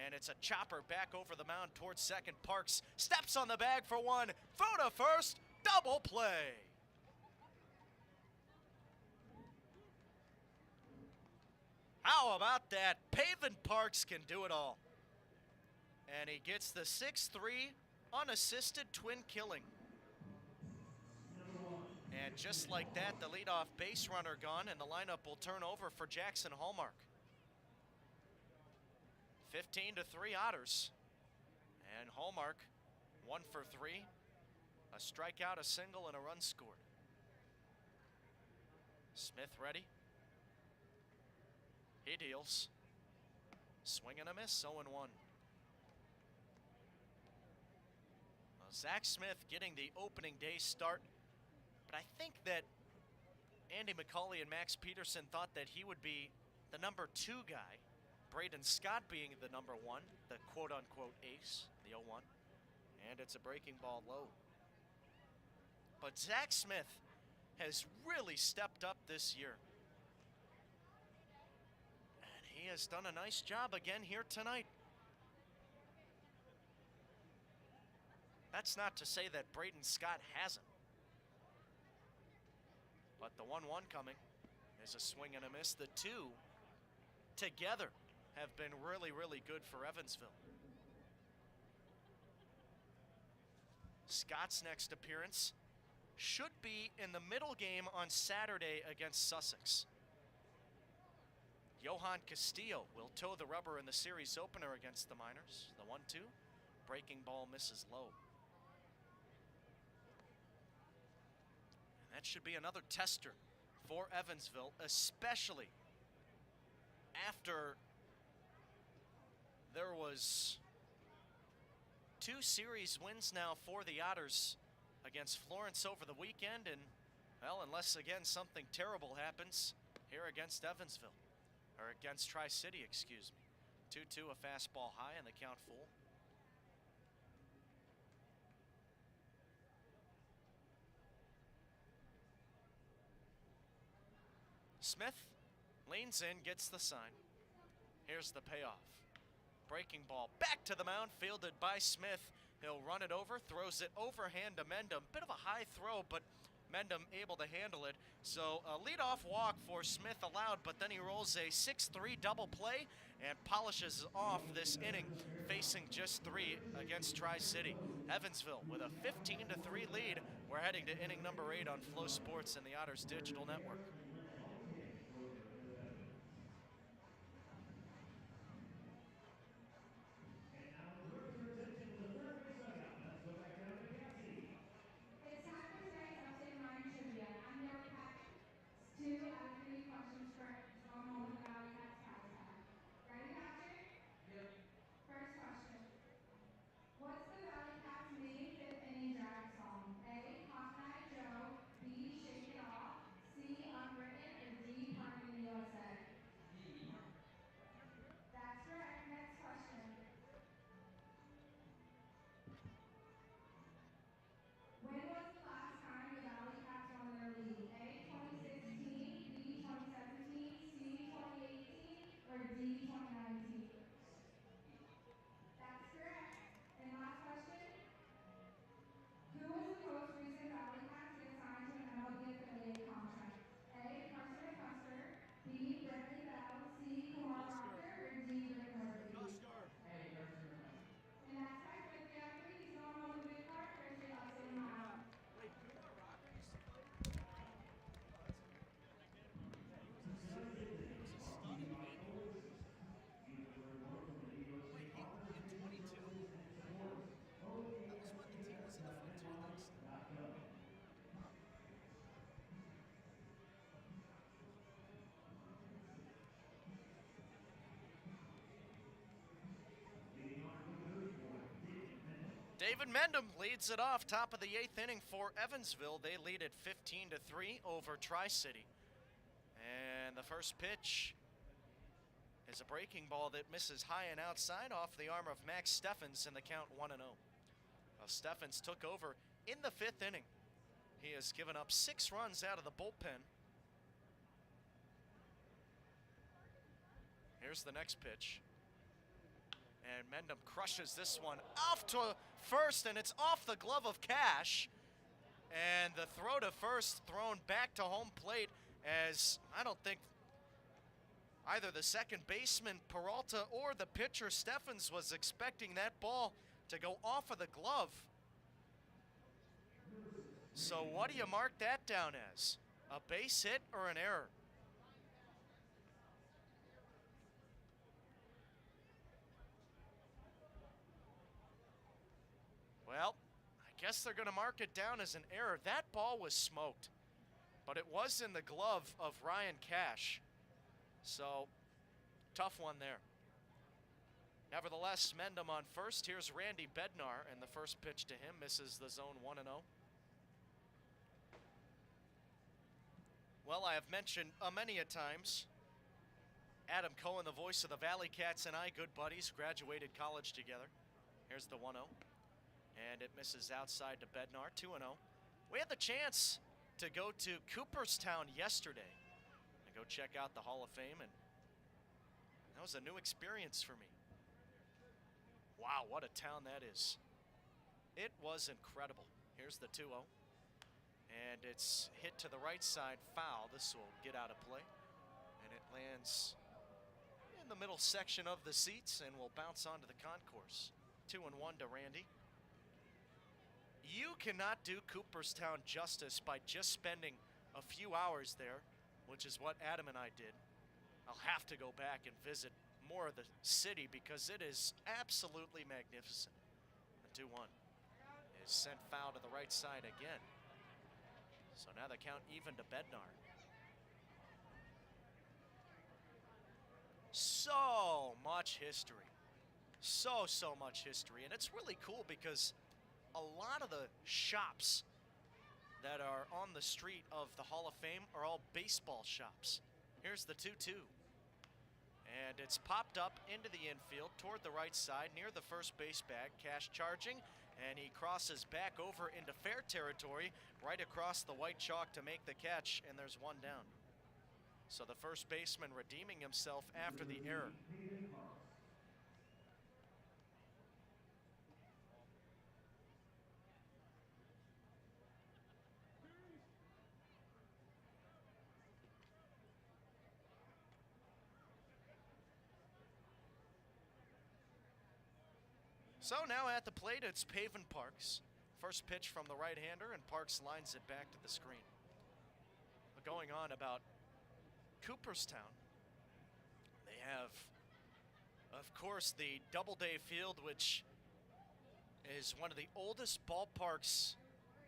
and it's a chopper back over the mound towards second. Parks steps on the bag for 1, throw to first, double play. How about that? Pavin Parks can do it all. And he gets the 6-3 unassisted twin killing. And just like that, the leadoff base runner gone, and the lineup will turn over for Jackson Hallmark. 15-3 Otters. And Hallmark 1 for 3. A strikeout, a single, and a run scored. Smith ready. He deals. Swing and a miss, 0-1. Well, Zach Smith getting the opening day start. But I think that Andy McCauley and Max Peterson thought that he would be the number 2 guy. Braden Scott being the number 1, the quote-unquote ace, the 0-1. And it's a breaking ball low. But Zach Smith has really stepped up this year. And he has done a nice job again here tonight. That's not to say that Braden Scott hasn't. But the 1-1 coming is a swing and a miss. The two together have been really, really good for Evansville. Scott's next appearance should be in the middle game on Saturday against Sussex. Johan Castillo will toe the rubber in the series opener against the Miners. The 1-2, breaking ball misses low. And that should be another tester for Evansville, especially after there was 2 series wins now for the Otters against Florence over the weekend, and, well, unless again something terrible happens here against Evansville, or against Tri-City, excuse me. 2-2, a fastball high, and the count full. Smith leans in, gets the sign. Here's the payoff. Breaking ball back to the mound, fielded by Smith. He'll run it over, throws it overhand to Mendham. Bit of a high throw, but Mendham able to handle it. So a leadoff walk for Smith allowed, but then he rolls a 6-3 double play and polishes off this inning, facing just 3 against Tri-City. Evansville with a 15-3 lead. We're heading to inning number 8 on Flow Sports and the Otters Digital Network. First question. What's the ValleyCats' main fifth inning drag song? A, Hawkeye Joe, B, Shake It Off, C, Unwritten, or D, Parking USA? That's correct. Next question. When was the last time the ValleyCats won their league? A, 2016, B, 2017, C, 2018, or D, 2019? That's correct. And last question. Who was the most recent ValleyCats to get signed to an MLB affiliate contract? A, Carson McCusker, B, Bradley Bell, C, Kumar Rocker, or D, Rick Murphy? A, Carson McCusker. And that's right, with the athlete, he's going home with a big card, Christian Upson Mile. Wait, Kumar Rocker used to play? He was a stud in Vanderbilt. Wait, in 22? That was when the team was in the Frontier Leagues. David Mendham leads it off, top of the 8th inning for Evansville. They lead at 15-3 over Tri-City. And the first pitch is a breaking ball that misses high and outside off the arm of Max Steffens, and the count 1-0. Well, Steffens took over in the 5th inning. He has given up 6 runs out of the bullpen. Here's the next pitch. And Mendham crushes this one off to first, and it's off the glove of Cash. And the throw to first thrown back to home plate, as I don't think either the second baseman Peralta or the pitcher Steffens was expecting that ball to go off of the glove. So what do you mark that down as? A base hit or an error? Well, I guess they're going to mark it down as an error. That ball was smoked, but it was in the glove of Ryan Cash. So, tough one there. Nevertheless, Mendham on first. Here's Randy Bednar, and the first pitch to him misses the zone 1-0. Well, I have mentioned many a times, Adam Cohen, the voice of the ValleyCats, and I, good buddies, graduated college together. Here's the 1-0. And it misses outside to Bednar, 2-0. We had the chance to go to Cooperstown yesterday and go check out the Hall of Fame, and that was a new experience for me. Wow, what a town that is. It was incredible. Here's the 2-0. And it's hit to the right side, foul. This will get out of play. And it lands in the middle section of the seats and will bounce onto the concourse. 2-1 to Randy. You cannot do Cooperstown justice by just spending a few hours there, which is what Adam and I did. I'll have to go back and visit more of the city because it is absolutely magnificent. The 2-1 is sent foul to the right side again. So now the count even to Bednar. So much history. So much history. And it's really cool because a lot of the shops that are on the street of the Hall of Fame are all baseball shops. Here's the 2-2. And it's popped up into the infield toward the right side near the first base bag. Cash charging, and he crosses back over into fair territory right across the white chalk to make the catch, and there's one down. So the first baseman redeeming himself after the error. So now at the plate, it's Pavin Parks. First pitch from the right-hander, and Parks lines it back to the screen. But going on about Cooperstown, they have, of course, the Doubleday Field, which is one of the oldest ballparks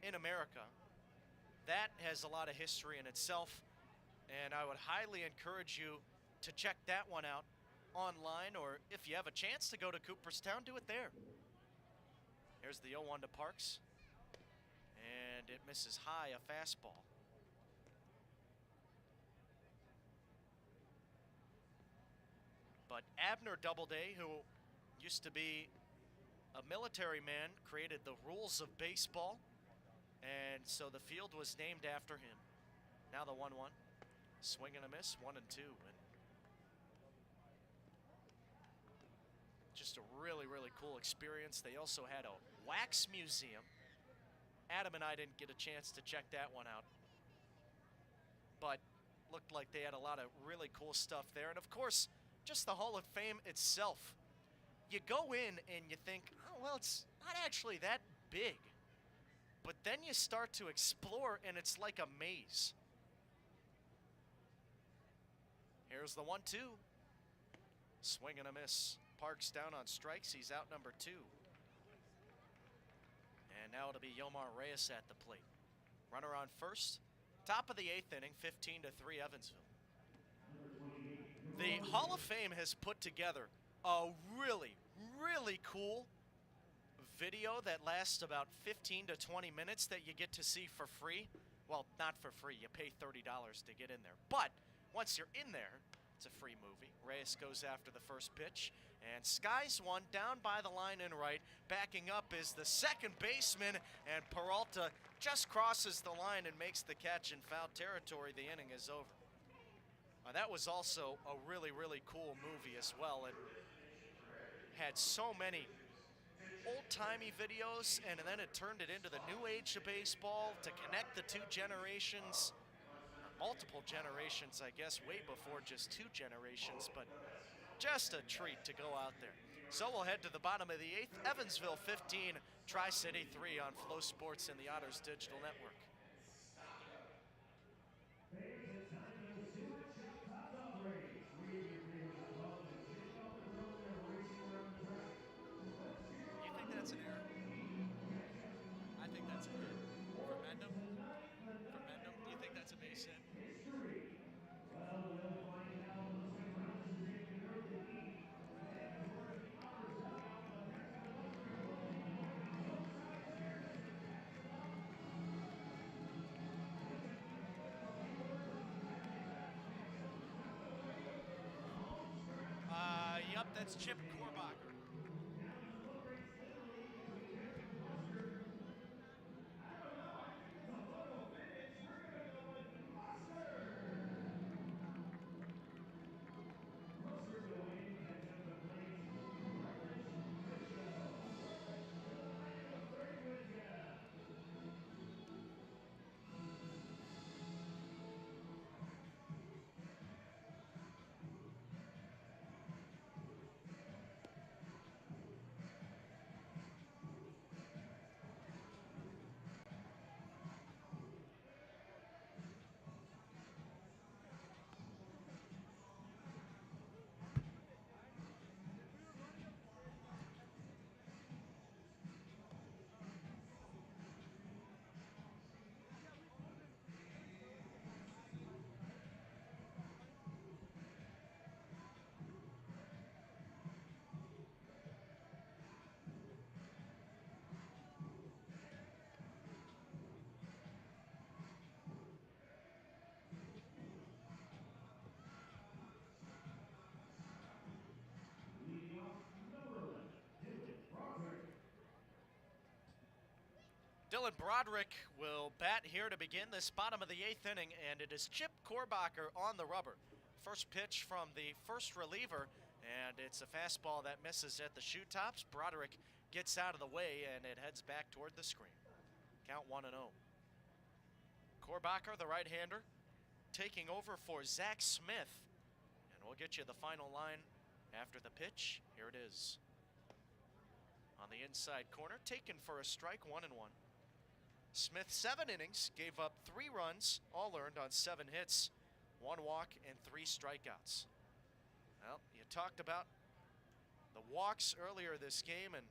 in America. That has a lot of history in itself, and I would highly encourage you to check that one out online, or if you have a chance to go to Cooperstown, do it there. Here's the 0-1 to Parks, and it misses high, a fastball. But Abner Doubleday, who used to be a military man, created the rules of baseball, and so the field was named after him. Now the 1-1, swing and a miss, 1-2, and just a really cool experience. They also had a wax museum. Adam and I didn't get a chance to check that one out, but looked like they had a lot of really cool stuff there. And of course, just the Hall of Fame itself. You go in and you think, oh, well, it's not actually that big. But then you start to explore and it's like a maze. Here's the 1-2. Swing and a miss. Parks down on strikes. He's out number 2. And now it'll be Yomar Reyes at the plate. Runner on first. Top of the 8th inning, 15-3 Evansville. The Hall of Fame has put together a really cool video that lasts about 15 to 20 minutes that you get to see for free. Well, not for free. You pay $30 to get in there. But once you're in there, it's a free movie. Reyes goes after the first pitch and skies one down by the line and right. Backing up is the second baseman, and Peralta just crosses the line and makes the catch in foul territory. The inning is over. That was also a really cool movie as well. It had so many old-timey videos, and then it turned it into the new age of baseball to connect the two generations. Multiple generations, I guess, way before just 2 generations, but just a treat to go out there. So we'll head to the bottom of the 8th. Evansville 15, Tri-City 3 on Flow Sports and the Otters Digital Network. You think that's an error? I think that's an error. For Mendham? Do you think that's a base hit? Yep, that's Chip Korbacher. Dylan Broderick will bat here to begin this bottom of the 8th inning, and it is Chip Korbacher on the rubber. First pitch from the first reliever, and it's a fastball that misses at the shoe tops. Broderick gets out of the way, and it heads back toward the screen. Count 1-0. Korbacher, the right-hander, taking over for Zach Smith, and we'll get you the final line after the pitch. Here it is. On the inside corner, taken for a strike, 1-1. Smith, 7 innings, gave up 3 runs, all earned on 7 hits, 1 walk, and 3 strikeouts. Well, you talked about the walks earlier this game, and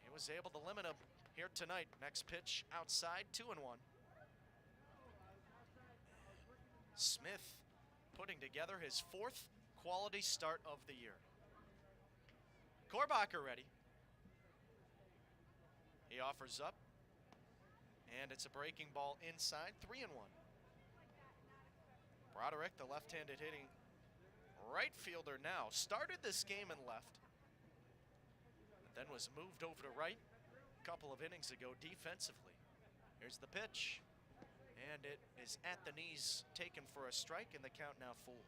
he was able to limit them here tonight. Next pitch outside, 2-1. Smith putting together his 4th quality start of the year. Korbacher ready. He offers up, and it's a breaking ball inside, 3-1. Broderick, the left-handed hitting right fielder now, started this game in left, and then was moved over to right a couple of innings ago defensively. Here's the pitch, and it is at the knees, taken for a strike, and the count now full.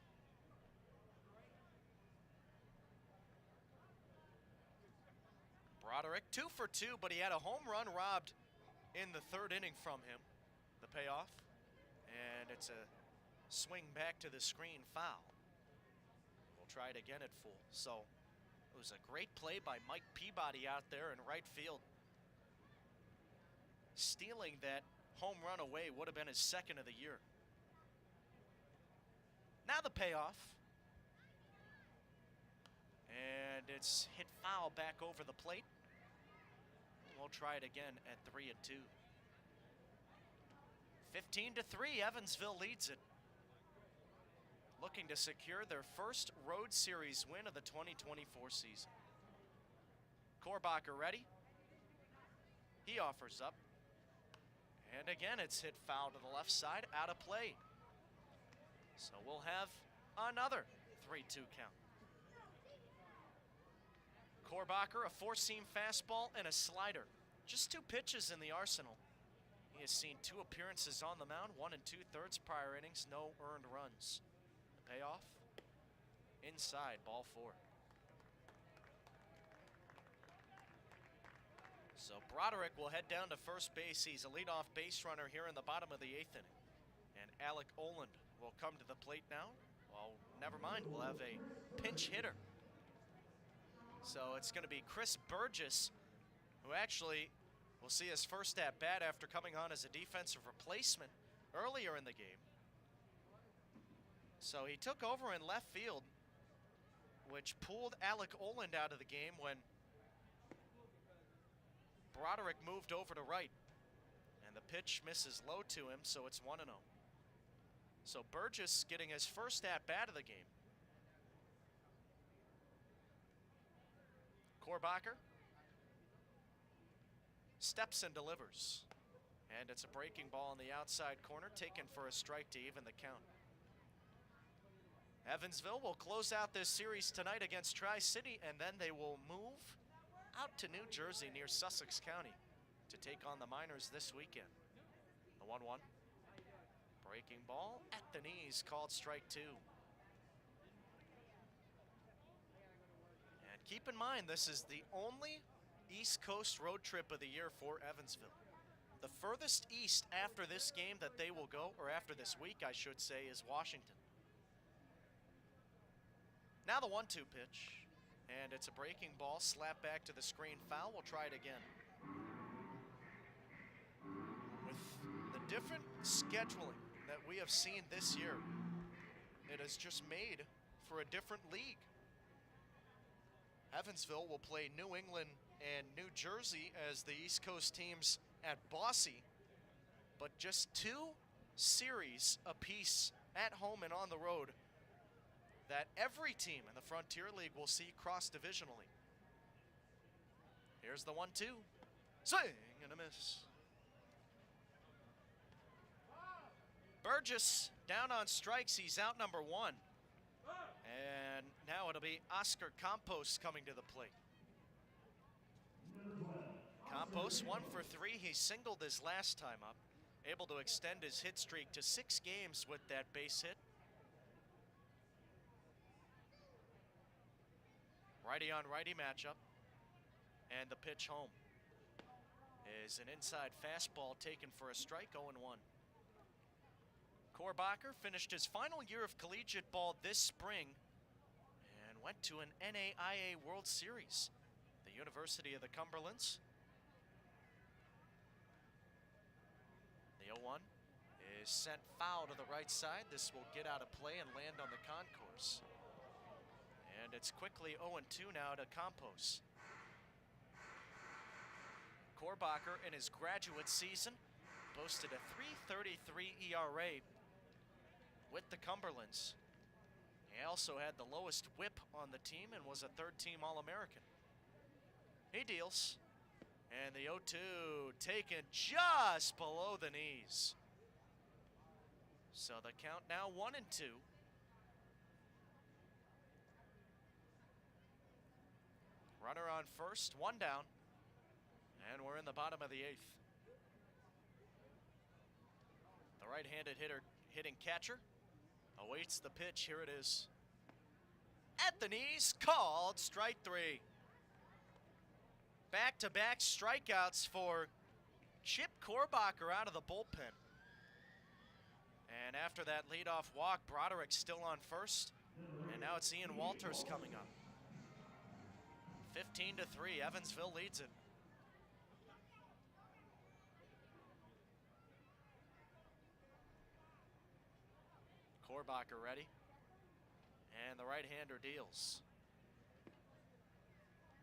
Broderick 2 for 2, but he had a home run robbed in the 3rd inning from him. The payoff, and it's a swing back to the screen, foul. We'll try it again at full. So it was a great play by Mike Peabody out there in right field. Stealing that home run away would have been his 2nd of the year. Now the payoff. And it's hit foul back over the plate. We'll try it again at 3-2. 15-3, Evansville leads it. Looking to secure their first road series win of the 2024 season. Korbacher ready. He offers up. And again, it's hit foul to the left side, out of play. So we'll have another 3-2 count. Korbacher, a 4-seam fastball and a slider. Just 2 pitches in the arsenal. He has seen 2 appearances on the mound, 1 2/3 prior innings, no earned runs. The payoff, inside, ball 4. So Broderick will head down to first base. He's a leadoff base runner here in the bottom of the 8th inning. And Alec Oland will come to the plate now. Well, never mind, we'll have a pinch hitter. So it's going to be Chris Burgess, who actually will see his first at bat after coming on as a defensive replacement earlier in the game. So he took over in left field, which pulled Alec Oland out of the game when Broderick moved over to right. And the pitch misses low to him, so it's 1-0. So Burgess getting his first at bat of the game. Korbacher steps and delivers. And it's a breaking ball on the outside corner, taken for a strike to even the count. Evansville will close out this series tonight against Tri-City, and then they will move out to New Jersey near Sussex County to take on the Miners this weekend. The 1-1. Breaking ball at the knees, called strike 2. Keep in mind, this is the only East Coast road trip of the year for Evansville. The furthest east after this game that they will go, or after this week, I should say, is Washington. Now the 1-2 pitch, and it's a breaking ball, slap back to the screen, foul. We'll try it again. With the different scheduling that we have seen this year, it has just made for a different league. Evansville will play New England and New Jersey as the East Coast teams at Boise, but just 2 series apiece at home and on the road that every team in the Frontier League will see cross-divisionally. Here's the 1-2. Swing and a miss. Burgess down on strikes. He's out number 1. And now it'll be Oscar Campos coming to the plate. Campos 1 for 3. He singled his last time up, able to extend his hit streak to 6 games with that base hit. Righty on righty matchup, and the pitch home is an inside fastball taken for a strike, 0-1. Korbacher finished his final year of collegiate ball this spring and went to an NAIA World Series, the University of the Cumberlands. The 0-1 is sent foul to the right side. This will get out of play and land on the concourse. And it's quickly 0-2 now to Campos. Korbacher in his graduate season boasted a .333 ERA with the Cumberlands. He also had the lowest whip on the team and was a third-team All-American. He deals, and the 0-2 taken just below the knees. So the count now 1-2. Runner on first, 1 down, and we're in the bottom of the 8th. The right-handed hitting catcher awaits the pitch. Here it is. At the knees, called strike 3. Back-to-back strikeouts for Chip Korbacher out of the bullpen. And after that leadoff walk, Broderick still on first, and now it's Ian Walters coming up. 15-3, Evansville leads it. Korbacher ready, and the right-hander deals.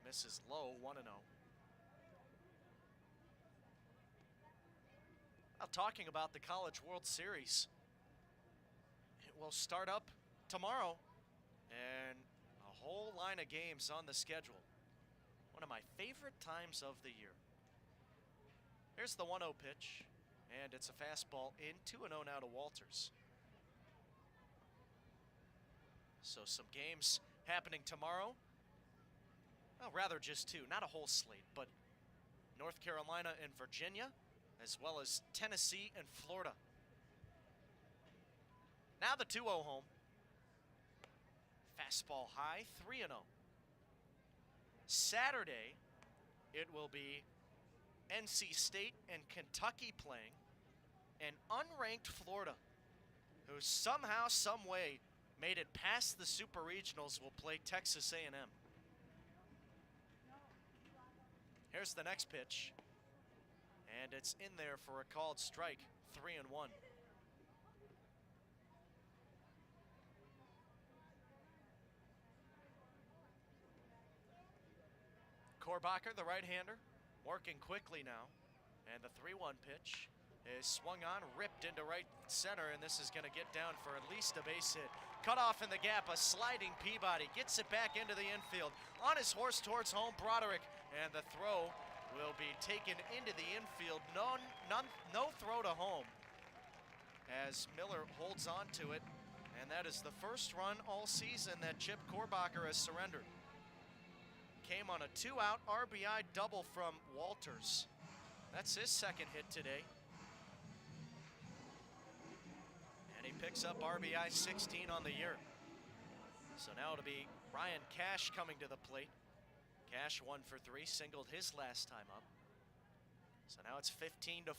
Misses low, 1-0. Now talking about the College World Series, it will start up tomorrow, and a whole line of games on the schedule. One of my favorite times of the year. Here's the 1-0 pitch, and it's a fastball in, 2-0 now to Walters. So some games happening tomorrow. Well, rather just 2, not a whole slate, but North Carolina and Virginia, as well as Tennessee and Florida. Now the 2-0 home. Fastball high, 3-0. Saturday, it will be NC State and Kentucky playing, and unranked Florida, who somehow, some way, made it past the Super Regionals, will play Texas A&M. Here's the next pitch, and it's in there for a called strike, 3-1. Korbacher, the right-hander, working quickly now, and the 3-1 pitch is swung on, ripped into right center, and this is going to get down for at least a base hit. Cut off in the gap, a sliding Peabody, gets it back into the infield. On his horse towards home, Broderick, and the throw will be taken into the infield. No throw to home as Miller holds on to it, and that is the first run all season that Chip Korbacher has surrendered. Came on a 2-out RBI double from Walters. That's his second hit today. And he picks up RBI 16 on the year. So now it'll be Ryan Cash coming to the plate. Cash 1 for 3, singled his last time up. So now it's 15-4.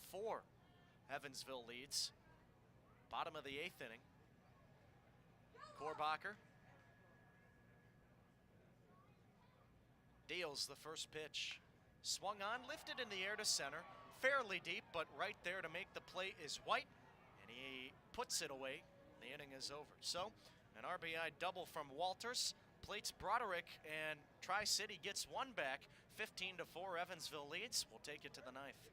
Evansville leads. Bottom of the 8th inning. Korbacher deals the first pitch. Swung on, lifted in the air to center. Fairly deep, but right there to make the play is White. And he puts it away. The inning is over. So, an RBI double from Walters. Plates Broderick, and Tri-City gets one back. 15-4, Evansville leads. We'll take it to the 9th.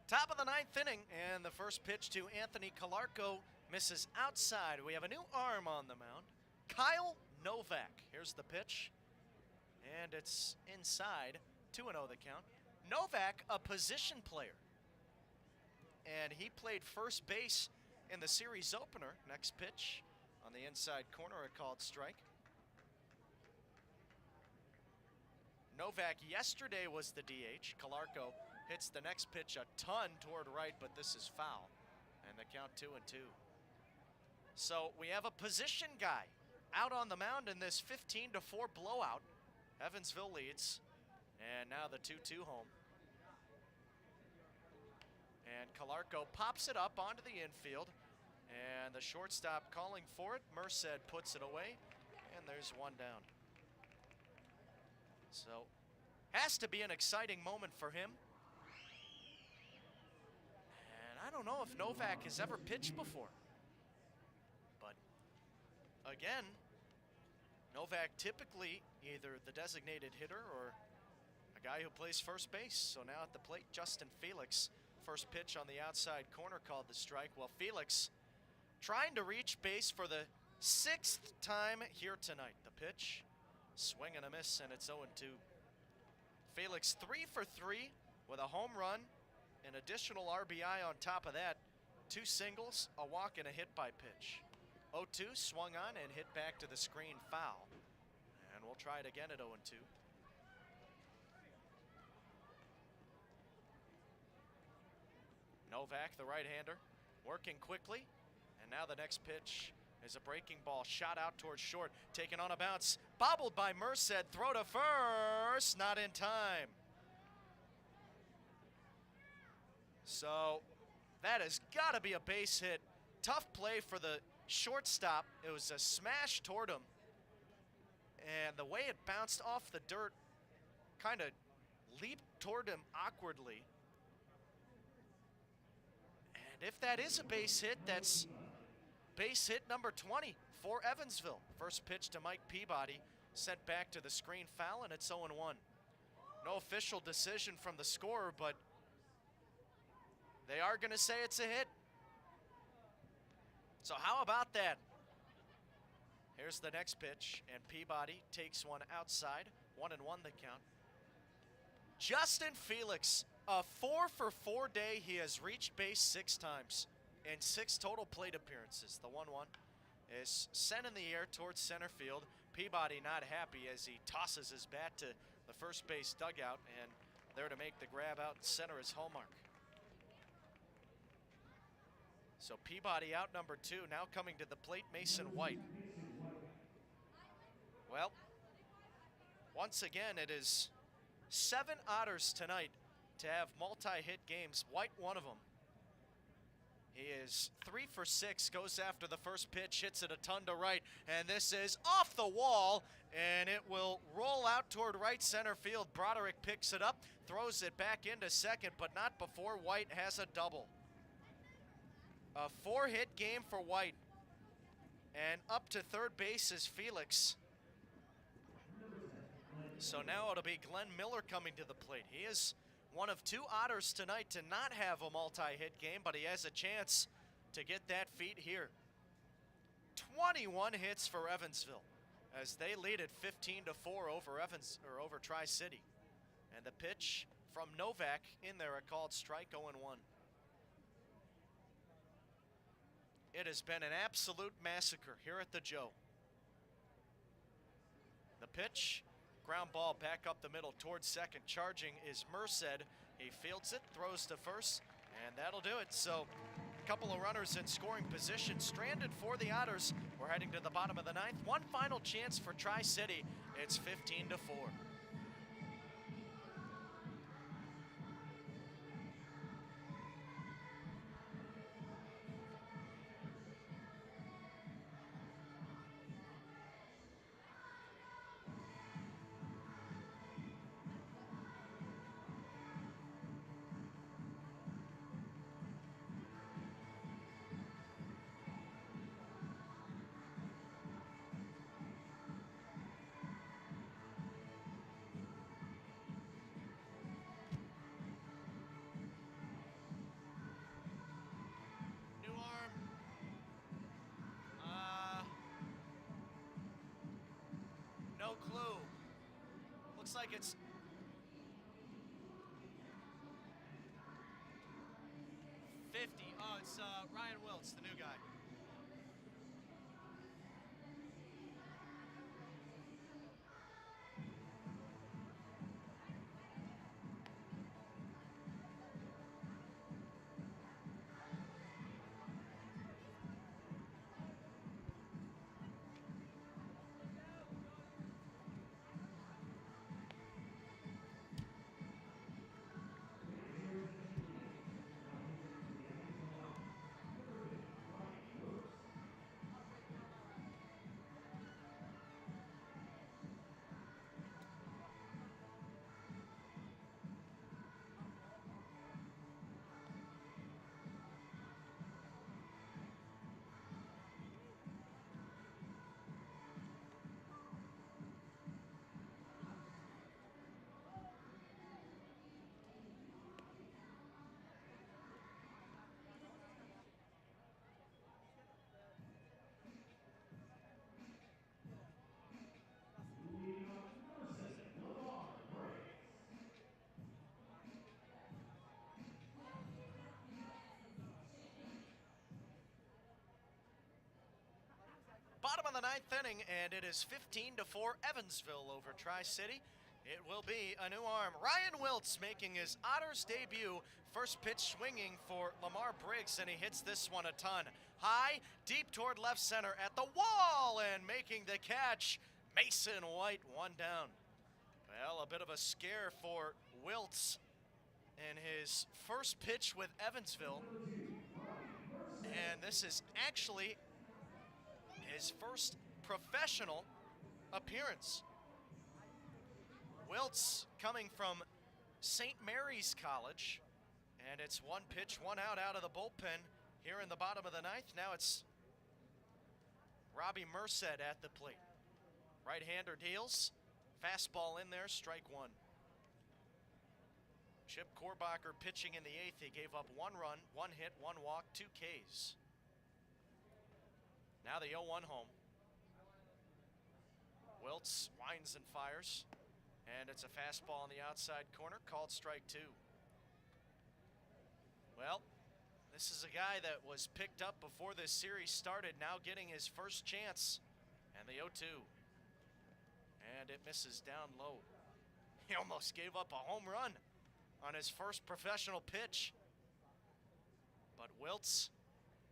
Top of the ninth inning, and the first pitch to Anthony Calarco misses outside. We have a new arm on the mound, Kyle Novak. Here's the pitch, and it's inside. 2-0 the count. Novak, a position player, and he played first base in the series opener. Next pitch on the inside corner, a called strike. Novak yesterday was the DH. Calarco hits the next pitch a ton toward right, but this is foul. And the count 2-2. So we have a position guy out on the mound in this 15-4 blowout. Evansville leads. And now the 2-2 home. And Calarco pops it up onto the infield. And the shortstop calling for it. Merced puts it away. And there's one down. So, has to be an exciting moment for him. And I don't know if Novak has ever pitched before. But, again, Novak typically either the designated hitter or a guy who plays first base. So now at the plate, Justin Felix. First pitch on the outside corner called the strike. Well, Felix trying to reach base for the 6th time here tonight. The pitch. Swing and a miss, and it's 0-2. Felix 3 for 3 with a home run, an additional RBI on top of that. 2 singles, a walk, and a hit by pitch. 0-2, swung on and hit back to the screen, foul. And we'll try it again at 0-2. Novak, the right-hander, working quickly. And now the next pitch is a breaking ball shot out towards short, taken on a bounce, bobbled by Merced, throw to first, not in time. So that has got to be a base hit. Tough play for the shortstop. It was a smash toward him, and the way it bounced off the dirt kind of leaped toward him awkwardly. And if that is a base hit, that's base hit number 20 for Evansville. First pitch to Mike Peabody, sent back to the screen, foul, and it's 0-1. No official decision from the scorer, but they are going to say it's a hit. So how about that? Here's the next pitch, and Peabody takes one outside. 1-1 the count. Justin Felix, a 4 for 4 day. He has reached base 6 times. In 6 total plate appearances. The 1-1 is sent in the air towards center field. Peabody not happy as he tosses his bat to the first base dugout, and there to make the grab out in center is Hallmark. So Peabody out number 2, now coming to the plate, Mason White. Well, once again, it is 7 Otters tonight to have multi-hit games. White one of them. He is 3 for 6, goes after the first pitch, hits it a ton to right, and this is off the wall, and it will roll out toward right center field. Broderick picks it up, throws it back into second, but not before White has a double. A 4-hit game for White, and up to third base is Felix. So now it'll be Glenn Miller coming to the plate. He is one of 2 Otters tonight to not have a multi-hit game, but he has a chance to get that feat here. 21 hits for Evansville as they lead at 15-4 over Tri-City. And the pitch from Novak in there, a called strike, 0-1. It has been an absolute massacre here at the Joe. The pitch. Ground ball back up the middle towards second. Charging is Merced. He fields it, throws to first, and that'll do it. So a couple of runners in scoring position stranded for the Otters. We're heading to the bottom of the 9th. One final chance for Tri-City. It's 15-4. clue. Looks like it's... Oh, it's Ryan Wiltz, the new guy. Bottom of the ninth inning, and it is 15-4 Evansville over Tri-City. It will be a new arm. Ryan Wiltz making his Otters debut. First pitch swinging for Lamar Briggs, and he hits this one a ton. High, deep toward left center at the wall, and making the catch, Mason White, one down. Well, a bit of a scare for Wiltz in his first pitch with Evansville. And this is actually his first professional appearance. Wiltz coming from St. Mary's College, and it's one pitch, one out of the bullpen here in the bottom of the ninth. Now it's Robbie Merced at the plate. Right-hander deals, fastball in there, strike one. Chip Korbacher pitching in the eighth. He gave up one run, one hit, one walk, 2 Ks. Now the 0-1 home. Wiltz winds and fires, and it's a fastball on the outside corner, called strike 2. Well, this is a guy that was picked up before this series started, now getting his first chance, and the 0-2. And it misses down low. He almost gave up a home run on his first professional pitch. But Wiltz,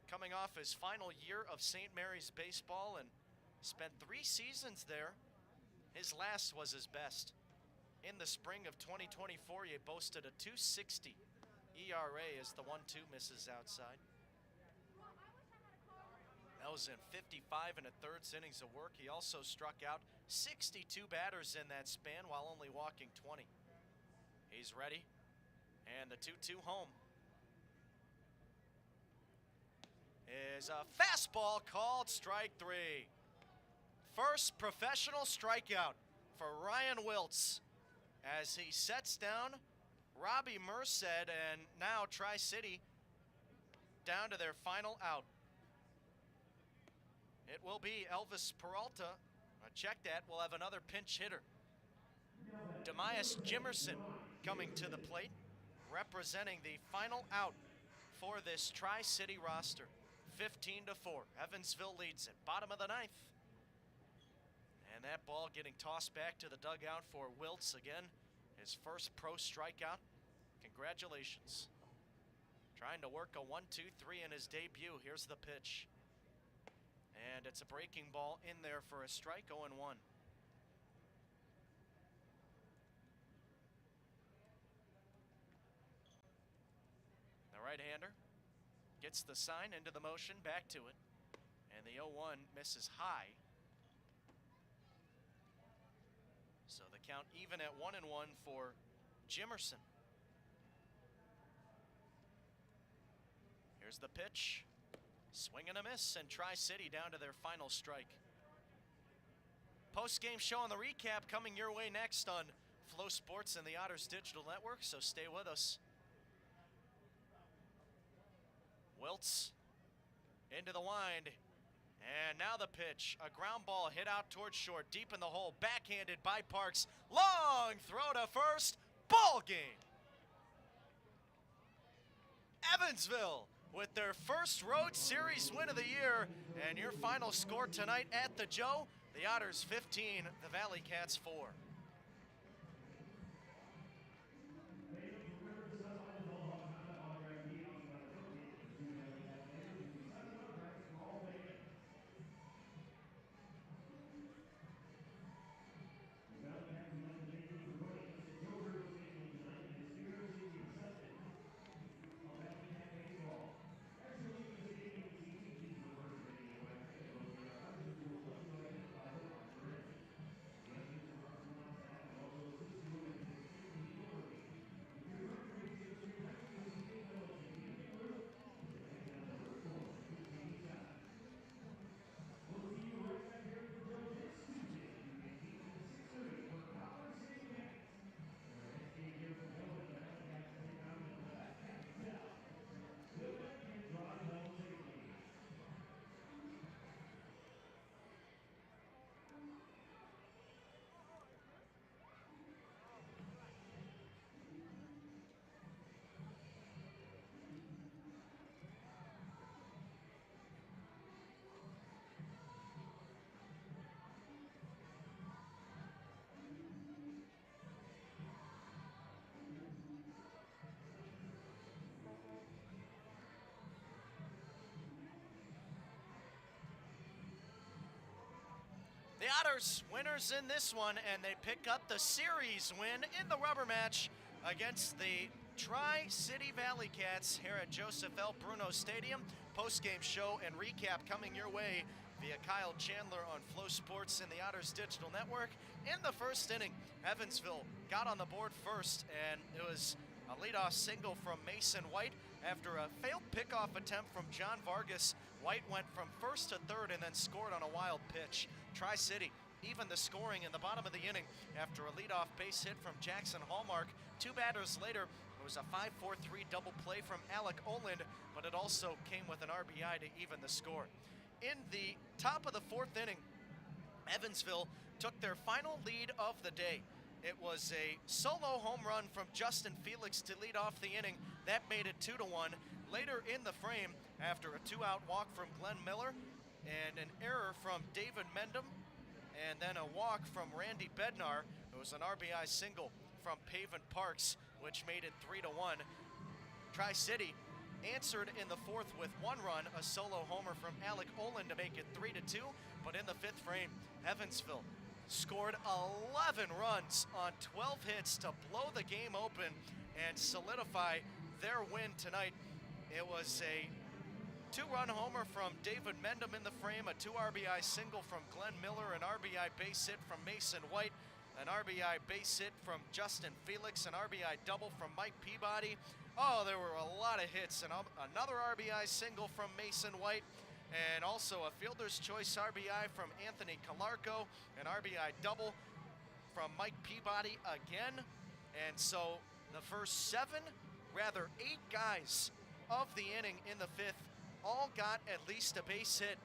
coming off his final year of St. Mary's baseball and spent 3 seasons there. His last was his best. In the spring of 2024, he boasted a .260 ERA as the 1-2 misses outside. That was in 55 1/3 innings of work. He also struck out 62 batters in that span while only walking 20. He's ready, and the 2-2 home is a fastball called strike 3. First professional strikeout for Ryan Wiltz as he sets down Robbie Merced, and now Tri-City down to their final out. It will be Elvis Peralta. Check that. We'll have another pinch hitter. Demias Jimerson coming to the plate, representing the final out for this Tri-City roster. 15-4. Evansville leads it. Bottom of the ninth. And that ball getting tossed back to the dugout for Wiltz again. His first pro strikeout. Congratulations. Trying to work a 1-2-3 in his debut. Here's the pitch. And it's a breaking ball in there for a strike, 0-1. The right-hander gets the sign, into the motion, back to it. And the 0-1 misses high. So the count even at 1-1 for Jimerson. Here's the pitch. Swing and a miss, and Tri-City down to their final strike. Post-game show on the recap coming your way next on Flow Sports and the Otters Digital Network, so stay with us. Wiltz into the wind. And now the pitch, a ground ball hit out towards short, deep in the hole, backhanded by Parks. Long throw to first, ball game. Evansville with their first road series win of the year. And your final score tonight at the Joe, the Otters 15, the ValleyCats 4. The Otters winners in this one, and they pick up the series win in the rubber match against the Tri-City ValleyCats here at Joseph L. Bruno Stadium. Post-game show and recap coming your way via Kyle Chandler on Flow Sports and the Otters Digital Network. In the first inning, Evansville got on the board first, and it was a leadoff single from Mason White. After a failed pickoff attempt from John Vargas, White went from first to third and then scored on a wild pitch. Tri-City even the scoring in the bottom of the inning after a leadoff base hit from Jackson Hallmark. Two batters later, it was a 5-4-3 double play from Alec Oland, but it also came with an RBI to even the score. In the top of the fourth inning, Evansville took their final lead of the day. It was a solo home run from Justin Felix to lead off the inning. That made it 2-1. Later in the frame, after a two-out walk from Glenn Miller and an error from David Mendham, and then a walk from Randy Bednar, it was an RBI single from Paven Parks, which made it 3-1. Tri-City answered in the fourth with one run, a solo homer from Alec Oland to make it 3-2. But in the fifth frame, Evansville scored 11 runs on 12 hits to blow the game open and solidify their win tonight. It was a two-run homer from David Mendham in the frame, a 2 RBI single from Glenn Miller, an RBI base hit from Mason White, an RBI base hit from Justin Felix, an RBI double from Mike Peabody. Oh, there were a lot of hits, and another RBI single from Mason White, and also a fielder's choice RBI from Anthony Calarco, an RBI double from Mike Peabody again. And so the first 8 guys of the inning in the fifth all got at least a base hit.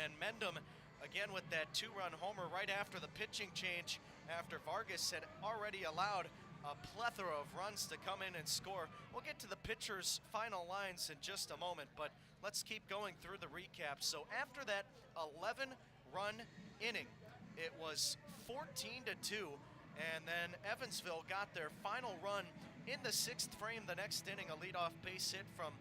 And Mendham, again with that two-run homer right after the pitching change, after Vargas had already allowed a plethora of runs to come in and score. We'll get to the pitcher's final lines in just a moment, but let's keep going through the recap. So after that 11-run inning, it was 14-2, and then Evansville got their final run in the sixth frame. The next inning, a leadoff base hit from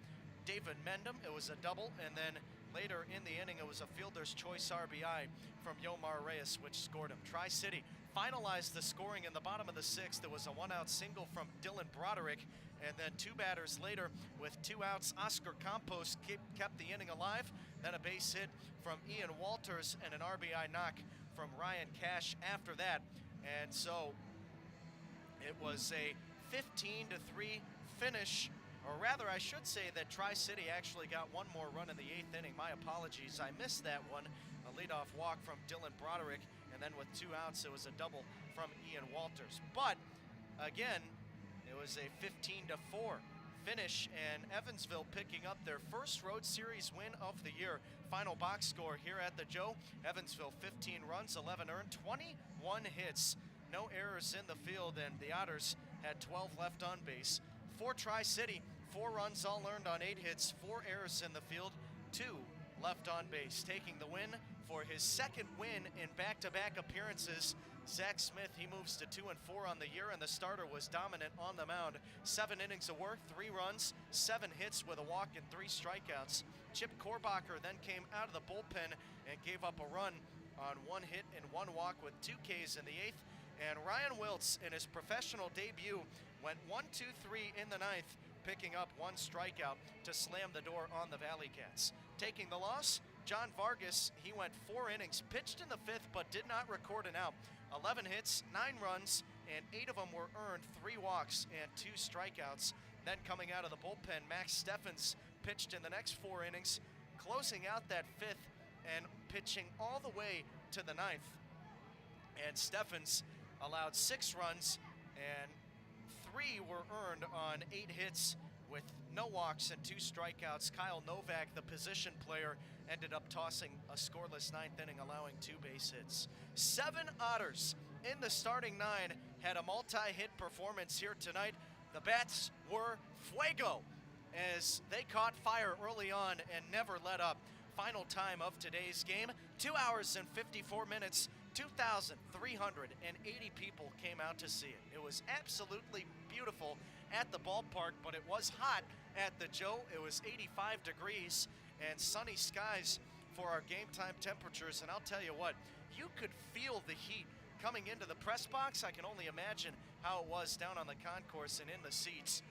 David Mendham. It was a double, and then later in the inning, it was a fielder's choice RBI from Yomar Reyes, which scored him. Tri-City finalized the scoring in the bottom of the sixth. There was a one-out single from Dylan Broderick, and then two batters later, with 2 outs, Oscar Campos kept the inning alive. Then a base hit from Ian Walters and an RBI knock from Ryan Cash after that. And so it was a 15-3 finish, or rather I should say that Tri-City actually got one more run in the 8th inning. My apologies, I missed that one. A leadoff walk from Dylan Broderick, and then with 2 outs, it was a double from Ian Walters. But again, it was a 15-4 finish, and Evansville picking up their first road series win of the year. Final box score here at the Joe: Evansville 15 runs, 11 earned, 21 hits, no errors in the field, and the Otters had 12 left on base. For Tri-City, 4 runs all earned on 8 hits, 4 errors in the field, 2 left on base. Taking the win for his second win in back-to-back appearances, Zach Smith, he moves to 2-4 on the year, and the starter was dominant on the mound. 7 innings of work, 3 runs, 7 hits with a walk and 3 strikeouts. Chip Korbacher then came out of the bullpen and gave up a run on 1 hit and 1 walk with 2 Ks in the 8th. And Ryan Wiltz, in his professional debut, went 1-2-3 in the 9th, picking up 1 strikeout to slam the door on the ValleyCats. Taking the loss, John Vargas, he went 4 innings, pitched in the 5th, but did not record an out. 11 hits, 9 runs, and 8 of them were earned, 3 walks and 2 strikeouts. Then coming out of the bullpen, Max Steffens pitched in the next 4 innings, closing out that 5th and pitching all the way to the 9th. And Steffens allowed 6 runs, and 3 were earned on 8 hits with no walks and 2 strikeouts. Kyle Novak, the position player, ended up tossing a scoreless 9th inning, allowing 2 base hits. 7 Otters in the starting 9 had a multi-hit performance here tonight. The bats were fuego as they caught fire early on and never let up. Final time of today's game, 2 hours and 54 minutes. 2,380 people came out to see it. It was absolutely beautiful at the ballpark, but it was hot at the Joe. It was 85 degrees and sunny skies for our game time temperatures. And I'll tell you what, you could feel the heat coming into the press box. I can only imagine how it was down on the concourse and in the seats.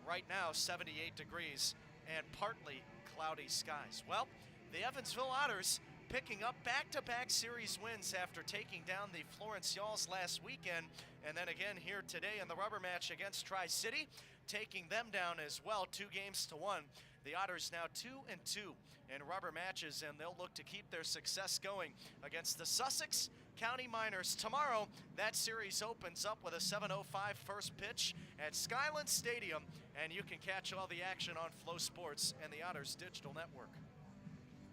Right now, 78 degrees and partly cloudy skies. Well, the Evansville Otters picking up back-to-back series wins after taking down the Florence Yalls last weekend, and then again here today in the rubber match against Tri-City, taking them down as well, 2-1. The Otters now 2-2 in rubber matches, and they'll look to keep their success going against the Sussex County Miners. Tomorrow, that series opens up with a 7:05 first pitch at Skyland Stadium, and you can catch all the action on Flow Sports and the Otters Digital Network.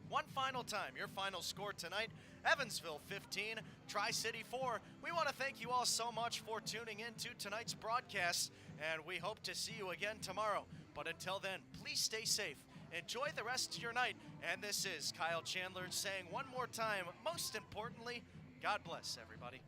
One final time, your final score tonight: Evansville 15, Tri-City 4. We want to thank you all so much for tuning in to tonight's broadcast, and we hope to see you again tomorrow. But until then, please stay safe. Enjoy the rest of your night. And this is Kyle Chandler saying one more time, most importantly, God bless everybody.